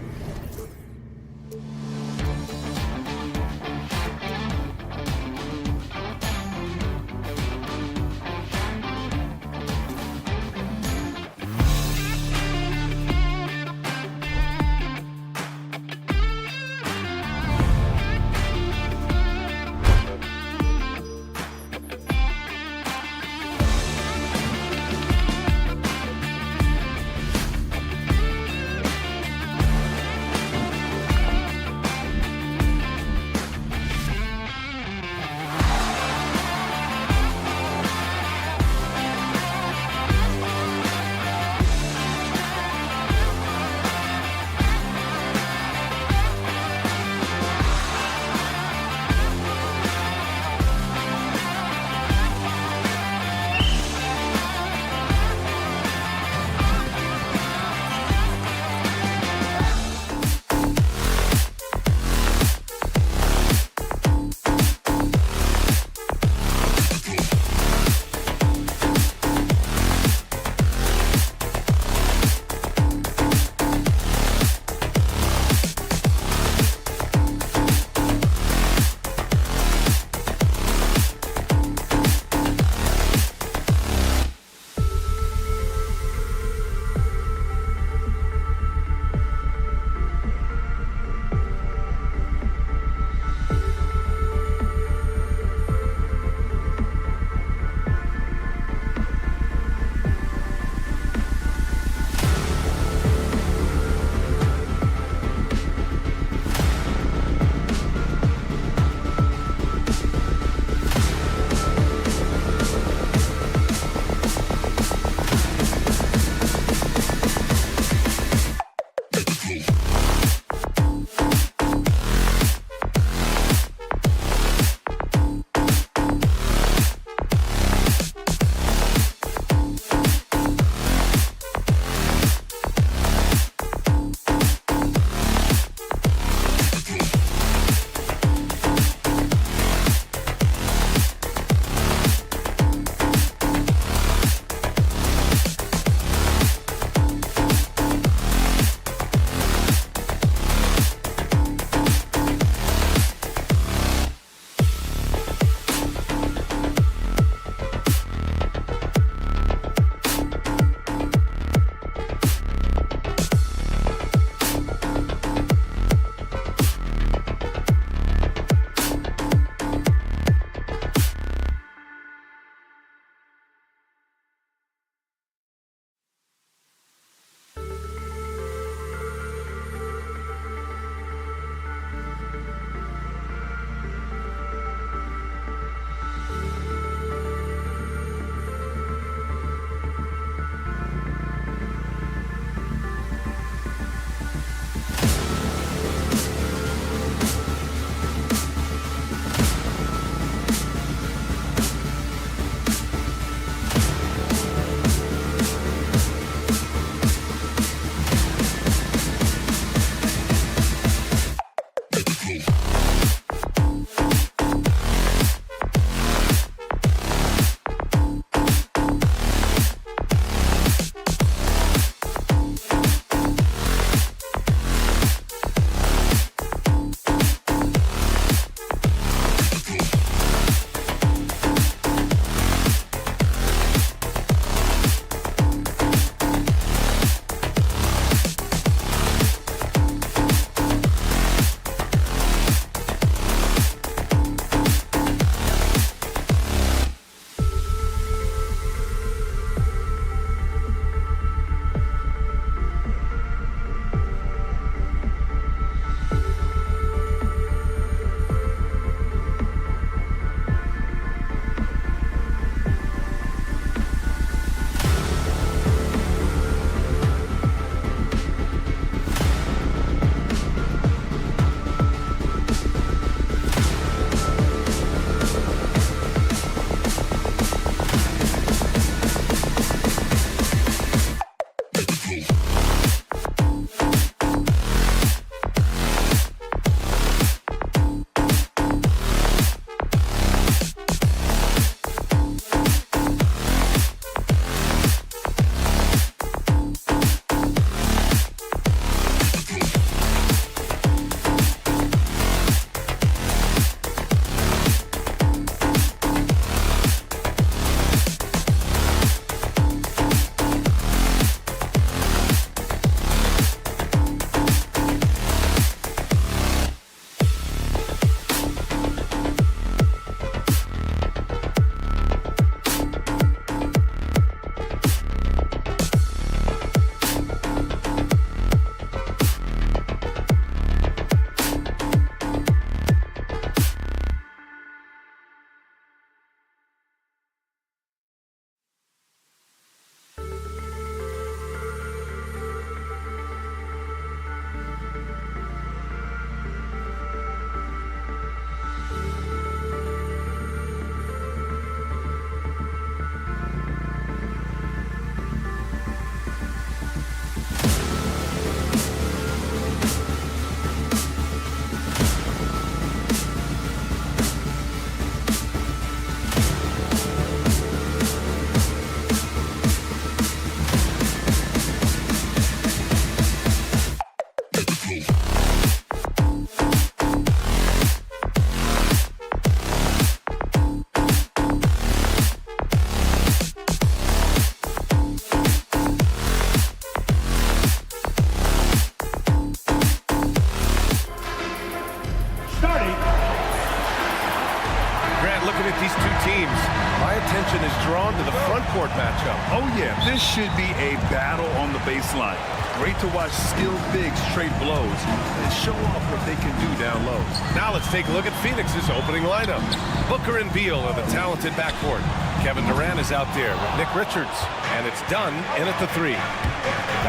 Speaker 1: looking at these two teams, my attention is drawn to the front court matchup.
Speaker 2: Oh, yeah, this should be a battle on the baseline. Great to watch skilled bigs trade blows and show off what they can do down low.
Speaker 1: Now let's take a look at Phoenix's opening lineup. Booker and Beal are the talented backcourt. Kevin Durant is out there with Nick Richards, and it's done in at the 3.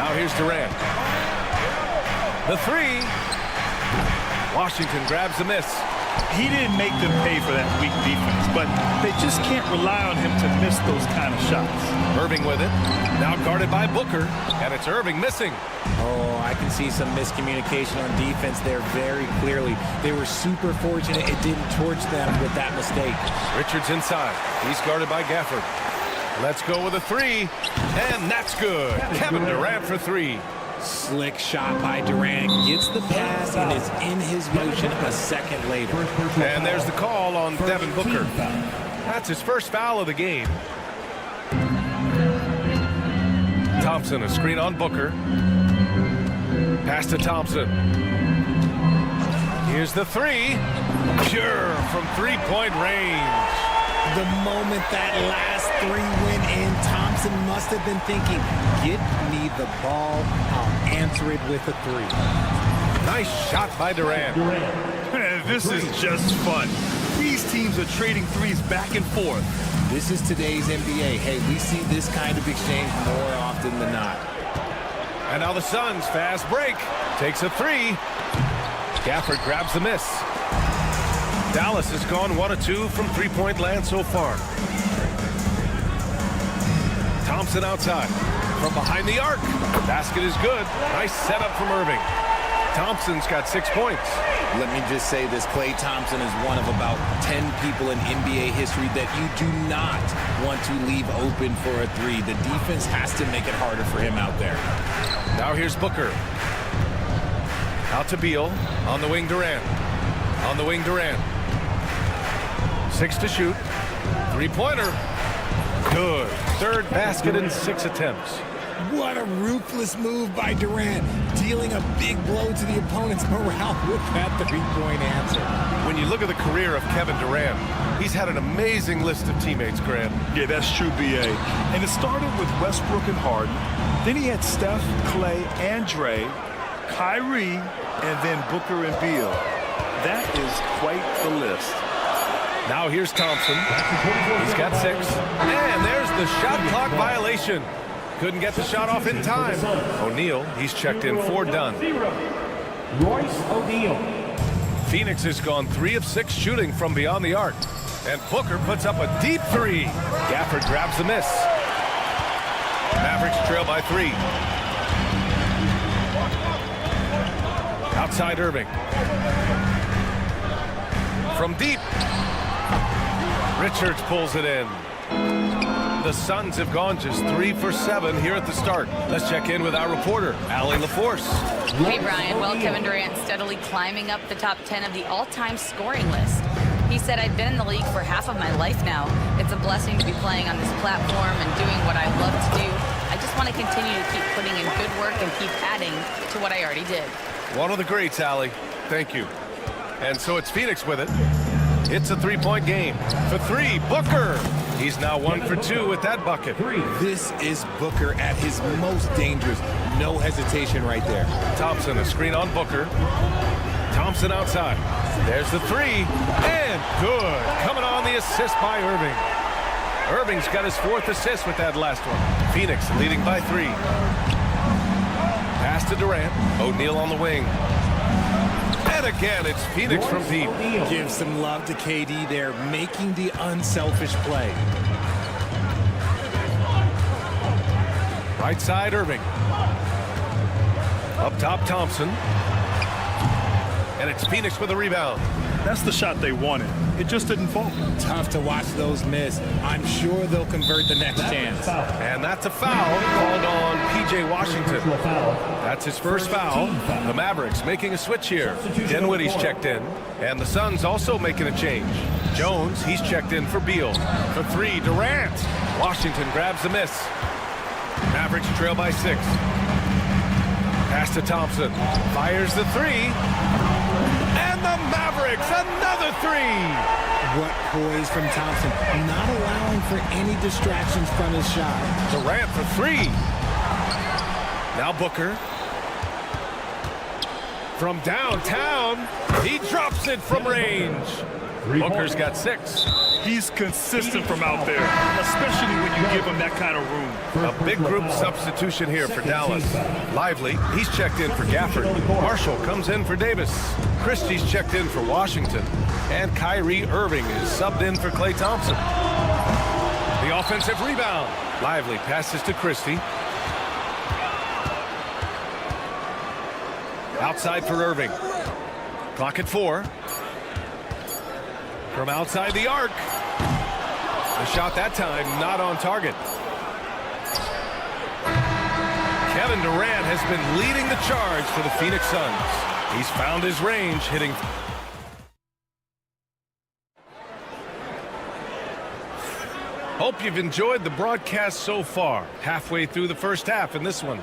Speaker 1: Now here's Durant. The 3. Washington grabs the miss.
Speaker 2: He didn't make them pay for that weak defense, but they just can't rely on him to miss those kind of shots.
Speaker 1: Irving with it. Now guarded by Booker, and it's Irving missing.
Speaker 8: Oh, I can see some miscommunication on defense there very clearly. They were super fortunate it didn't torch them with that mistake.
Speaker 1: Richards inside. He's guarded by Gafford. Let's go with a 3, and that's good. Kevin Durant for 3.
Speaker 8: Slick shot by Durant. Gets the pass and is in his motion a second later.
Speaker 1: And there's the call on Devin Booker. That's his first foul of the game. Thompson, a screen on Booker. Pass to Thompson. Here's the 3. Pure from three-point range.
Speaker 8: The moment that last 3 went in, Thompson must have been thinking, get me the ball, I'll answer it with a 3.
Speaker 1: Nice shot by Durant.
Speaker 2: This is just fun. These teams are trading threes back and forth.
Speaker 8: This is today's NBA. Hey, we see this kind of exchange more often than not.
Speaker 1: And now the Suns, fast break. Takes a 3. Gafford grabs the miss. Dallas has gone 1 of 2 from three-point land so far. Thompson outside. From behind the arc. Basket is good. Nice setup from Irving. Thompson's got 6 points.
Speaker 8: Let me just say this, Klay Thompson is one of about 10 people in NBA history that you do not want to leave open for a 3. The defense has to make it harder for him out there.
Speaker 1: Now here's Booker. Out to Beal. On the wing, Durant. On the wing, Durant. 6 to shoot. 3-pointer. Good. Third basket in 6 attempts.
Speaker 8: What a ruthless move by Durant, dealing a big blow to the opponent's morale with that 3-point answer.
Speaker 1: When you look at the career of Kevin Durant, he's had an amazing list of teammates, Grant.
Speaker 2: Yeah, that's true, B.A. And it started with Westbrook and Harden. Then he had Steph, Klay, and Dre, Kyrie, and then Booker and Beal. That is quite the list.
Speaker 1: Now here's Thompson. He's got 6. And there's the shot clock violation. Couldn't get the shot off in time. O'Neal, he's checked in for done.
Speaker 5: Royce O'Neal.
Speaker 1: Phoenix has gone 3 of 6 shooting from beyond the arc. And Booker puts up a deep 3. Gafford grabs the miss. Mavericks trail by 3. Outside Irving. From deep. Richards pulls it in. The Suns have gone just 3 for 7 here at the start. Let's check in with our reporter, Allie LaForce.
Speaker 4: Hey, Brian. Well, Kevin Durant steadily climbing up the top 10 of the all-time scoring list. He said, I've been in the league for half of my life now. It's a blessing to be playing on this platform and doing what I love to do. I just want to continue to keep putting in good work and keep adding to what I already did.
Speaker 1: One of the greats, Allie. Thank you. And so it's Phoenix with it. It's a 3-point game. For 3, Booker. He's now 1 for 2 with that bucket.
Speaker 8: This is Booker at his most dangerous. No hesitation right there.
Speaker 1: Thompson, a screen on Booker. Thompson outside. There's the 3. And good. Coming on the assist by Irving. Irving's got his 4th assist with that last one. Phoenix leading by 3. Pass to Durant. O'Neal on the wing. And again, it's Phoenix from deep.
Speaker 8: Give some love to KD there, making the unselfish play.
Speaker 1: Right side, Irving. Up top, Thompson. And it's Phoenix with a rebound.
Speaker 2: That's the shot they wanted. It just didn't fall.
Speaker 8: Tough to watch those miss. I'm sure they'll convert the next chance.
Speaker 1: And that's a foul called on P.J. Washington. That's his first foul. The Mavericks making a switch here. Dinwiddie's checked in. And the Suns also making a change. Jones, he's checked in for Beal. For 3, Durant. Washington grabs the miss. Mavericks trail by 6. Pass to Thompson. Fires the 3. And the Mavericks Mavericks, another three.
Speaker 8: What poise from Thompson, not allowing for any distractions from his shot.
Speaker 1: Durant for three. Now Booker. From downtown, he drops it from range. Booker's got 6.
Speaker 2: He's consistent from out there, especially when you give him that kind of room.
Speaker 1: A big group substitution here for Dallas. Lively, he's checked in for Gafford. Marshall comes in for Davis. Christie's checked in for Washington. And Kyrie Irving is subbed in for Klay Thompson. The offensive rebound. Lively passes to Christie. Outside for Irving. Clock at 4. From outside the arc. The shot that time not on target. Kevin Durant has been leading the charge for the Phoenix Suns. He's found his range, hitting. Hope you've enjoyed the broadcast so far. Halfway through the first half in this one.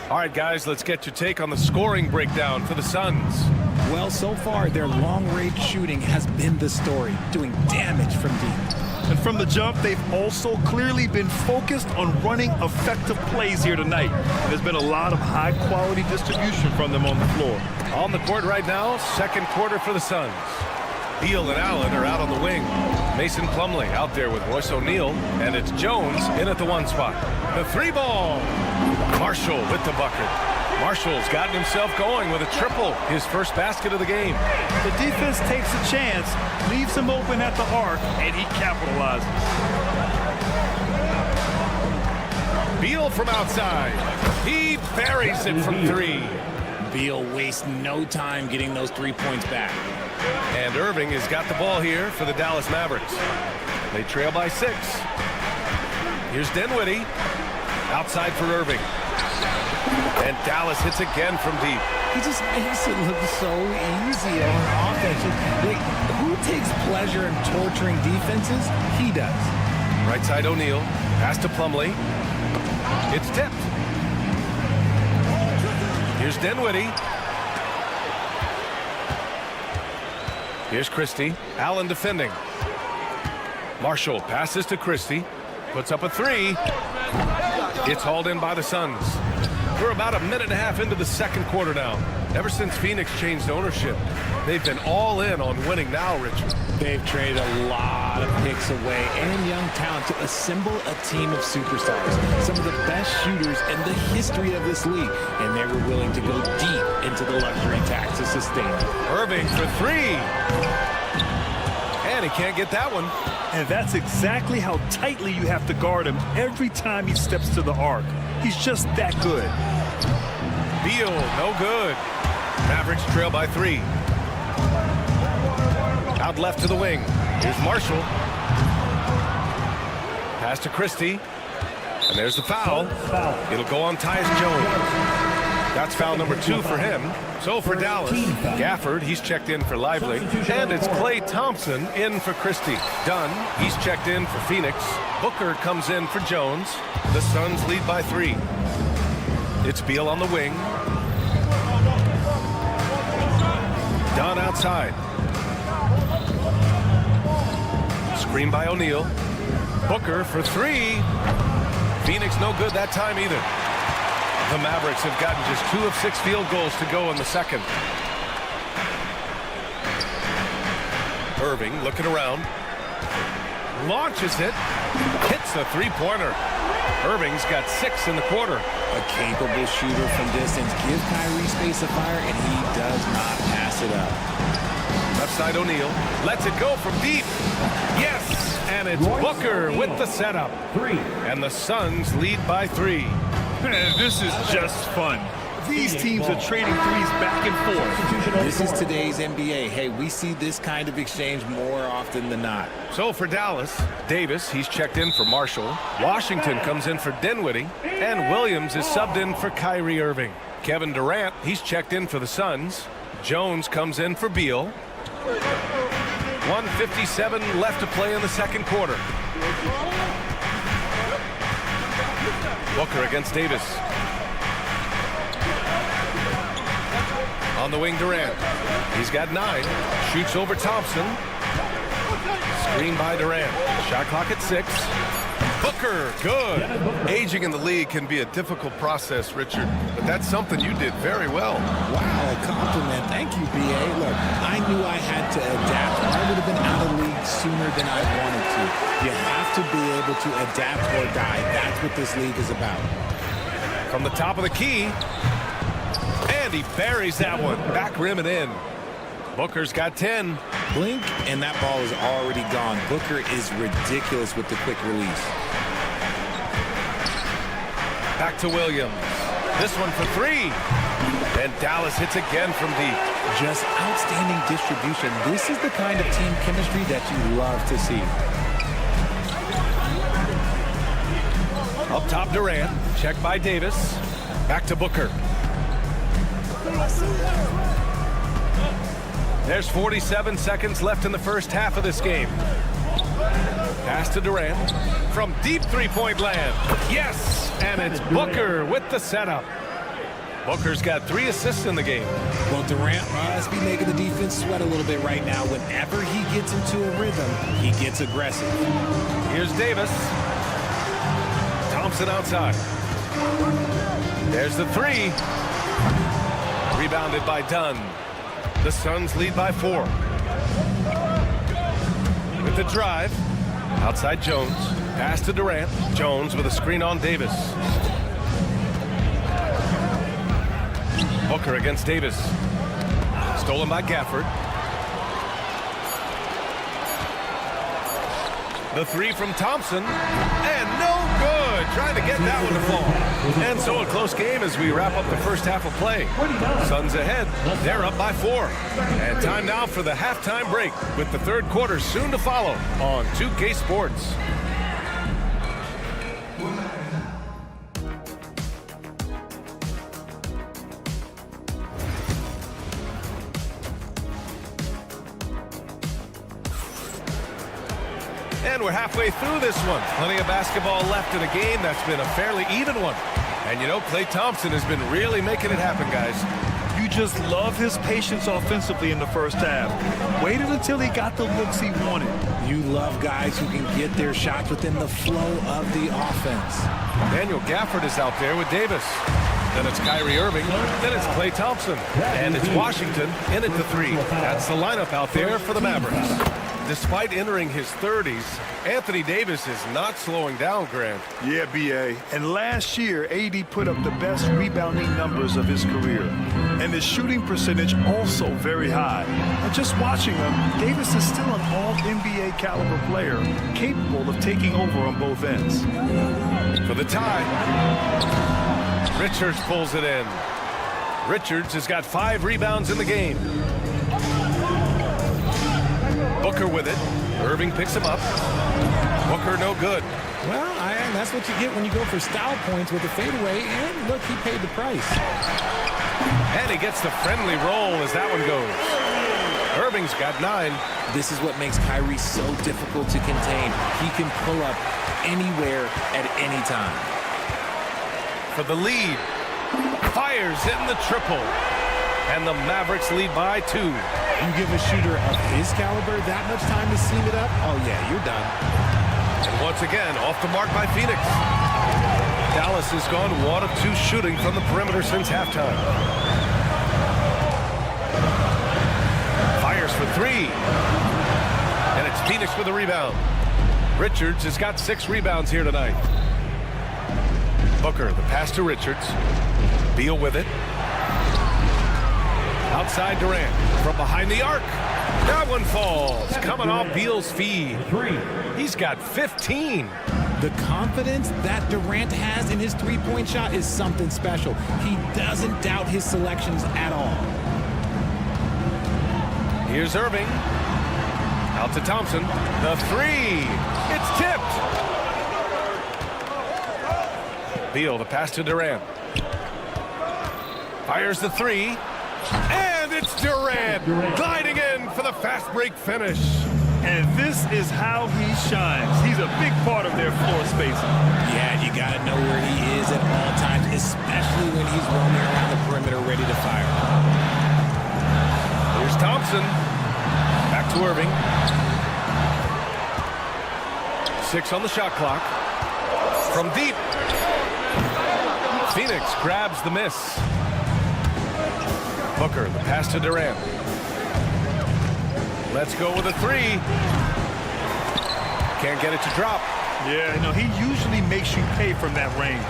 Speaker 1: All right, guys, let's get your take on the scoring breakdown for the Suns.
Speaker 8: Well, so far, their long-range shooting has been the story, doing damage from deep.
Speaker 2: And from the jump, they've also clearly been focused on running effective plays here tonight. There's been a lot of high-quality distribution from them on the floor.
Speaker 1: On the court right now, second quarter for the Suns. Beal and Allen are out on the wing. Mason Plumlee out there with Royce O'Neal, and it's Jones in at the 1 spot. The 3 ball. Marshall with the bucket. Marshall's gotten himself going with a triple, his first basket of the game.
Speaker 2: The defense takes a chance, leaves him open at the arc, and he capitalizes.
Speaker 1: Beal from outside. He buries it from 3.
Speaker 8: Beal wastes no time getting those 3 points back.
Speaker 1: And Irving has got the ball here for the Dallas Mavericks. They trail by 6. Here's Dinwiddie. Outside for Irving. And Dallas hits again from deep.
Speaker 8: He just makes it look so easy on offense. Like, who takes pleasure in torturing defenses? He does.
Speaker 1: Right side O'Neal. Pass to Plumlee. It's tipped. Here's Dinwiddie. Here's Christie. Allen defending. Marshall passes to Christie. Puts up a 3. It's hauled in by the Suns. We're about a minute and a half into the second quarter now. Ever since Phoenix changed ownership, they've been all in on winning now, Richard.
Speaker 8: They've traded a lot of picks away and young talent to assemble a team of superstars. Some of the best shooters in the history of this league. And they were willing to go deep into the luxury tax to sustain it.
Speaker 1: Irving for 3. And he can't get that one.
Speaker 2: And that's exactly how tightly you have to guard him every time he steps to the arc. He's just that good.
Speaker 1: Beal, no good. Mavericks trail by 3. Out left to the wing. Here's Marshall. Pass to Christie. And there's the foul. It'll go on Tyus Jones. That's foul number 2 for him. So for Dallas, Gafford, he's checked in for Lively. And it's Klay Thompson in for Christie. Dunn, he's checked in for Phoenix. Booker comes in for Jones. The Suns lead by 3. It's Beal on the wing. Dunn outside. Screen by O'Neal. Booker for 3. Phoenix no good that time either. The Mavericks have gotten just 2 of 6 field goals to go in the second. Irving looking around. Launches it. Hits a 3-pointer. Irving's got 6 in the quarter.
Speaker 8: A capable shooter from distance. Give Kyrie space of fire, and he does not pass it up.
Speaker 1: Left side O'Neal. Lets it go from deep. Yes! And it's Booker with the setup.
Speaker 5: 3.
Speaker 1: And the Suns lead by 3.
Speaker 2: Man, this is just fun. These teams are trading threes back and forth.
Speaker 8: This is today's NBA. Hey, we see this kind of exchange more often than not.
Speaker 1: So for Dallas, Davis, he's checked in for Marshall. Washington comes in for Dinwiddie. And Williams is subbed in for Kyrie Irving. Kevin Durant, he's checked in for the Suns. Jones comes in for Beal. 1:57 left to play in the second quarter. Booker against Davis. On the wing, Durant. He's got 9. Shoots over Thompson. Screen by Durant. Shot clock at 6. Booker, good. Aging in the league can be a difficult process, Richard, but that's something you did very well.
Speaker 8: Wow, a compliment. Thank you, B.A. Look, I knew I had to adapt. I would have been out of the league sooner than I wanted to. You have to be able to adapt or die. That's what this league is about.
Speaker 1: From the top of the key, and he buries that one. Back rim and in. Booker's got 10.
Speaker 8: Blink, and that ball is already gone. Booker is ridiculous with the quick release.
Speaker 1: Back to Williams. This one for 3. And Dallas hits again from deep.
Speaker 8: Just outstanding distribution. This is the kind of team chemistry that you love to see.
Speaker 1: Up top, Durant. Check by Davis. Back to Booker. There's 47 seconds left in the first half of this game. Pass to Durant from deep three-point land. Yes, and it's Booker with the setup. Booker's got 3 assists in the game.
Speaker 8: Well, Durant must be making the defense sweat a little bit right now. Whenever he gets into a rhythm, he gets aggressive.
Speaker 1: Here's Davis. Thompson outside. There's the 3. Rebounded by Dunn. The Suns lead by 4. With the drive. Outside Jones. Pass to Durant. Jones with a screen on Davis. Booker against Davis. Stolen by Gafford. The 3 from Thompson. And no good. Trying to get that one to fall. And so a close game as we wrap up the first half of play. Suns ahead. They're up by 4. And time now for the halftime break with the third quarter soon to follow on 2K Sports. And we're halfway through this one. Plenty of basketball left in a game that's been a fairly even one. And you know, Klay Thompson has been really making it happen, guys.
Speaker 2: You just love his patience offensively in the first half. Waited until he got the looks he wanted.
Speaker 8: You love guys who can get their shots within the flow of the offense.
Speaker 1: Daniel Gafford is out there with Davis. Then it's Kyrie Irving. Then it's Klay Thompson. And it's Washington in at the 3. That's the lineup out there for the Mavericks. Despite entering his 30s, Anthony Davis is not slowing down, Grant.
Speaker 2: Yeah, B.A. And last year, AD put up the best rebounding numbers of his career. And his shooting percentage also very high. And just watching him, Davis is still an all-NBA caliber player, capable of taking over on both ends.
Speaker 1: For the tie, Richards pulls it in. Richards has got 5 rebounds in the game. Booker with it. Irving picks him up. Booker no good.
Speaker 8: Well, that's what you get when you go for style points with a fadeaway. And look, he paid the price.
Speaker 1: And he gets the friendly roll as that one goes. Irving's got 9.
Speaker 8: This is what makes Kyrie so difficult to contain. He can pull up anywhere at any time.
Speaker 1: For the lead. Fires in the triple. And the Mavericks lead by 2.
Speaker 8: You give a shooter of his caliber that much time to seam it up, oh yeah, you're done.
Speaker 1: And once again, off the mark by Phoenix. Dallas has gone 1 of 2 shooting from the perimeter since halftime. Fires for 3. And it's Phoenix with a rebound. Richards has got 6 rebounds here tonight. Booker, the pass to Richards. Beal with it. Outside Durant, from behind the arc. That one falls, coming off Beal's feed. He's got 15.
Speaker 8: The confidence that Durant has in his three-point shot is something special. He doesn't doubt his selections at all.
Speaker 1: Here's Irving. Out to Thompson. The 3. It's tipped. Beal, the pass to Durant. Fires the 3. And it's Durant gliding in for the fast break finish.
Speaker 2: And this is how he shines. He's a big part of their floor spacing.
Speaker 8: Yeah, you got to know where he is at all times, especially when he's roaming around the perimeter ready to fire.
Speaker 1: Thompson. Back to Irving. 6 on the shot clock. From deep. Phoenix grabs the miss. Booker, the pass to Durant. Let's go with a 3. Can't get it to drop.
Speaker 2: Yeah, you know, he usually makes you pay from that range.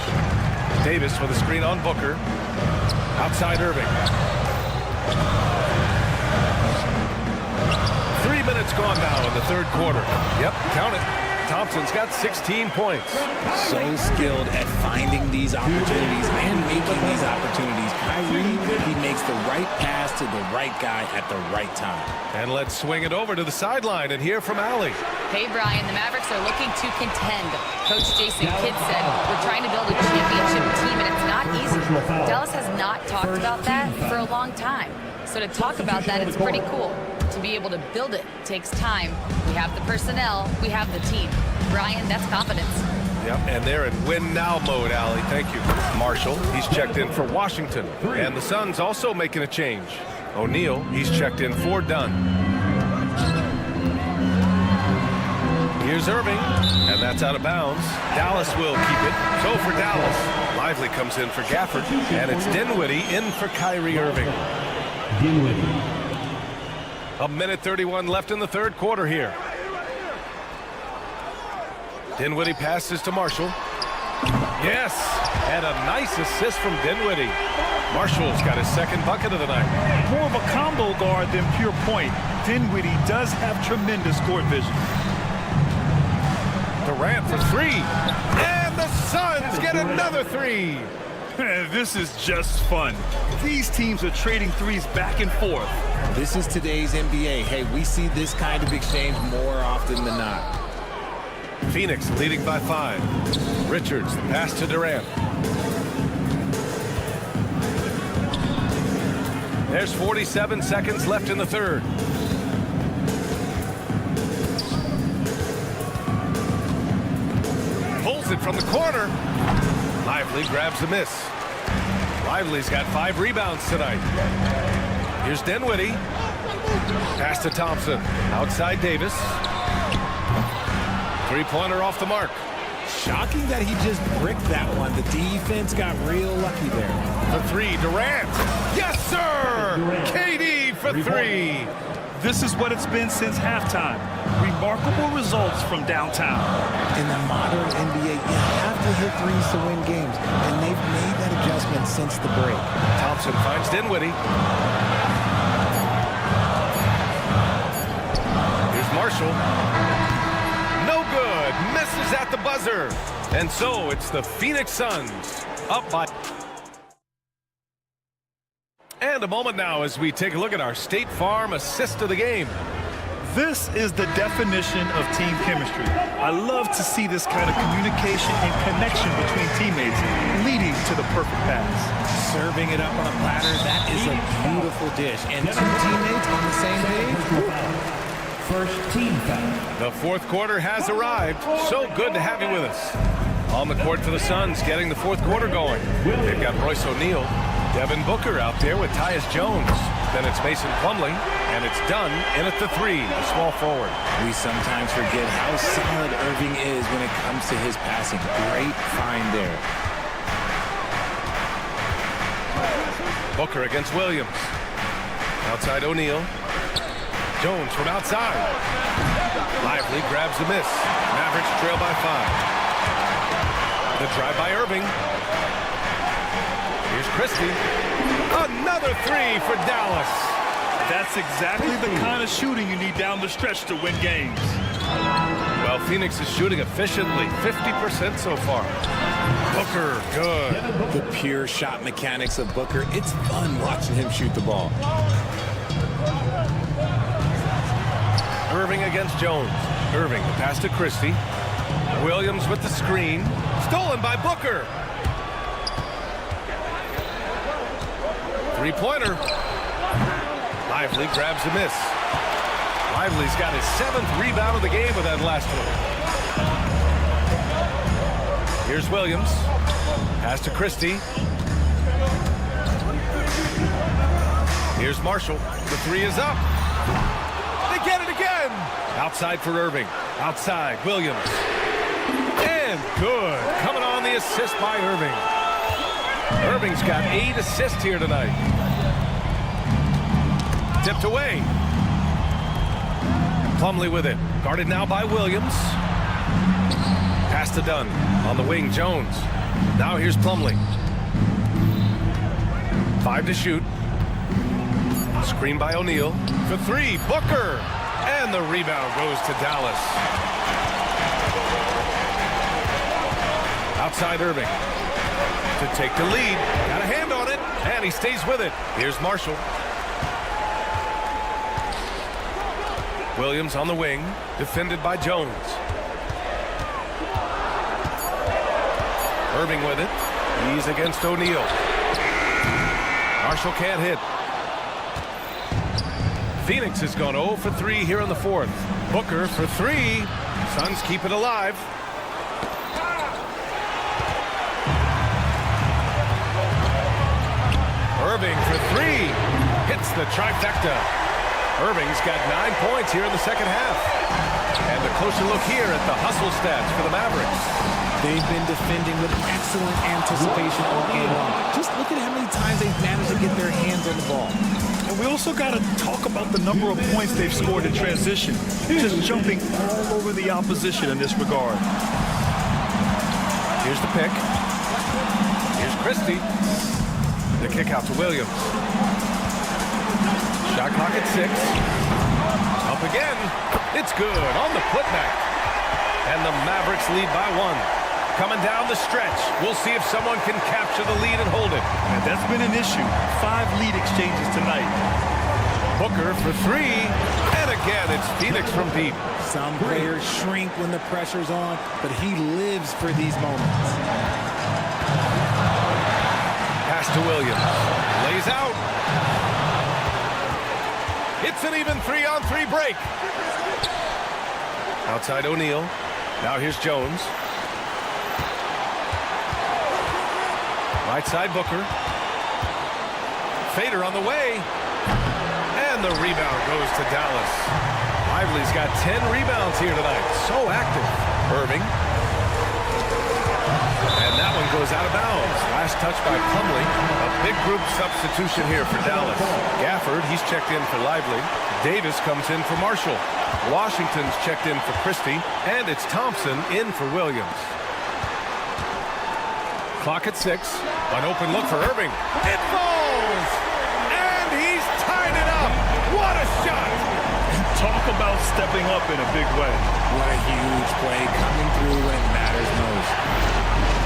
Speaker 1: Davis with a screen on Booker. Outside Irving. 3 minutes gone now in the third quarter. Yep, count it. Thompson's got 16 points.
Speaker 8: So skilled at finding these opportunities and making these opportunities. Kyrie, he makes the right pass to the right guy at the right time.
Speaker 1: And let's swing it over to the sideline and hear from Allie.
Speaker 4: Hey, Brian, the Mavericks are looking to contend. Coach Jason Kidd said, we're trying to build a championship team, and it's not easy. Dallas has not talked about that for a long time. So to talk about that, it's pretty cool. To be able to build it takes time. We have the personnel, we have the team. Brian, that's confidence.
Speaker 1: Yep, and they're in win-now mode, Allie. Thank you. Marshall, he's checked in for Washington. And the Suns also making a change. O'Neal, he's checked in for Dunn. Here's Irving, and that's out of bounds. Dallas will keep it. So for Dallas, Lively comes in for Gafford, and it's Dinwiddie in for Kyrie Irving.
Speaker 5: Dinwiddie.
Speaker 1: A minute 31 left in the third quarter here. Dinwiddie passes to Marshall. Yes, and a nice assist from Dinwiddie. Marshall's got his second bucket of the night.
Speaker 2: More of a combo guard than pure point. Dinwiddie does have tremendous court vision.
Speaker 1: Durant for 3. And the Suns get another 3.
Speaker 2: This is just fun. These teams are trading threes back and forth.
Speaker 8: This is today's NBA. Hey, we see this kind of exchange more often than not.
Speaker 1: Phoenix leading by 5. Richards, the pass to Durant. There's 47 seconds left in the third. Pulls it from the corner. Lively grabs the miss. Lively's got 5 rebounds tonight. Here's Dinwiddie. Pass to Thompson. Outside Davis. 3-pointer off the mark.
Speaker 8: Shocking that he just bricked that one. The defense got real lucky there.
Speaker 1: The 3, Durant. Yes, sir! KD for 3.
Speaker 2: This is what it's been since halftime. Remarkable results from downtown.
Speaker 8: In the modern NBA, you have to hit threes to win games, and they've made that adjustment since the break.
Speaker 1: Thompson finds Dinwiddie. Here's Marshall. No good. Misses at the buzzer. And so it's the Phoenix Suns up by... And a moment now as we take a look at our State Farm assist of the game.
Speaker 2: This is the definition of team chemistry. I love to see this kind of communication and connection between teammates leading to the perfect pass.
Speaker 8: Serving it up on a platter, that is a beautiful dish. And 2 teammates on the same page.
Speaker 5: First team foul.
Speaker 1: The fourth quarter has arrived. So good to have you with us. On the court for the Suns, getting the fourth quarter going. They've got Royce O'Neal, Devin Booker out there with Tyus Jones. Then it's Mason Plumlee, and it's Dunn in at the 3, the small forward.
Speaker 8: We sometimes forget how solid Irving is when it comes to his passing. Great find there.
Speaker 1: Booker against Williams. Outside O'Neal. Jones from outside. Lively grabs the miss. Mavericks trail by 5. The drive by Irving. Here's Christie. Another 3 for Dallas.
Speaker 2: That's exactly the kind of shooting you need down the stretch to win games.
Speaker 1: Well, Phoenix is shooting efficiently, 50% so far. Booker, good.
Speaker 8: The pure shot mechanics of Booker. It's fun watching him shoot the ball.
Speaker 1: Irving against Jones. Irving, the pass to Christie. Williams with the screen. Stolen by Booker. 3-pointer. Lively grabs the miss. Lively's got his 7th rebound of the game with that last one. Here's Williams. Pass to Christie. Here's Marshall. The three is up. They get it again. Outside for Irving. Outside, Williams. And good. Coming on the assist by Irving. Irving's got 8 assists here tonight. Tipped away. Plumlee with it. Guarded now by Williams. Pass to Dunn. On the wing, Jones. Now here's Plumlee. 5 to shoot. Screen by O'Neal. For 3, Booker. And the rebound goes to Dallas. Outside Irving. To take the lead. Got a hand on it. And he stays with it. Here's Marshall. Williams on the wing. Defended by Jones. Irving with it. He's against O'Neal. Marshall can't hit. Phoenix has gone 0 for 3 here in the 4th. Booker for 3. Suns keep it alive. Irving for 3. Hits the trifecta. Irving's got 9 points here in the second half. And a closer look here at the hustle stats for the Mavericks.
Speaker 8: They've been defending with excellent anticipation all game long. Just look at how many times they've managed to get their hands on the ball.
Speaker 2: And we also got to talk about the number of points they've scored in transition. Just jumping all over the opposition in this regard.
Speaker 1: Here's the pick. Here's Christie. The kick out to Williams. Shot clock at 6. Up again. It's good on the putback. And the Mavericks lead by 1. Coming down the stretch. We'll see if someone can capture the lead and hold it.
Speaker 2: And that's been an issue. 5 lead exchanges tonight.
Speaker 1: Booker for 3. And again, it's Phoenix from deep.
Speaker 8: Some players shrink when the pressure's on, but he lives for these moments.
Speaker 1: Pass to Williams. Lays out. It's an even 3-on-3 break. Outside O'Neal. Now here's Jones. Right side Booker. Fader on the way. And the rebound goes to Dallas. Lively's got 10 rebounds here tonight. So active. Irving. And that one goes out of bounds. Last touch by Plumlee. A big group substitution here for Dallas. Gafford, he's checked in for Lively. Davis comes in for Marshall. Washington's checked in for Christie. And it's Thompson in for Williams. Clock at 6. An open look for Irving. It falls! And he's tied it up! What a shot!
Speaker 2: Talk about stepping up in a big way.
Speaker 8: What a huge play coming through when it matters most.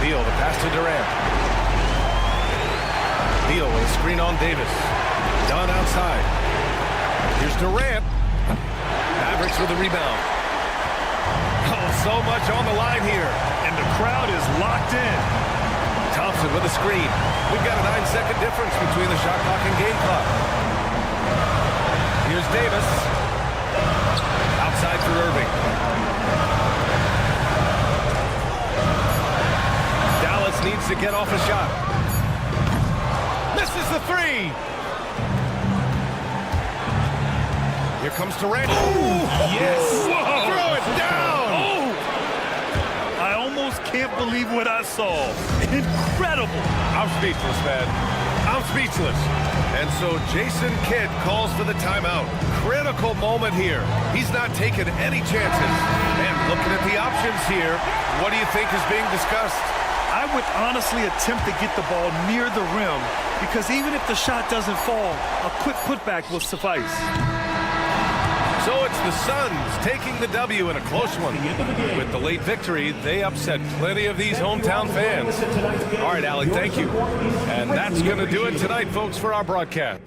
Speaker 1: Beal, the pass to Durant. Beal with a screen on Davis. Dunn outside. Here's Durant. Mavericks with the rebound. Oh, so much on the line here.
Speaker 2: And the crowd is locked in.
Speaker 1: Thompson with a screen. We've got a 9-second difference between the shot clock and game clock. Here's Davis. Outside for Irving. Dallas needs to get off a shot. Misses the 3. Here comes Durant. Oh, yes.
Speaker 2: Whoa.
Speaker 1: Throw it down.
Speaker 2: Oh. I almost can't believe what I saw. Incredible.
Speaker 1: I'm speechless, man. I'm speechless. And so Jason Kidd calls for the timeout. Critical moment here. He's not taking any chances. And looking at the options here, what do you think is being discussed?
Speaker 2: I would honestly attempt to get the ball near the rim because even if the shot doesn't fall, a quick putback will suffice.
Speaker 1: So it's the Suns taking the W in a close one. With the late victory, they upset plenty of these hometown fans. All right, Alec, thank you. And that's going to do it tonight, folks, for our broadcast.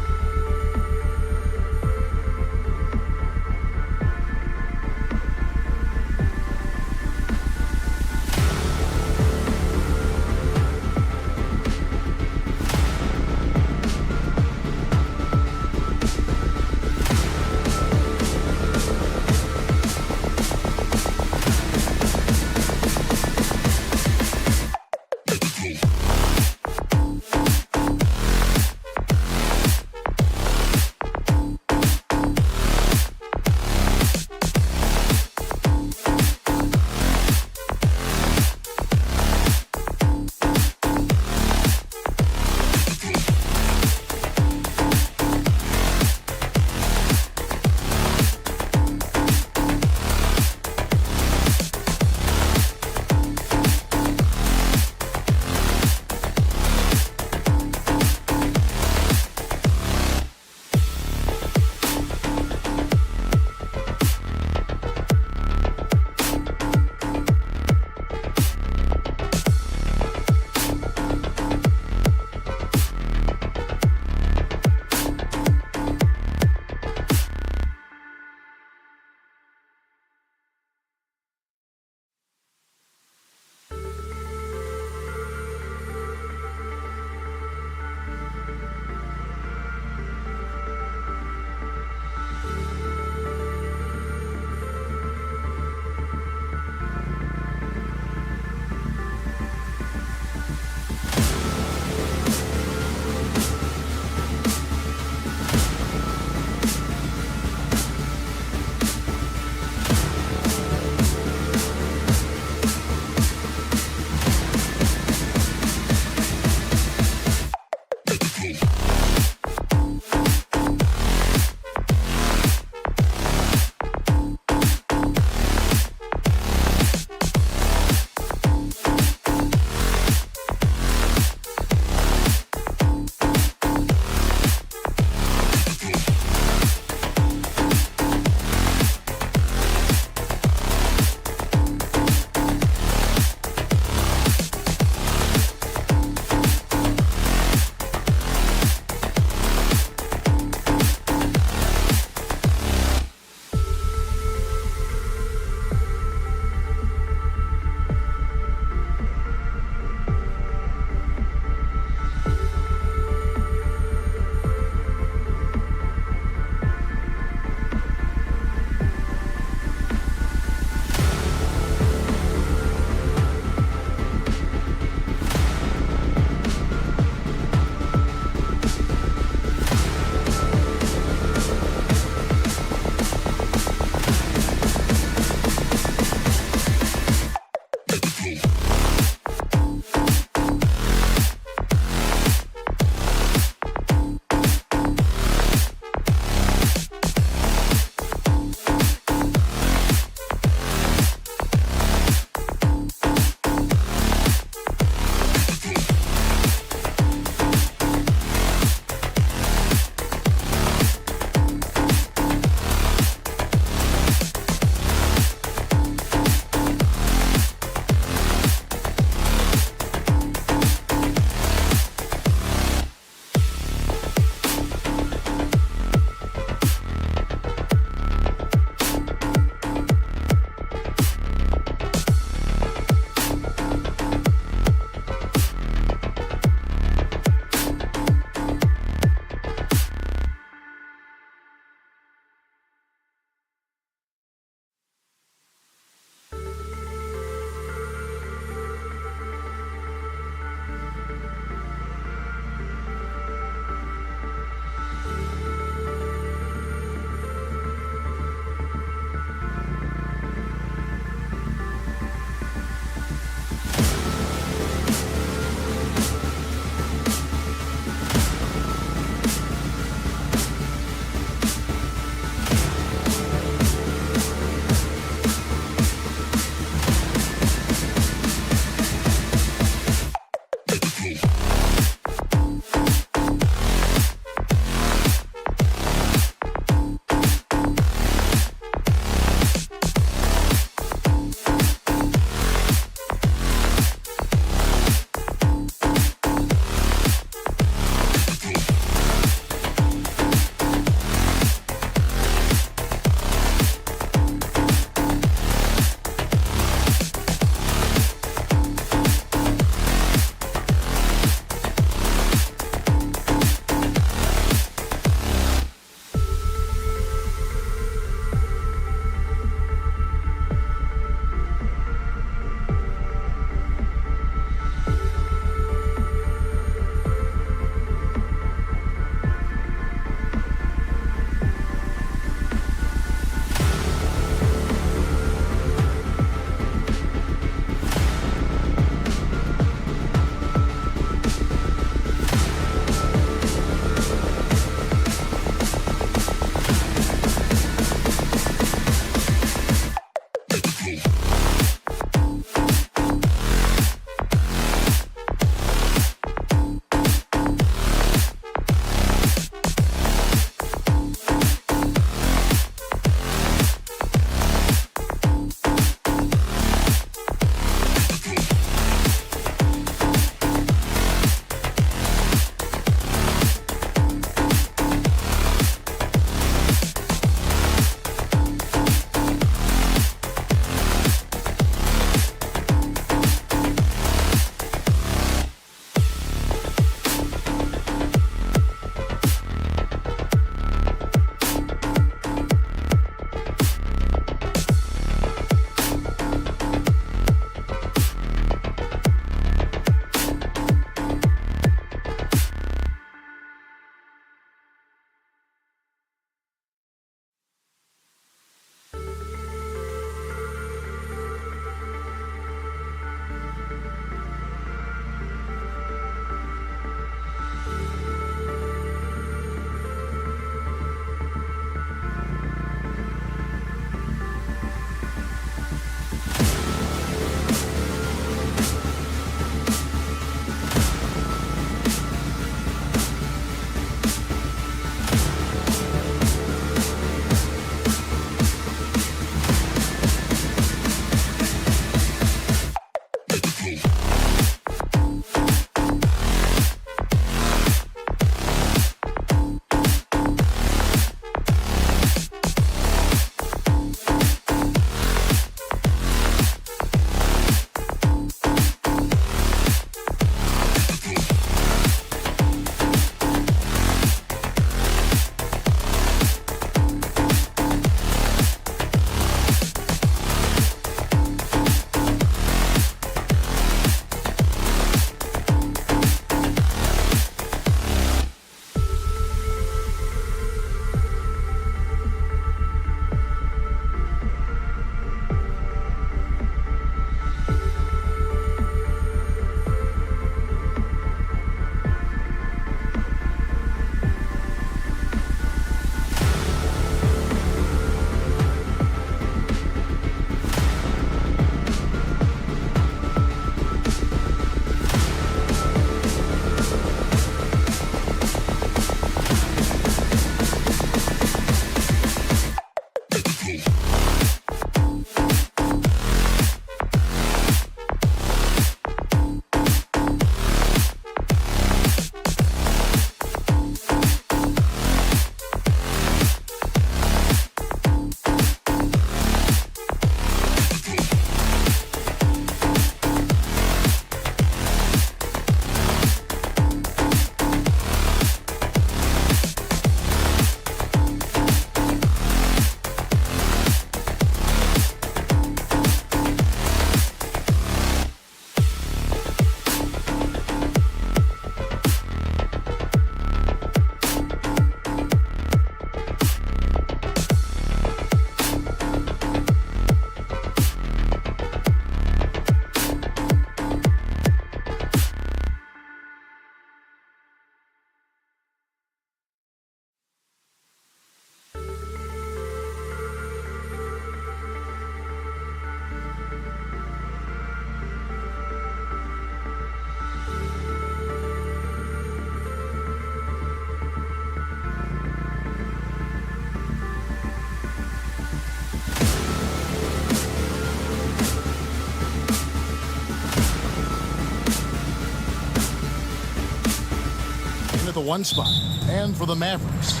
Speaker 6: the 1 spot. And for the Mavericks,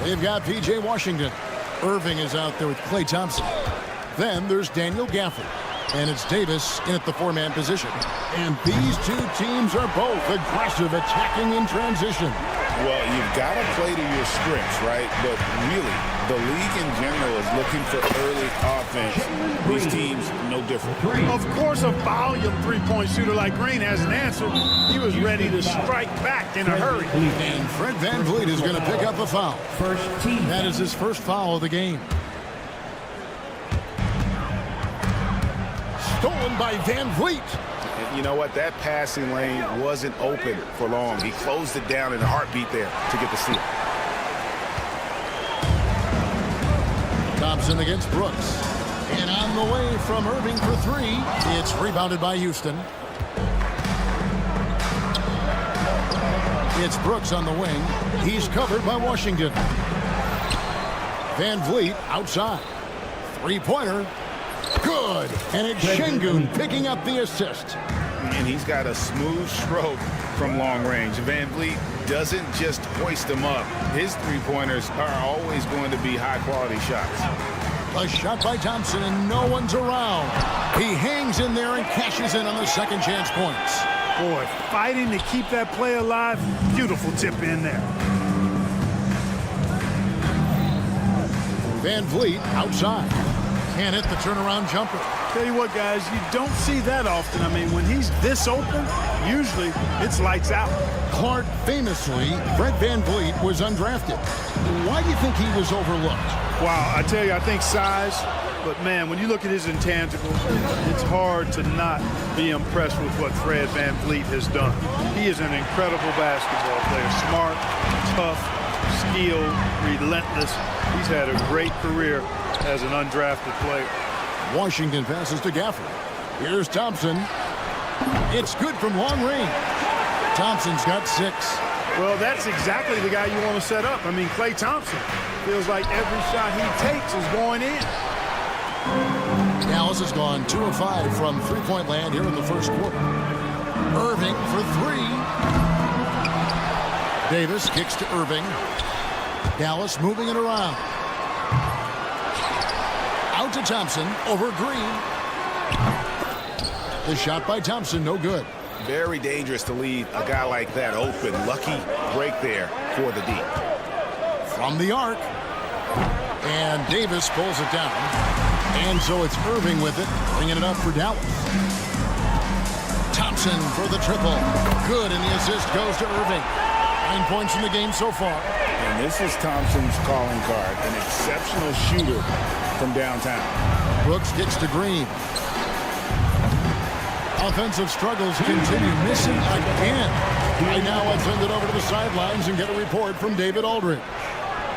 Speaker 6: they've got P.J. Washington. Irving is out there with Klay Thompson. Then there's Daniel Gafford. And it's Davis in at the 4-man position. And these two teams are both aggressive, attacking in transition.
Speaker 7: Well, you've got to play to your strengths, right? But really, the league in general is looking for early offense. These teams, no different.
Speaker 10: Of course, a volume three-point shooter like Green has an answer. He was ready to strike back in a hurry.
Speaker 6: And Fred VanVleet is going to pick up a foul. That is his first foul of the game. Stolen by VanVleet.
Speaker 7: And you know what? That passing lane wasn't open for long. He closed it down in a heartbeat there to get the steal.
Speaker 6: Thompson against Brooks. And on the way from Irving for 3. It's rebounded by Houston. It's Brooks on the wing. He's covered by Washington. VanVleet outside. 3-pointer. Good. And it's Şengün picking up the assist.
Speaker 7: And he's got a smooth stroke from long range. VanVleet doesn't just hoist them up. His 3-pointers are always going to be high-quality shots.
Speaker 6: A shot by Thompson, and no one's around. He hangs in there and cashes in on the second chance points.
Speaker 10: Boy, fighting to keep that play alive. Beautiful tip in there.
Speaker 6: VanVleet outside. Can't hit the turnaround jumper.
Speaker 10: Tell you what, guys, you don't see that often. I mean, when he's this open, usually it's lights out.
Speaker 6: Clark famously, Fred VanVleet was undrafted. Why do you think he was overlooked?
Speaker 10: Wow, I tell you, I think size. But, man, when you look at his intangibles, it's hard to not be impressed with what Fred VanVleet has done. He is an incredible basketball player. Smart, tough, skilled, relentless. He's had a great career as an undrafted player.
Speaker 6: Washington passes to Gafford. Here's Thompson. It's good from long range. Thompson's got 6.
Speaker 10: Well, that's exactly the guy you want to set up. I mean, Klay Thompson feels like every shot he takes is going in.
Speaker 6: Dallas has gone 2 of 5 from 3-point land here in the first quarter. Irving for 3. Davis kicks to Irving. Dallas moving it around. Out to Thompson over Green. The shot by Thompson, no good.
Speaker 7: Very dangerous to leave a guy like that open. Lucky break there for the D.
Speaker 6: From the arc. And Davis pulls it down. And so it's Irving with it, bringing it up for Dallas. Thompson for the triple. Good, and the assist goes to Irving. 9 points in the game so far.
Speaker 7: And this is Thompson's calling card. An exceptional shooter from downtown.
Speaker 6: Brooks kicks to Green. Offensive struggles continue, missing again. Right now, let's send it over to the sidelines and get a report from David Aldridge.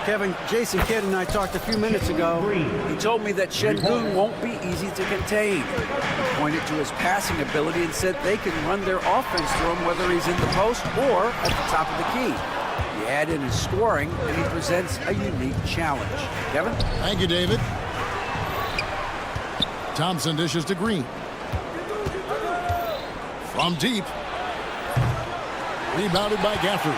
Speaker 9: Kevin, Jason Kidd and I talked a few minutes ago. He told me that Şengün won't be easy to contain. He pointed to his passing ability and said they can run their offense through him whether he's in the post or at the top of the key. You add in his scoring, and he presents a unique challenge. Kevin?
Speaker 6: Thank you, David. Thompson dishes to Green. From deep. Rebounded by Gafford.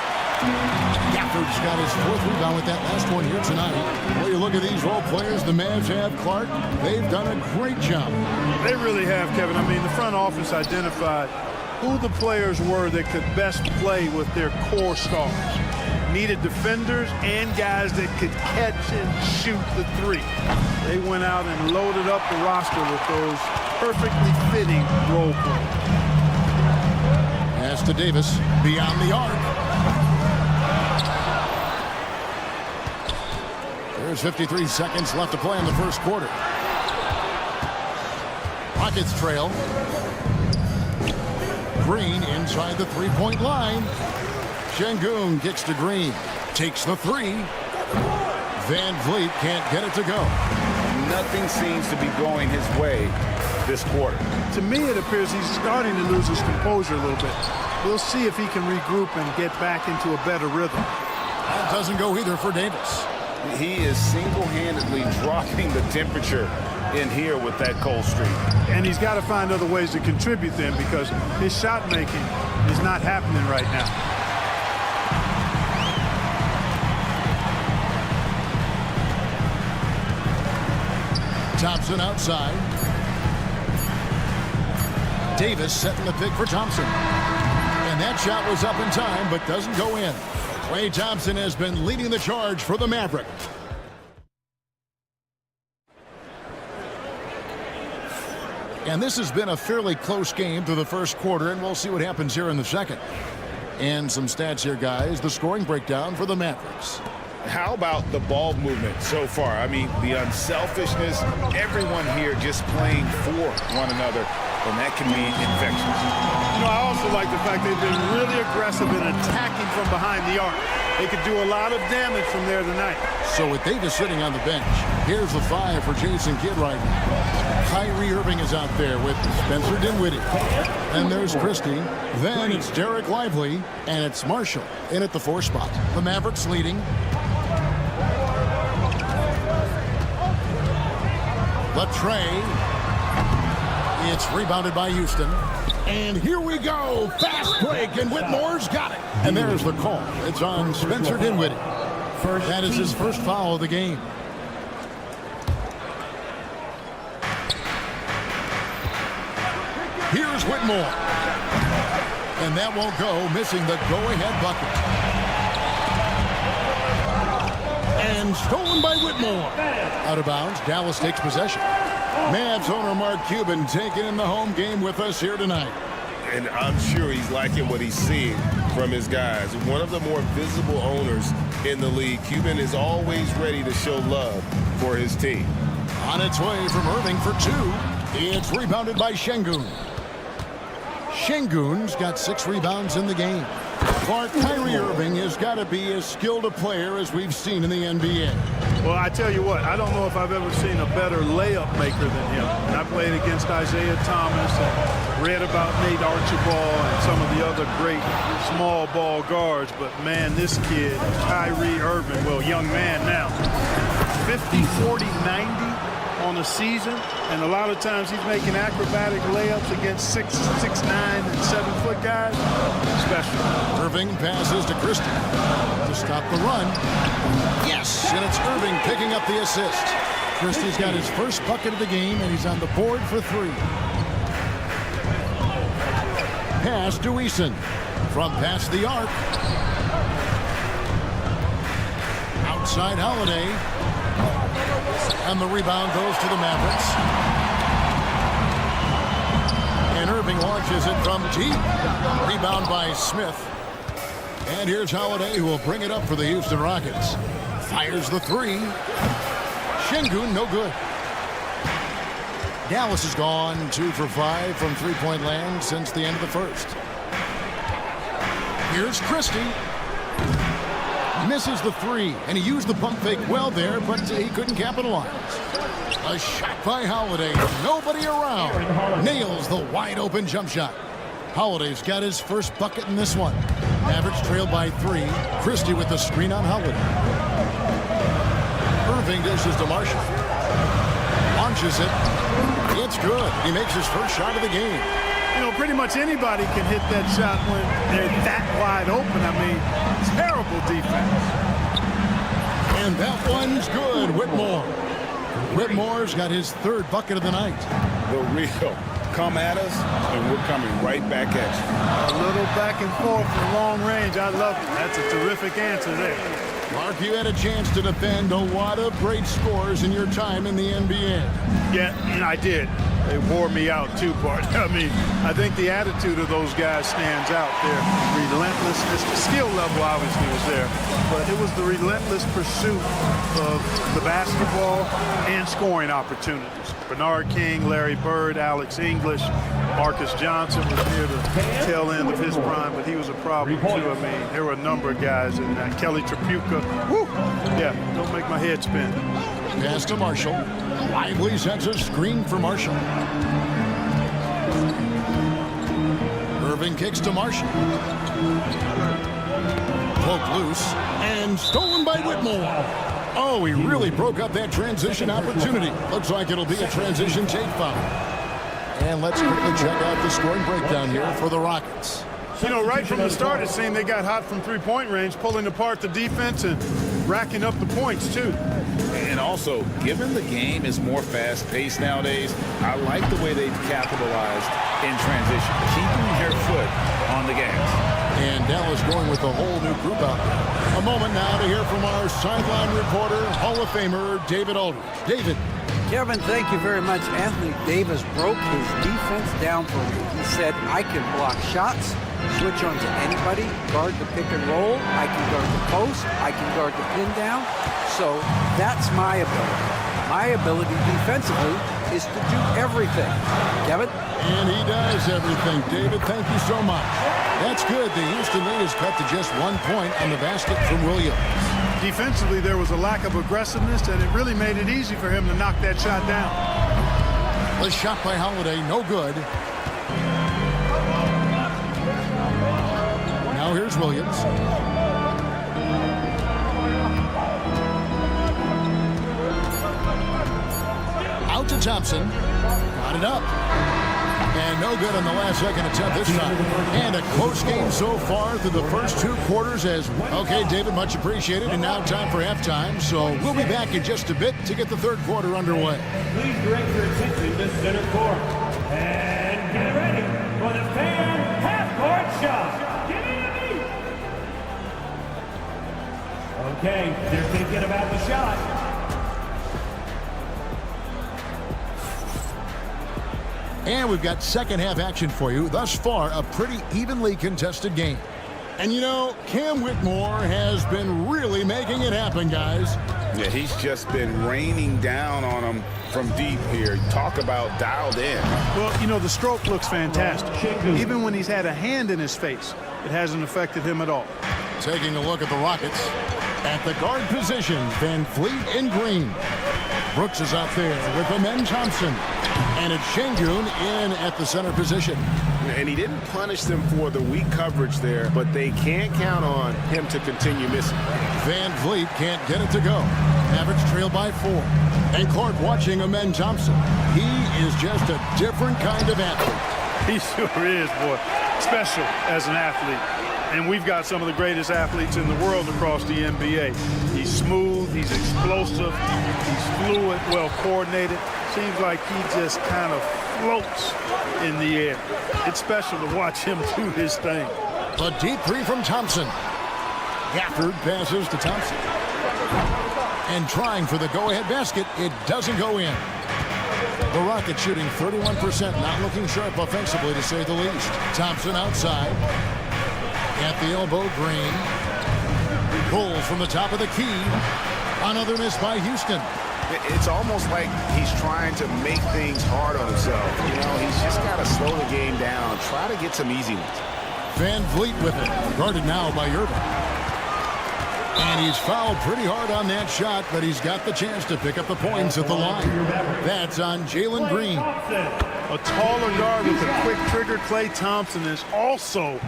Speaker 6: Gafford's got his 4th rebound with that last one here tonight. Well, you look at these role players the Mavs have, Clark. They've done a great job.
Speaker 10: They really have, Kevin. I mean, the front office identified who the players were that could best play with their core stars. Needed defenders and guys that could catch and shoot the 3. They went out and loaded up the roster with those perfectly fitting role players.
Speaker 6: Pass to Davis, beyond the arc. There's 53 seconds left to play in the first quarter. Rockets trail. Green inside the 3-point line. Şengün kicks to Green. Takes the 3. VanVleet can't get it to go.
Speaker 7: Nothing seems to be going his way this quarter.
Speaker 10: To me, it appears he's starting to lose his composure a little bit. We'll see if he can regroup and get back into a better rhythm.
Speaker 6: That doesn't go either for Davis.
Speaker 7: He is single-handedly dropping the temperature in here with that cold streak.
Speaker 10: And he's got to find other ways to contribute then, because his shot making is not happening right now.
Speaker 6: Thompson outside. Davis setting the pick for Thompson. And that shot was up in time, but doesn't go in. Klay Thompson has been leading the charge for the Mavericks. And this has been a fairly close game through the first quarter, and we'll see what happens here in the second. And some stats here, guys. The scoring breakdown for the Mavericks.
Speaker 7: How about the ball movement so far? I mean, the unselfishness, everyone here just playing for one another, and that can mean infectious.
Speaker 10: You know, I also like the fact they've been really aggressive in attacking from behind the arc. They could do a lot of damage from there tonight.
Speaker 6: So with Davis sitting on the bench, here's the 5 for Jason Kidd right now. Kyrie Irving is out there with Spencer Dinwiddie. And there's Christie. Then it's Derek Lively, and it's Marshall in at the 4 spot. The Mavericks leading. The tray. It's rebounded by Houston. And here we go. Fast break, and Whitmore's got it. And there's the call. It's on Spencer Dinwiddie. That is his first foul of the game. Here's Whitmore. And that won't go, missing the go-ahead bucket. And stolen by Whitmore. Out of bounds, Dallas takes possession. Mavs owner Mark Cuban taking in the home game with us here tonight.
Speaker 12: And I'm sure he's liking what he's seeing from his guys. One of the more visible owners in the league, Cuban is always ready to show love for his team.
Speaker 6: On its way from Irving for 2. It's rebounded by Şengün. Şengün's got 6 rebounds in the game. Kyrie Irving has got to be as skilled a player as we've seen in the NBA.
Speaker 10: Well, I tell you what, I don't know if I've ever seen a better layup maker than him. And I played against Isaiah Thomas and read about Nate Archibald and some of the other great small ball guards. But, man, this kid, Kyrie Irving, well, young man now, 50, 40, 90 on the season. And a lot of times he's making acrobatic layups against 6'9", and 7-foot guys. Special.
Speaker 6: Irving passes to Christie to stop the run. Yes, and it's Irving picking up the assist. Christie's got his first bucket of the game, and he's on the board for 3. Pass to Eason from past the arc. Outside Holiday. And the rebound goes to the Mavericks. And Irving launches it from deep. Rebound by Smith. And here's Holiday, who will bring it up for the Houston Rockets. Fires the 3. Şengün, no good. Dallas has gone 2 for 5 from three-point land since the end of the first. Here's Christie. Misses the 3, and he used the pump fake well there, but he couldn't capitalize. A shot by Holiday. Nobody around. Nails the wide-open jump shot. Holiday's got his first bucket in this one. Mavericks trailed by 3. Christie with the screen on Holiday. Irving dishes to Marshall. Launches it. It's good. He makes his first shot of the game.
Speaker 10: You know, pretty much anybody can hit that shot when they're that wide open. I mean, terrible defense.
Speaker 6: And that one's good. Whitmore. Whitmore's got his 3rd bucket of the night.
Speaker 7: The real. Come at us, and we're coming right back at you.
Speaker 10: A little back and forth from long range. I love it. That's a terrific answer there.
Speaker 6: Mark, you had a chance to defend a lot of great scores in your time in the NBA.
Speaker 10: Yeah, and I did. They wore me out too, Bart. I mean, I think the attitude of those guys stands out there. Relentlessness, the skill level obviously was there, but it was the relentless pursuit of the basketball and scoring opportunities. Bernard King, Larry Bird, Alex English, Marcus Johnson was near the tail end of his prime, but he was a problem too. I mean, there were a number of guys in that. Kelly Tripucka. Woo! Yeah, don't make my head spin.
Speaker 6: Pass to Marshall. Lively sets a screen for Marshall. Irving kicks to Marshall. Poked loose and stolen by Whitmore. Oh, he really broke up that transition opportunity. Looks like it'll be a transition take foul. And let's quickly check out the scoring breakdown here for the Rockets.
Speaker 10: You know, right from the start, it seemed they got hot from three-point range, pulling apart the defense and racking up the points, too.
Speaker 7: And also, given the game is more fast-paced nowadays, I like the way they've capitalized in transition, keeping your foot on the gas.
Speaker 6: And Dallas going with a whole new group out there. A moment now to hear from our sideline reporter, Hall of Famer David Aldridge. David.
Speaker 9: Kevin, thank you very much. Anthony Davis broke his defense down for me. He said, I can block shots, switch on to anybody, guard the pick and roll, I can guard the post, I can guard the pin down. So that's my ability. My ability defensively is to do everything. Kevin?
Speaker 6: And he does everything. David, thank you so much. That's good. The Houston lead is cut to just 1 point on the basket from Williams.
Speaker 10: Defensively, there was a lack of aggressiveness, and it really made it easy for him to knock that shot down.
Speaker 6: The shot by Holiday, no good. Now here's Williams. Out to Thompson. Got it up. And no good on the last second attempt this time. And a close game so far through the first 2 quarters as well. Okay, David, much appreciated. And now time for halftime. So we'll be back in just a bit to get the third quarter underway.
Speaker 13: Please direct your attention to center court. And get ready for the fan half-court shot. Give me a beat. Okay, they're thinking about the shot.
Speaker 6: And we've got second half action for you. Thus far, a pretty evenly contested game. And you know, Cam Whitmore has been really making it happen, guys.
Speaker 7: Yeah, he's just been raining down on them from deep here. Talk about dialed in.
Speaker 10: Well, you know, the stroke looks fantastic. Even when he's had a hand in his face, it hasn't affected him at all.
Speaker 6: Taking a look at the Rockets. At the guard position, Van Fleet and Green. Brooks is out there with Amen Thompson. And it's Şengün in at the center position.
Speaker 7: And he didn't punish them for the weak coverage there, but they can't count on him to continue missing.
Speaker 6: Van Vliet can't get it to go. Mavericks trail by 4. And court watching Amen Thompson. He is just a different kind of athlete.
Speaker 10: He sure is, boy. Special as an athlete. And we've got some of the greatest athletes in the world across the NBA. He's smooth, he's explosive, he's fluid, well coordinated. Seems like he just kind of floats in the air. It's special to watch him do his thing.
Speaker 6: A deep three from Thompson. Gafford passes to Thompson. And trying for the go-ahead basket, it doesn't go in. The Rockets shooting 31%, not looking sharp offensively to say the least. Thompson outside. At the elbow, Green. Pulls from the top of the key. Another miss by Houston.
Speaker 7: It's almost like he's trying to make things hard on himself. You know, he's just got to slow the game down, try to get some easy ones.
Speaker 6: Van Vliet with it. Guarded now by Irving. And he's fouled pretty hard on that shot, but he's got the chance to pick up the points at the line. That's on Jalen Green.
Speaker 10: A taller guard with a quick trigger, Klay Thompson, is also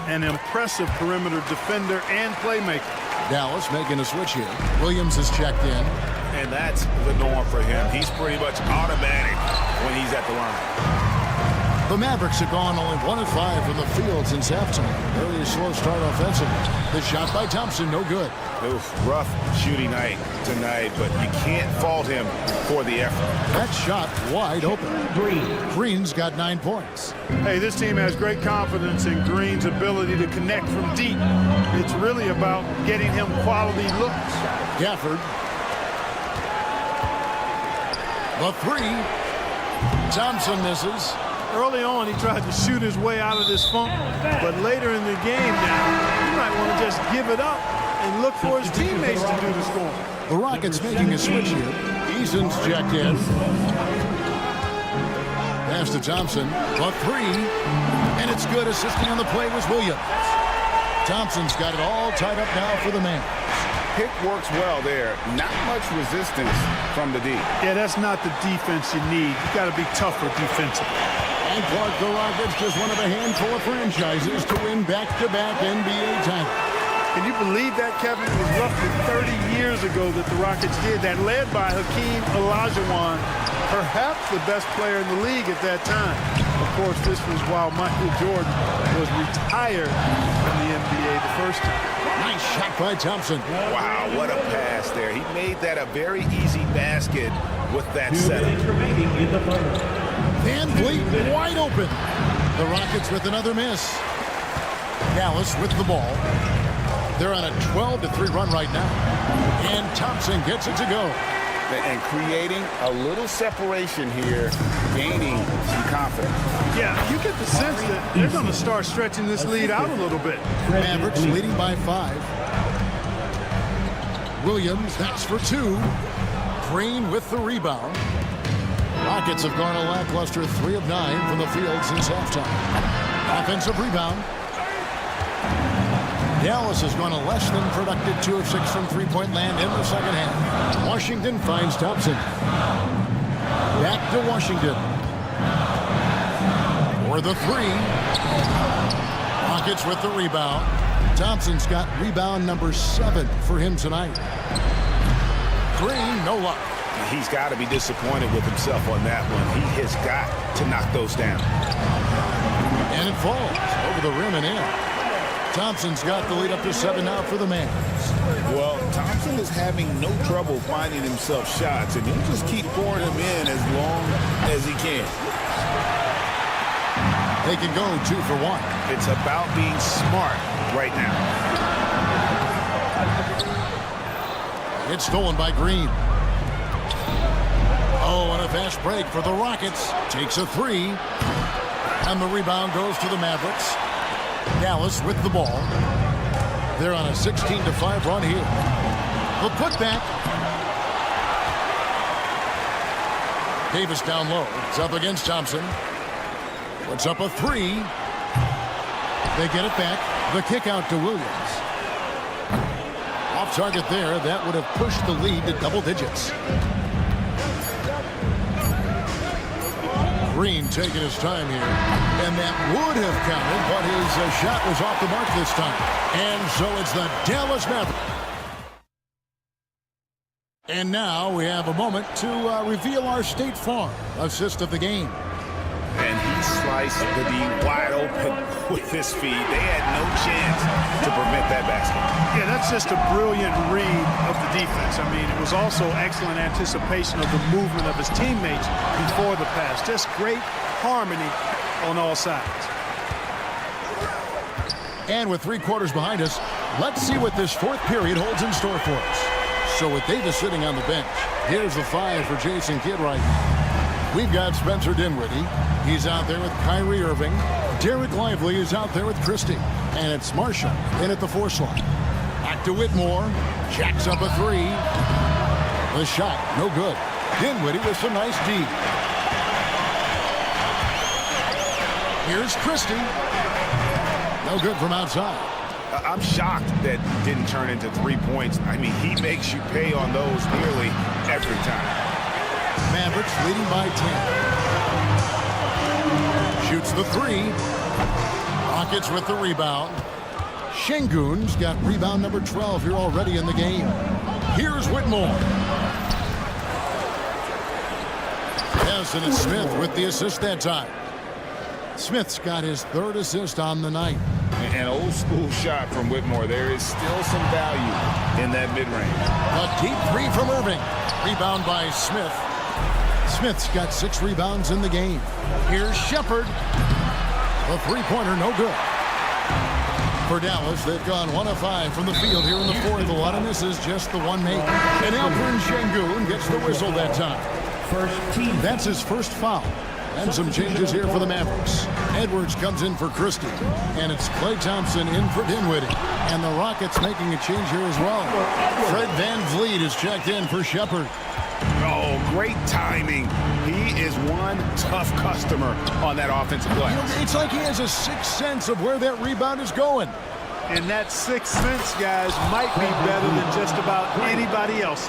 Speaker 10: an impressive perimeter defender and playmaker.
Speaker 6: Dallas making a switch here. Williams is checked in.
Speaker 7: And that's the norm for him. He's pretty much automatic when he's at the line.
Speaker 6: The Mavericks have gone only 1 of 5 from the field since halftime. Very slow start offensively. The shot by Thompson, no good.
Speaker 7: Oof, rough shooting night tonight, but you can't fault him for the effort.
Speaker 6: That shot wide open. Green's got 9 points.
Speaker 10: Hey, this team has great confidence in Green's ability to connect from deep. It's really about getting him quality looks.
Speaker 6: Gafford. The 3. Thompson misses.
Speaker 10: Early on, he tried to shoot his way out of this funk, but later in the game now, he might want to just give it up and look for his teammates to do the scoring.
Speaker 6: The Rockets making a switch here. Eason's checked in. Pass to Thompson. The 3. And it's good. Assisting on the play was Williams. Thompson's got it all tied up now for the man.
Speaker 7: Pick works well there. Not much resistance from the D.
Speaker 10: Yeah, that's not the defense you need. You got to be tougher defensively.
Speaker 6: And Clark, the Rockets, just one of a handful of franchises to win back-to-back NBA titles.
Speaker 10: Can you believe that, Kevin? It was roughly 30 years ago that the Rockets did that, led by Hakeem Olajuwon, perhaps the best player in the league at that time. Of course, this was while Michael Jordan was retired from the NBA the first time.
Speaker 6: Nice shot by Thompson.
Speaker 7: Wow, what a pass there. He made that a very easy basket with that setup.
Speaker 6: Van Vliet wide open. The Rockets with another miss. Dallas with the ball. They're on a 12-3 run right now. And Thompson gets it to go.
Speaker 7: And creating a little separation here, gaining some confidence.
Speaker 10: Yeah, you get the sense that they're going to start stretching this lead out a little bit.
Speaker 6: Mavericks leading by 5. Williams, that's for 2. Green with the rebound. Rockets have gone a lackluster 3 of 9 from the field since halftime. Offensive rebound. Dallas has gone a less than productive 2 of 6 from three-point land in the second half. Washington finds Thompson. Back to Washington. For the 3. Rockets with the rebound. Thompson's got rebound number 7 for him tonight. Green, no luck.
Speaker 7: He's got to be disappointed with himself on that one. He has got to knock those down.
Speaker 6: And it falls over the rim and in. Thompson's got the lead up to 7 now for the Mavericks.
Speaker 7: Well, Thompson is having no trouble finding himself shots, and he'll just keep pouring them in as long as he can.
Speaker 6: They can go 2 for 1.
Speaker 7: It's about being smart right now.
Speaker 6: It's stolen by Green. Oh, and a fast break for the Rockets. Takes a 3. And the rebound goes to the Mavericks. Dallas with the ball. They're on a 16-5 run here. The putback. Davis down low. It's up against Thompson. Puts up a 3. They get it back. The kick out to Williams. Off target there. That would have pushed the lead to double digits. Green taking his time here. And that would have counted, but his shot was off the mark this time. And so it's the Dallas Mavericks. And now we have a moment to reveal our State Farm assist of the game.
Speaker 7: And he sliced the D wide open with his feet. They had no chance to prevent that basket.
Speaker 10: Yeah, that's just a brilliant read of the defense. I mean, it was also excellent anticipation of the movement of his teammates before the pass. Just great harmony on all sides.
Speaker 6: And with 3 quarters behind us, let's see what this 4th period holds in store for us. So with Davis sitting on the bench, here's the 5 for Jason Kidd right now. We've got Spencer Dinwiddie. He's out there with Kyrie Irving. Derek Lively is out there with Christie. And it's Marshall in at the 4 slot. Back to Whitmore. Jacks up a 3. The shot, no good. Dinwiddie with some nice D. Here's Christie. No good from outside.
Speaker 7: I'm shocked that didn't turn into 3 points. I mean, he makes you pay on those nearly every time.
Speaker 6: Mavericks leading by 10. Shoots the 3. Rockets with the rebound. Şengün's got rebound number 12 here already in the game. Here's Whitmore. Yes, and it's Smith with the assist that time. Smith's got his 3rd assist on the night.
Speaker 7: An old school shot from Whitmore. There is still some value in that mid-range.
Speaker 6: A deep 3 from Irving. Rebound by Smith. Smith's got 6 rebounds in the game. Here's Shepherd. The 3-pointer, no good. For Dallas, they've gone 1 of 5 from the field here in the 4th. A lot of misses, just the 1 make. And Alperen Şengün gets the whistle that time. That's his first foul. And some changes here for the Mavericks. Edwards comes in for Christie. And it's Klay Thompson in for Dinwiddie. And the Rockets making a change here as well. Fred VanVleet is checked in for Shepherd.
Speaker 7: Oh, great timing. He is one tough customer on that offensive play.
Speaker 6: You know, it's like he has a 6th sense of where that rebound is going.
Speaker 10: And that 6th sense, guys, might be better than just about anybody else.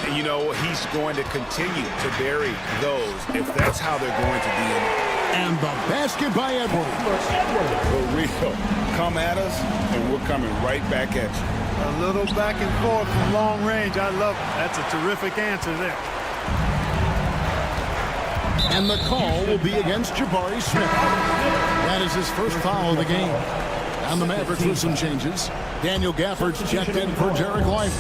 Speaker 7: And you know, he's going to continue to bury those if that's how they're going to be in it.
Speaker 6: And the basket by Edwards.
Speaker 7: For real. Come at us, and we're coming right back at you.
Speaker 10: A little back and forth from long range. I love it. That's a terrific answer there.
Speaker 6: And the call will be against Jabari Smith. That is his first foul of the game. And the Mavericks with some changes. Daniel Gafford's checked in for Derek Lively.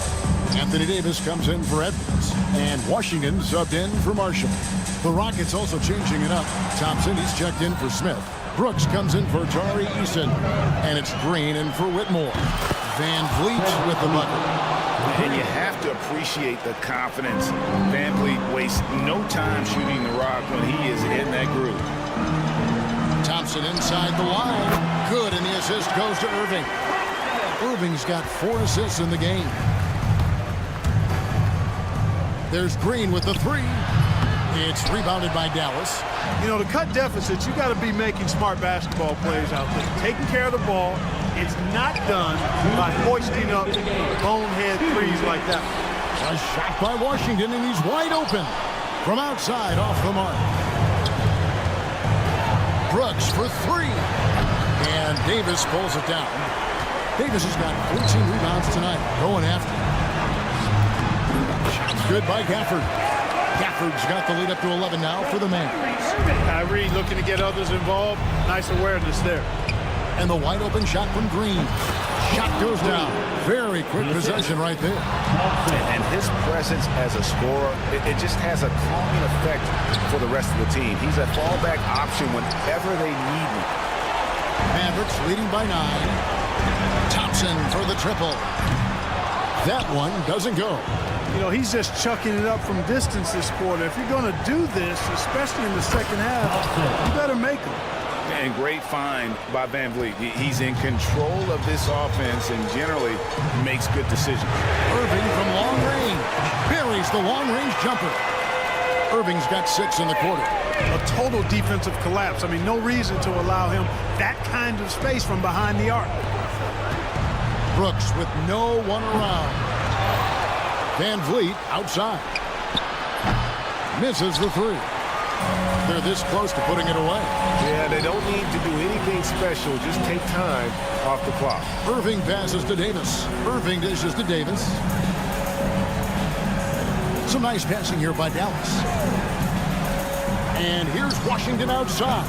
Speaker 6: Anthony Davis comes in for Edwards. And Washington subbed in for Marshall. The Rockets also changing it up. Thompson, he's checked in for Smith. Brooks comes in for Tari Eason. And it's Green in for Whitmore. Van Vliet with the bucket.
Speaker 7: And you have to appreciate the confidence. Van Vliet wastes no time shooting the rock when he is in that groove.
Speaker 6: Thompson inside the line. Good, and the assist goes to Irving. Irving's got 4 assists in the game. There's Green with the 3. It's rebounded by Dallas.
Speaker 10: You know, to cut deficits, you got to be making smart basketball plays out there. Taking care of the ball. It's not done by hoisting up bonehead threes like that.
Speaker 6: A shot by Washington, and he's wide open. From outside, off the mark. Brooks for 3. And Davis pulls it down. Davis has got 14 rebounds tonight. Going after it. Shot's good by Gafford. Gafford's got the lead up to 11 now for the Mavericks.
Speaker 10: Kyrie looking to get others involved. Nice awareness there.
Speaker 6: And the wide open shot from Green. Shot goes down. Very quick possession right there.
Speaker 7: And his presence as a scorer, it just has a calming effect for the rest of the team. He's a fallback option whenever they need him.
Speaker 6: Mavericks leading by 9. Thompson for the triple. That one doesn't go.
Speaker 10: You know, he's just chucking it up from distance this quarter. If you're going to do this, especially in the second half, you better make them.
Speaker 7: And great find by Van Vliet. He's in control of this offense and generally makes good decisions.
Speaker 6: Irving from long range. Buries the long-range jumper. Irving's got 6 in the quarter.
Speaker 10: A total defensive collapse. I mean, no reason to allow him that kind of space from behind the arc.
Speaker 6: Brooks with no one around. Van Vliet outside. Misses the 3. They're this close to putting it away.
Speaker 1: Yeah, they don't need to do anything special. Just take time off the clock.
Speaker 6: Irving passes to Davis. Irving dishes to Davis. Some nice passing here by Dallas. And here's Washington outside.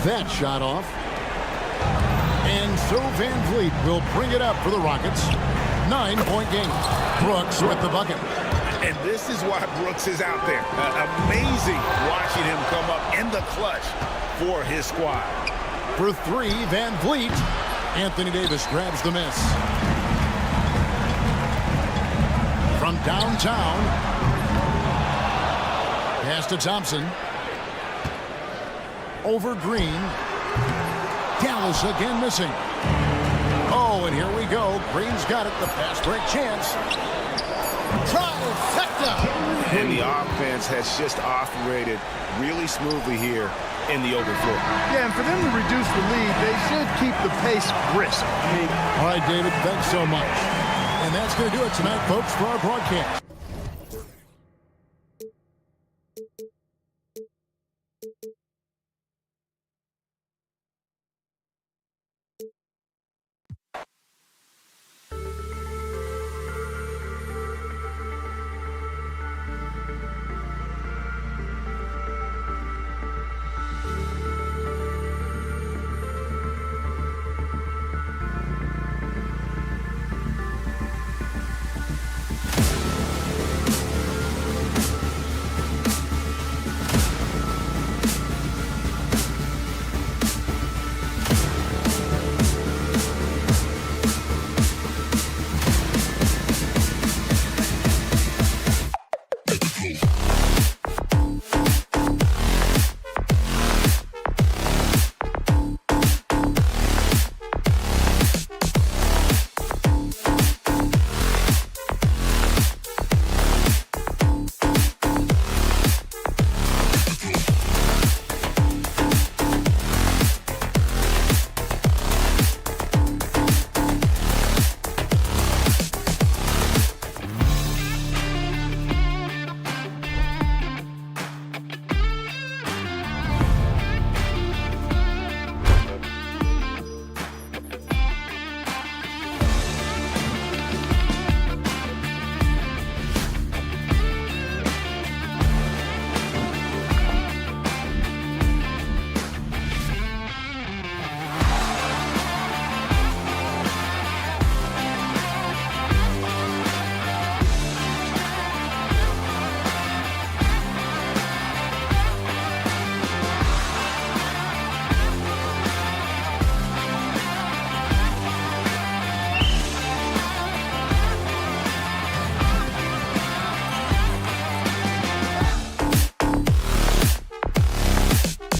Speaker 6: That shot off. And so Van Vliet will bring it up for the Rockets. 9-point game. Brooks with the bucket.
Speaker 7: And this is why Brooks is out there. Amazing watching him come up in the clutch for his squad.
Speaker 6: For 3, Van Vliet. Anthony Davis grabs the miss. From downtown. Pass to Thompson. Over Green. Dallas again missing. Oh, and here we go. Green's got it. The fast break chance. Trifecta!
Speaker 7: And the offense has just operated really smoothly here in the open floor.
Speaker 10: Yeah, and for them to reduce the lead, they should keep the pace brisk.
Speaker 6: All right, David, thanks so much. And that's going to do it tonight, folks, for our broadcast.